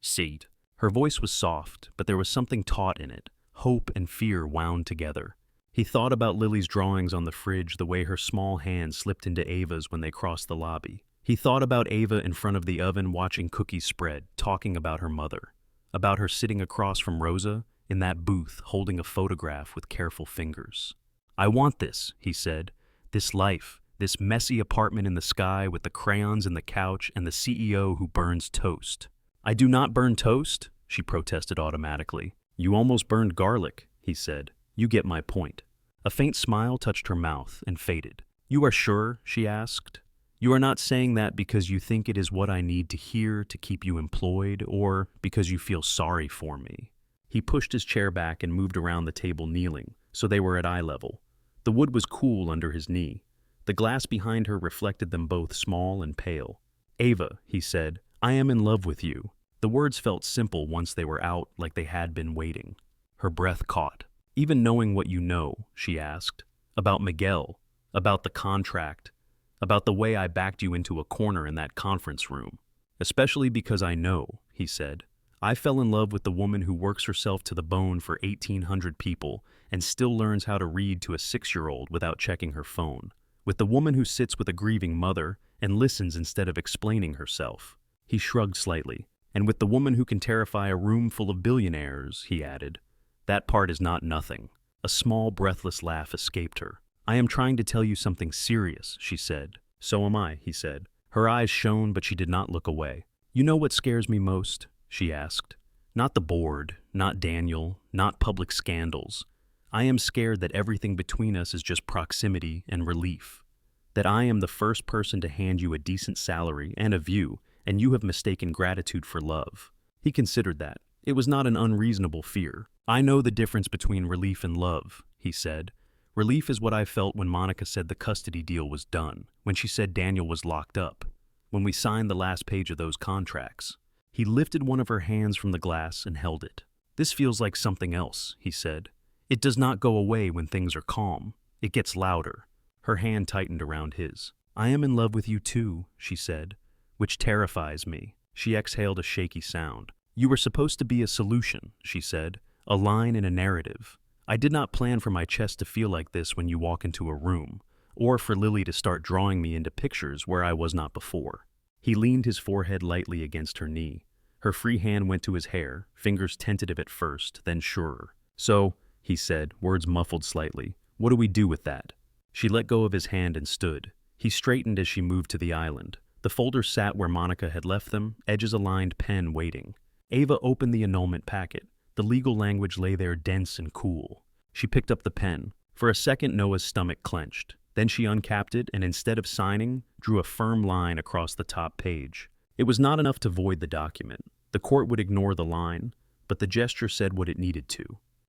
Seed. Her voice was soft, but there was something taut in it, hope and fear wound together. He thought about Lily's drawings on the fridge, the way her small hand slipped into Ava's when they crossed the lobby. He thought about Ava in front of the oven watching cookies spread, talking about her mother, about her sitting across from Rosa in that booth holding a photograph with careful fingers. I want this, he said, this life. This messy apartment in the sky with the crayons in the couch and the CEO who burns toast. I do not burn toast, she protested automatically. You almost burned garlic, he said. You get my point. A faint smile touched her mouth and faded. You are sure? She asked. You are not saying that because you think it is what I need to hear to keep you employed or because you feel sorry for me. He pushed his chair back and moved around the table kneeling, so they were at eye level. The wood was cool under his knee. The glass behind her reflected them both small and pale. Ava, he said, I am in love with you. The words felt simple once they were out, like they had been waiting. Her breath caught. Even knowing what you know, she asked. About Miguel, about the contract, about the way I backed you into a corner in that conference room. Especially because I know, he said. I fell in love with the woman who works herself to the bone for 1,800 people and still learns how to read to a 6-year-old without checking her phone. With the woman who sits with a grieving mother and listens instead of explaining herself. He shrugged slightly. And with the woman who can terrify a room full of billionaires, he added. That part is not nothing. A small, breathless laugh escaped her. I am trying to tell you something serious, she said. So am I, he said. Her eyes shone, but she did not look away. You know what scares me most? She asked. Not the board, not Daniel, not public scandals. I am scared that everything between us is just proximity and relief. That I am the first person to hand you a decent salary and a view, and you have mistaken gratitude for love. He considered that. It was not an unreasonable fear. I know the difference between relief and love, he said. Relief is what I felt when Monica said the custody deal was done, when she said Daniel was locked up, when we signed the last page of those contracts. He lifted one of her hands from the glass and held it. This feels like something else, he said. It does not go away when things are calm. It gets louder. Her hand tightened around his. I am in love with you too, she said, which terrifies me. She exhaled a shaky sound. You were supposed to be a solution, she said, a line in a narrative. I did not plan for my chest to feel like this when you walk into a room, or for Lily to start drawing me into pictures where I was not before. He leaned his forehead lightly against her knee. Her free hand went to his hair, fingers tentative at first, then surer. So, he said, words muffled slightly, what do we do with that? She let go of his hand and stood. He straightened as she moved to the island. The folders sat where Monica had left them, edges aligned, pen waiting. Ava opened the annulment packet. The legal language lay there dense and cool. She picked up the pen. For a second, Noah's stomach clenched. Then she uncapped it and instead of signing, drew a firm line across the top page. It was not enough to void the document. The court would ignore the line, but the gesture said what it needed to.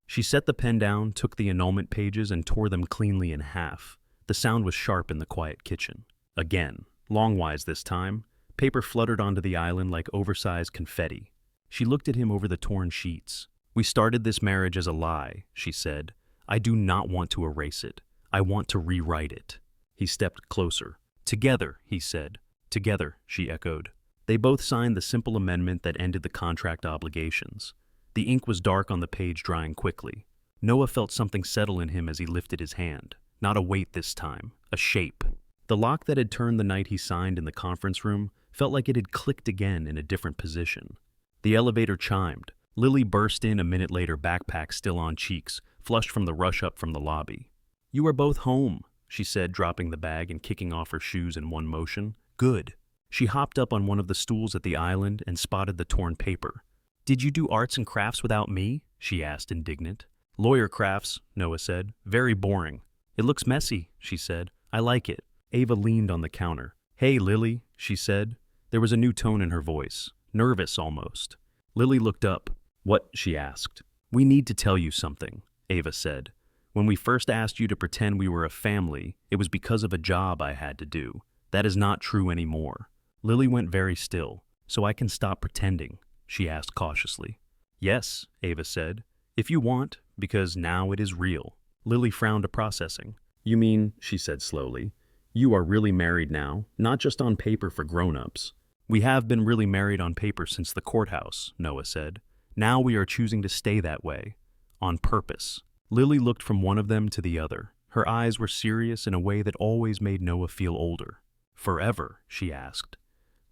She set the pen down, took the annulment pages, and tore them cleanly in half. The sound was sharp in the quiet kitchen. Again, longwise this time, paper fluttered onto the island like oversized confetti. She looked at him over the torn sheets. We started this marriage as a lie, she said. I do not want to erase it. I want to rewrite it. He stepped closer. Together, he said. Together, she echoed. They both signed the simple amendment that ended the contract obligations. The ink was dark on the page, drying quickly. Noah felt something settle in him as he lifted his hand. Not a weight this time, a shape. The lock that had turned the night he signed in the conference room felt like it had clicked again in a different position. The elevator chimed. Lily burst in a minute later, backpack still on cheeks, flushed from the rush up from the lobby. You are both home, she said, dropping the bag and kicking off her shoes in one motion. Good. She hopped up on one of the stools at the island and spotted the torn paper. Did you do arts and crafts without me? She asked, indignant. Lawyer crafts, Noah said. Very boring. It looks messy, she said. I like it. Ava leaned on the counter. Hey, Lily, she said. There was a new tone in her voice, nervous almost. Lily looked up. What? She asked. We need to tell you something, Ava said. When we first asked you to pretend we were a family, it was because of a job I had to do. That is not true anymore. Lily went very still. So I can stop pretending, she asked cautiously. Yes, Ava said. If you want, because now it is real. Lily frowned, processing. You mean, she said slowly, you are really married now, not just on paper for grown-ups. We have been really married on paper since the courthouse, Noah said. Now we are choosing to stay that way. On purpose. Lily looked from one of them to the other. Her eyes were serious in a way that always made Noah feel older. Forever, she asked.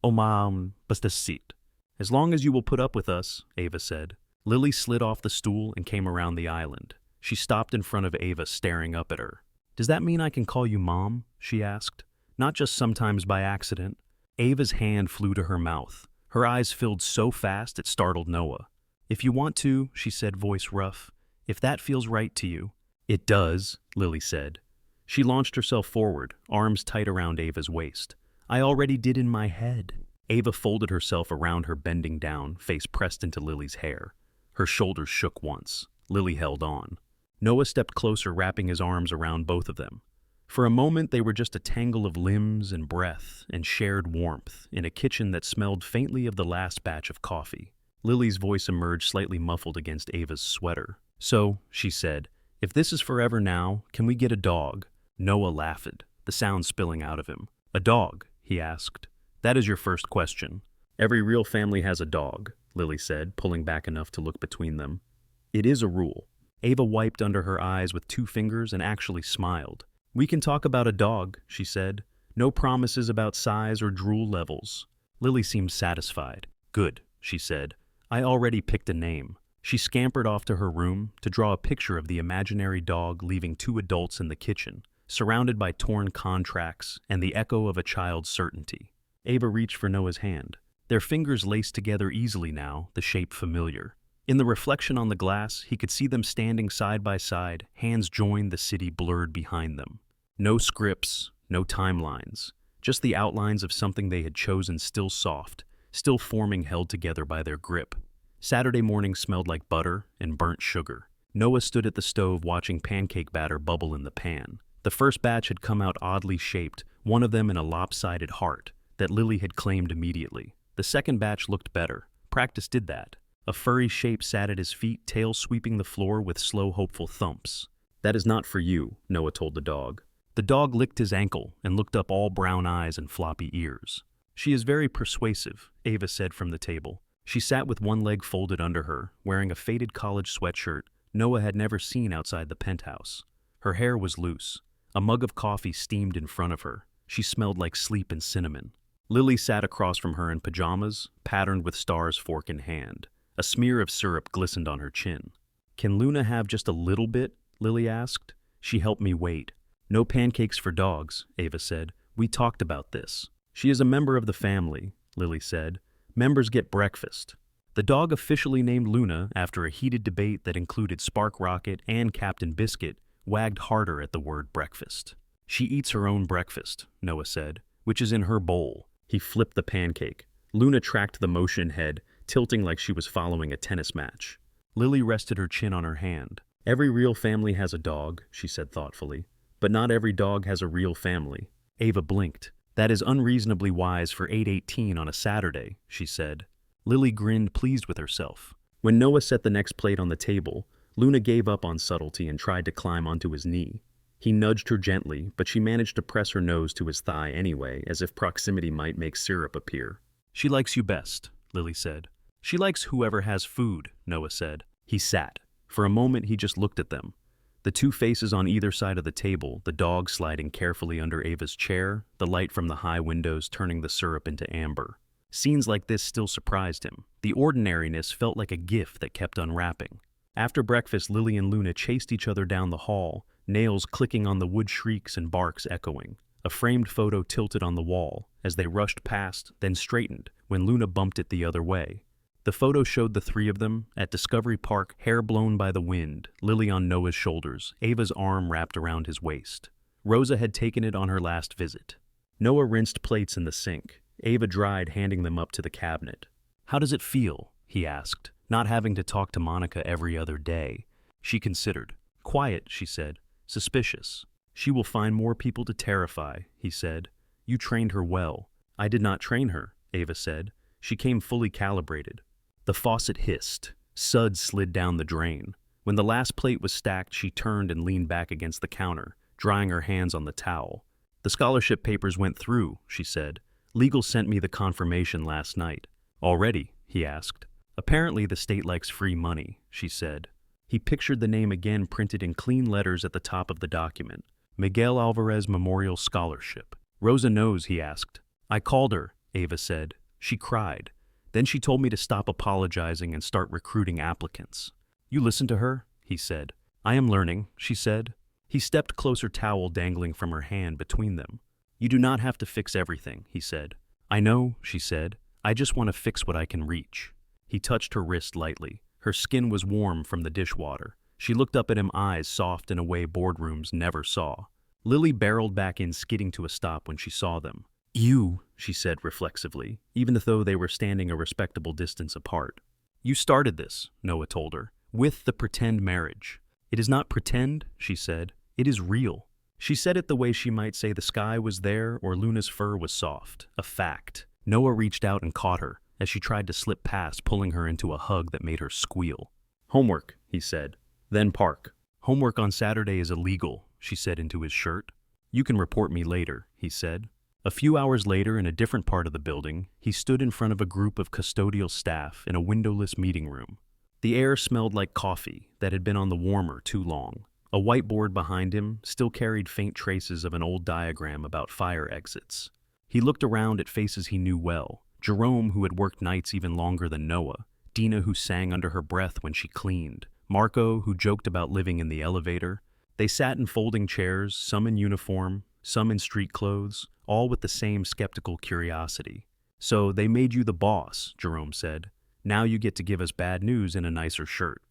Basta sit. As long as you will put up with us, Ava said. Lily slid off the stool and came around the island. She stopped in front of Ava, staring up at her. Does that mean I can call you Mom? She asked. Not just sometimes by accident. Ava's hand flew to her mouth. Her eyes filled so fast it startled Noah. If you want to, she said, voice rough. If that feels right to you. It does, Lily said. She launched herself forward, arms tight around Ava's waist. I already did in my head. Ava folded herself around her, bending down, face pressed into Lily's hair. Her shoulders shook once. Lily held on. Noah stepped closer, wrapping his arms around both of them. For a moment, they were just a tangle of limbs and breath and shared warmth in a kitchen that smelled faintly of the last batch of coffee. Lily's voice emerged slightly muffled against Ava's sweater. So, she said, if this is forever now, can we get a dog? Noah laughed, the sound spilling out of him. A dog? He asked. That is your first question. Every real family has a dog, Lily said, pulling back enough to look between them. It is a rule. Ava wiped under her eyes with 2 fingers and actually smiled. We can talk about a dog, she said. No promises about size or drool levels. Lily seemed satisfied. Good, she said. I already picked a name. She scampered off to her room to draw a picture of the imaginary dog, leaving 2 adults in the kitchen, surrounded by torn contracts and the echo of a child's certainty. Ava reached for Noah's hand. Their fingers laced together easily now, the shape familiar. In the reflection on the glass, he could see them standing side by side, hands joined, the city blurred behind them. No scripts, no timelines, just the outlines of something they had chosen, still soft, still forming, held together by their grip. Saturday morning smelled like butter and burnt sugar. Noah stood at the stove watching pancake batter bubble in the pan. The first batch had come out oddly shaped, one of them in a lopsided heart, that Lily had claimed immediately. The second batch looked better. Practice did that. A furry shape sat at his feet, tail sweeping the floor with slow, hopeful thumps. That is not for you, Noah told the dog. The dog licked his ankle and looked up, all brown eyes and floppy ears. She is very persuasive, Ava said from the table. She sat with one leg folded under her, wearing a faded college sweatshirt Noah had never seen outside the penthouse. Her hair was loose. A mug of coffee steamed in front of her. She smelled like sleep and cinnamon. Lily sat across from her in pajamas, patterned with stars, fork in hand. A smear of syrup glistened on her chin. "Can Luna have just a little bit?" Lily asked. She helped me wait. "No pancakes for dogs," Ava said. "We talked about this." "She is a member of the family," Lily said. "Members get breakfast." The dog, officially named Luna after a heated debate that included Spark Rocket and Captain Biscuit, wagged harder at the word breakfast. "She eats her own breakfast," Noah said, "which is in her bowl." He flipped the pancake. Luna tracked the motion head, tilting like she was following a tennis match. Lily rested her chin on her hand. "Every real family has a dog," she said thoughtfully. "But not every dog has a real family." Ava blinked. "That is unreasonably wise for 8:18 on a Saturday," she said. Lily grinned, pleased with herself. When Noah set the next plate on the table, Luna gave up on subtlety and tried to climb onto his knee. He nudged her gently, but she managed to press her nose to his thigh anyway, as if proximity might make syrup appear. "She likes you best," Lily said. "She likes whoever has food," Noah said. He sat. For a moment he just looked at them. The two faces on either side of the table, the dog sliding carefully under Ava's chair, the light from the high windows turning the syrup into amber. Scenes like this still surprised him. The ordinariness felt like a gift that kept unwrapping. After breakfast, Lily and Luna chased each other down the hall, nails clicking on the wood, shrieks and barks echoing. A framed photo tilted on the wall as they rushed past, then straightened when Luna bumped it the other way. The photo showed the three of them at Discovery Park, hair blown by the wind, Lily on Noah's shoulders, Ava's arm wrapped around his waist. Rosa had taken it on her last visit. Noah rinsed plates in the sink. Ava dried, handing them up to the cabinet. "How does it feel?" he asked, "not having to talk to Monica every other day?" She considered. "Quiet," she said. "Suspicious." "She will find more people to terrify," he said. "You trained her well." "I did not train her," Ava said. "She came fully calibrated." The faucet hissed. Suds slid down the drain. When the last plate was stacked, she turned and leaned back against the counter, drying her hands on the towel. "The scholarship papers went through," she said. "Legal sent me the confirmation last night." "Already?" he asked. "Apparently the state likes free money," she said. He pictured the name again printed in clean letters at the top of the document. Miguel Alvarez Memorial Scholarship. "Rosa knows?" he asked. "I called her," Ava said. "She cried. Then she told me to stop apologizing and start recruiting applicants." "You listened to her?" he said. "I am learning," she said. He stepped closer, towel dangling from her hand between them. "You do not have to fix everything," he said. "I know," she said. "I just want to fix what I can reach." He touched her wrist lightly. Her skin was warm from the dishwater. She looked up at him, eyes soft in a way boardrooms never saw. Lily barreled back in, skidding to a stop when she saw them. "You," she said reflexively, even though they were standing a respectable distance apart. "You started this," Noah told her, "with the pretend marriage." "It is not pretend," she said. "It is real." She said it the way she might say the sky was there or Luna's fur was soft. A fact. Noah reached out and caught her as she tried to slip past, pulling her into a hug that made her squeal. "Homework," he said. "Then park." "Homework on Saturday is illegal," she said into his shirt. "You can report me later," he said. A few hours later, in a different part of the building, he stood in front of a group of custodial staff in a windowless meeting room. The air smelled like coffee that had been on the warmer too long. A whiteboard behind him still carried faint traces of an old diagram about fire exits. He looked around at faces he knew well. Jerome, who had worked nights even longer than Noah. Dina, who sang under her breath when she cleaned. Marco, who joked about living in the elevator. They sat in folding chairs, some in uniform, some in street clothes, all with the same skeptical curiosity. "So they made you the boss," Jerome said. "Now you get to give us bad news in a nicer shirt."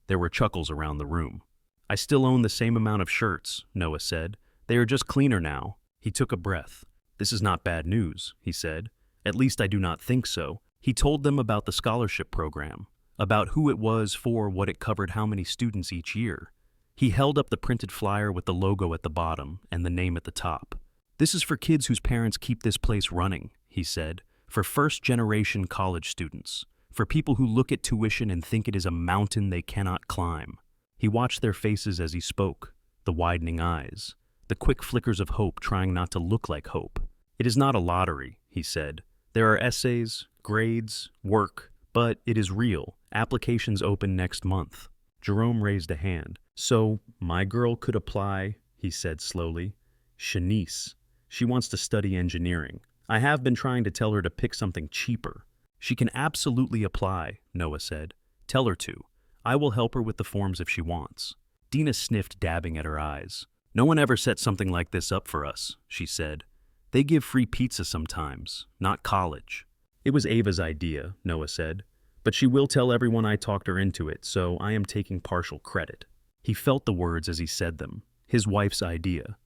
There were chuckles around the room. "I still own the same amount of shirts," Noah said. "They are just cleaner now." He took a breath. "This is not bad news," he said. "At least I do not think so." He told them about the scholarship program, about who it was for, what it covered, how many students each year. He held up the printed flyer with the logo at the bottom and the name at the top. "This is for kids whose parents keep this place running," he said, "for first-generation college students, for people who look at tuition and think it is a mountain they cannot climb." He watched their faces as he spoke, the widening eyes. the quick flickers of hope trying not to look like hope. "It is not a lottery," he said. "There are essays, grades, work, but it is real. Applications open next month." Jerome raised a hand. "So, my girl could apply," he said slowly. "Shanice. She wants to study engineering. I have been trying to tell her to pick something cheaper." "She can absolutely apply," Noah said. "Tell her to. I will help her with the forms if she wants." Dina sniffed, dabbing at her eyes. "No one ever set something like this up for us," she said. "They give free pizza sometimes, not college." "It was Ava's idea," Noah said. "But she will tell everyone I talked her into it, so I am taking partial credit." He felt the words as he said them. His wife's idea.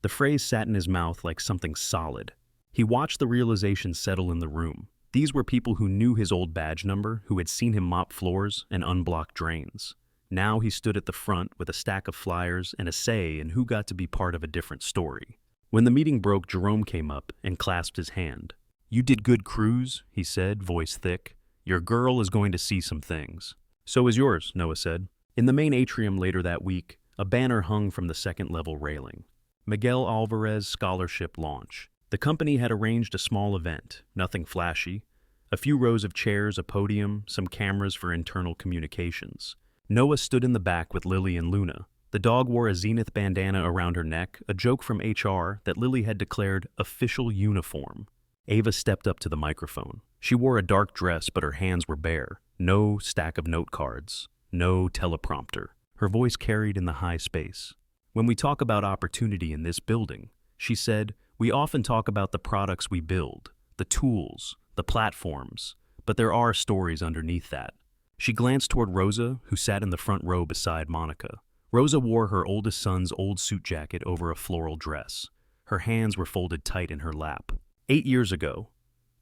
The phrase sat in his mouth like something solid. He watched the realization settle in the room. These were people who knew his old badge number, who had seen him mop floors and unblock drains. Now he stood at the front with a stack of flyers and a say in who got to be part of a different story. When the meeting broke, Jerome came up and clasped his hand. "You did good, Cruz," he said, voice thick. "Your girl is going to see some things." "So is yours," Noah said. In the main atrium later that week, a banner hung from the second-level railing. Miguel Alvarez Scholarship Launch. The company had arranged a small event, nothing flashy. A few rows of chairs, a podium, some cameras for internal communications. Noah stood in the back with Lily and Luna. The dog wore a Zenith bandana around her neck, a joke from HR that Lily had declared official uniform. Ava stepped up to the microphone. She wore a dark dress, but her hands were bare. No stack of note cards. No teleprompter. Her voice carried in the high space. "When we talk about opportunity in this building," she said, "we often talk about the products we build, the tools, the platforms, but there are stories underneath that." She glanced toward Rosa, who sat in the front row beside Monica. Rosa wore her oldest son's old suit jacket over a floral dress. Her hands were folded tight in her lap. 8 years ago,"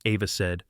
Ava said,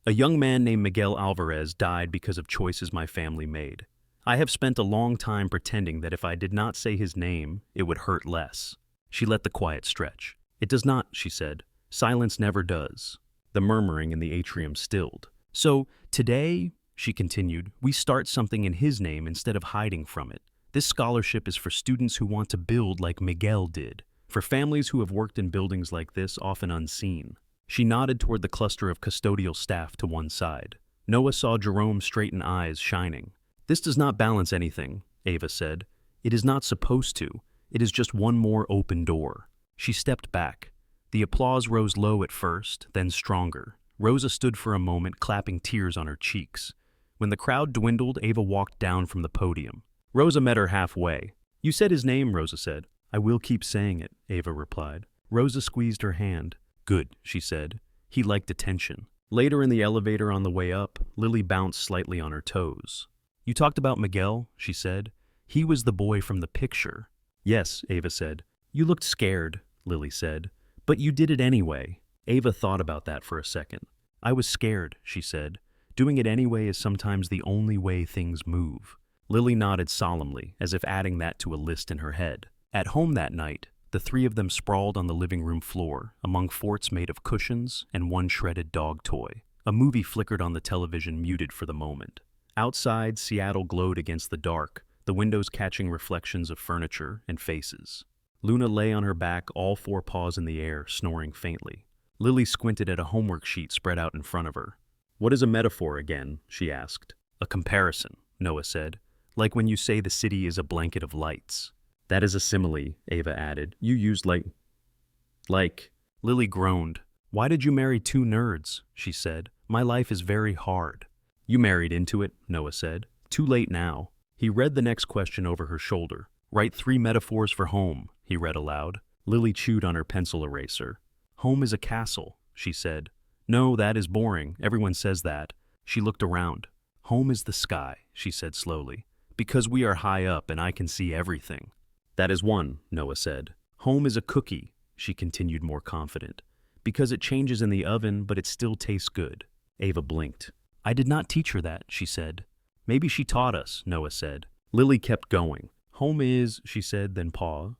"a young man named Miguel Alvarez died because of choices my family made. I have spent a long time pretending that if I did not say his name, it would hurt less." She let the quiet stretch. "It does not," she said. "Silence never does." The murmuring in the atrium stilled. "So, today," she continued, "we start something in his name instead of hiding from it. This scholarship is for students who want to build like Miguel did, for families who have worked in buildings like this, often unseen." She nodded toward the cluster of custodial staff to one side. Noah saw Jerome's straightened eyes shining. "This does not balance anything," Ava said. "It is not supposed to. It is just one more open door." She stepped back. The applause rose low at first, then stronger. Rosa stood for a moment, clapping, tears on her cheeks. When the crowd dwindled, Ava walked down from the podium. Rosa met her halfway. "You said his name," Rosa said. "I will keep saying it," Ava replied. Rosa squeezed her hand. "Good," she said. He liked attention. Later in the elevator on the way up, Lily bounced slightly on her toes. "You talked about Miguel," she said. "He was the boy from the picture." "Yes," Ava said. "You looked scared," Lily said. "But you did it anyway." Ava thought about that for a second. "I was scared," she said. "Doing it anyway is sometimes the only way things move." Lily nodded solemnly, as if adding that to a list in her head. At home that night, the three of them sprawled on the living room floor, among forts made of cushions and one shredded dog toy. A movie flickered on the television, muted for the moment. Outside, Seattle glowed against the dark, the windows catching reflections of furniture and faces. Luna lay on her back, all four paws in the air, snoring faintly. Lily squinted at a homework sheet spread out in front of her. "What is a metaphor again?" she asked. "A comparison," Noah said. "Like when you say the city is a blanket of lights." "That is a simile," Ava added. "You used like. Lily groaned. "Why did you marry two nerds?" she said. "My life is very hard." "You married into it," Noah said. "Too late now." He read the next question over her shoulder. "Write 3 metaphors for home," he read aloud. Lily chewed on her pencil eraser. "Home is a castle," she said. "No, that is boring. Everyone says that." She looked around. "Home is the sky," she said slowly. "Because we are high up and I can see everything." "That is one," Noah said. "Home is a cookie," she continued, more confident. "Because it changes in the oven, but it still tastes good." Ava blinked. "I did not teach her that," she said. "Maybe she taught us," Noah said. Lily kept going. "Home is," she said, then pause.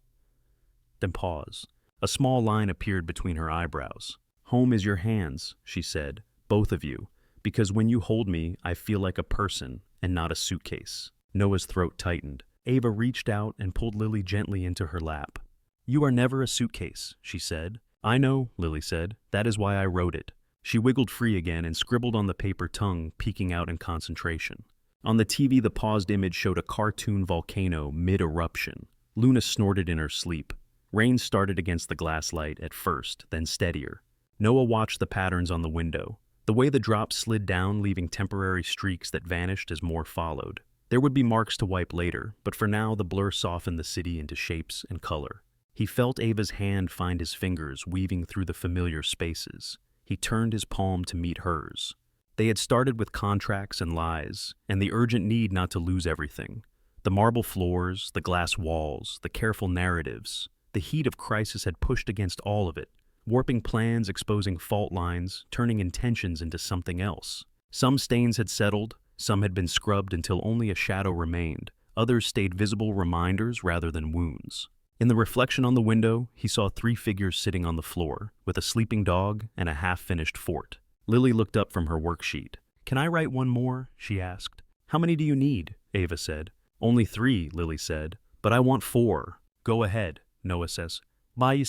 A small line appeared between her eyebrows. "Home is your hands," she said, "both of you, because when you hold me, I feel like a person and not a suitcase." Noah's throat tightened. Ava reached out and pulled Lily gently into her lap. You are never a suitcase, she said. I know, Lily said. That is why I wrote it. She wiggled free again and scribbled on the paper, tongue peeking out in concentration. On the TV, the paused image showed a cartoon volcano mid-eruption. Luna snorted in her sleep. Rain started against the glass light at first, then steadier. Noah watched the patterns on the window, the way the drops slid down, leaving temporary streaks that vanished as more followed. There would be marks to wipe later, but for now the blur softened the city into shapes and color. He felt Ava's hand find his fingers, weaving through the familiar spaces. He turned his palm to meet hers. They had started with contracts and lies, and the urgent need not to lose everything. The marble floors, the glass walls, the careful narratives. The heat of crisis had pushed against all of it, warping plans, exposing fault lines, turning intentions into something else. Some stains had settled, some had been scrubbed until only a shadow remained. Others stayed visible reminders rather than wounds. In the reflection on the window, he saw 3 figures sitting on the floor, with a sleeping dog and a half-finished fort. Lily looked up from her worksheet. Can I write one more? She asked. How many do you need? Ava said. Only 3, Lily said. But I want 4. Go ahead, Noah says. Lily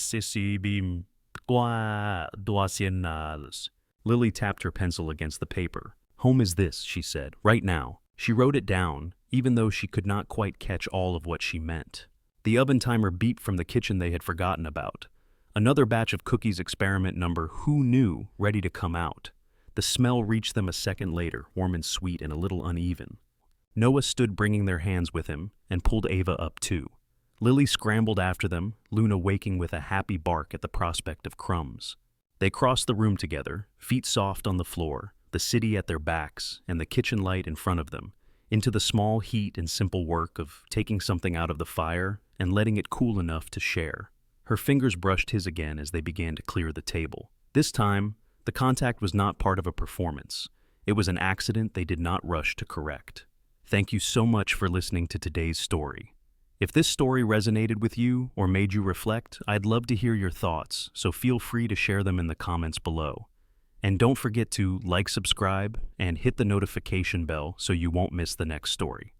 tapped her pencil against the paper. Home is this, she said, right now. She wrote it down, even though she could not quite catch all of what she meant. The oven timer beeped from the kitchen they had forgotten about. Another batch of cookies, experiment number who knew, ready to come out. The smell reached them a second later, warm and sweet and a little uneven. Noah stood bringing their hands with him and pulled Ava up too. Lily scrambled after them, Luna waking with a happy bark at the prospect of crumbs. They crossed the room together, feet soft on the floor, the city at their backs and the kitchen light in front of them, into the small heat and simple work of taking something out of the fire and letting it cool enough to share. Her fingers brushed his again as they began to clear the table. This time, the contact was not part of a performance. It was an accident they did not rush to correct. Thank you so much for listening to today's story. If this story resonated with you or made you reflect, I'd love to hear your thoughts, so feel free to share them in the comments below. And don't forget to like, subscribe, and hit the notification bell so you won't miss the next story.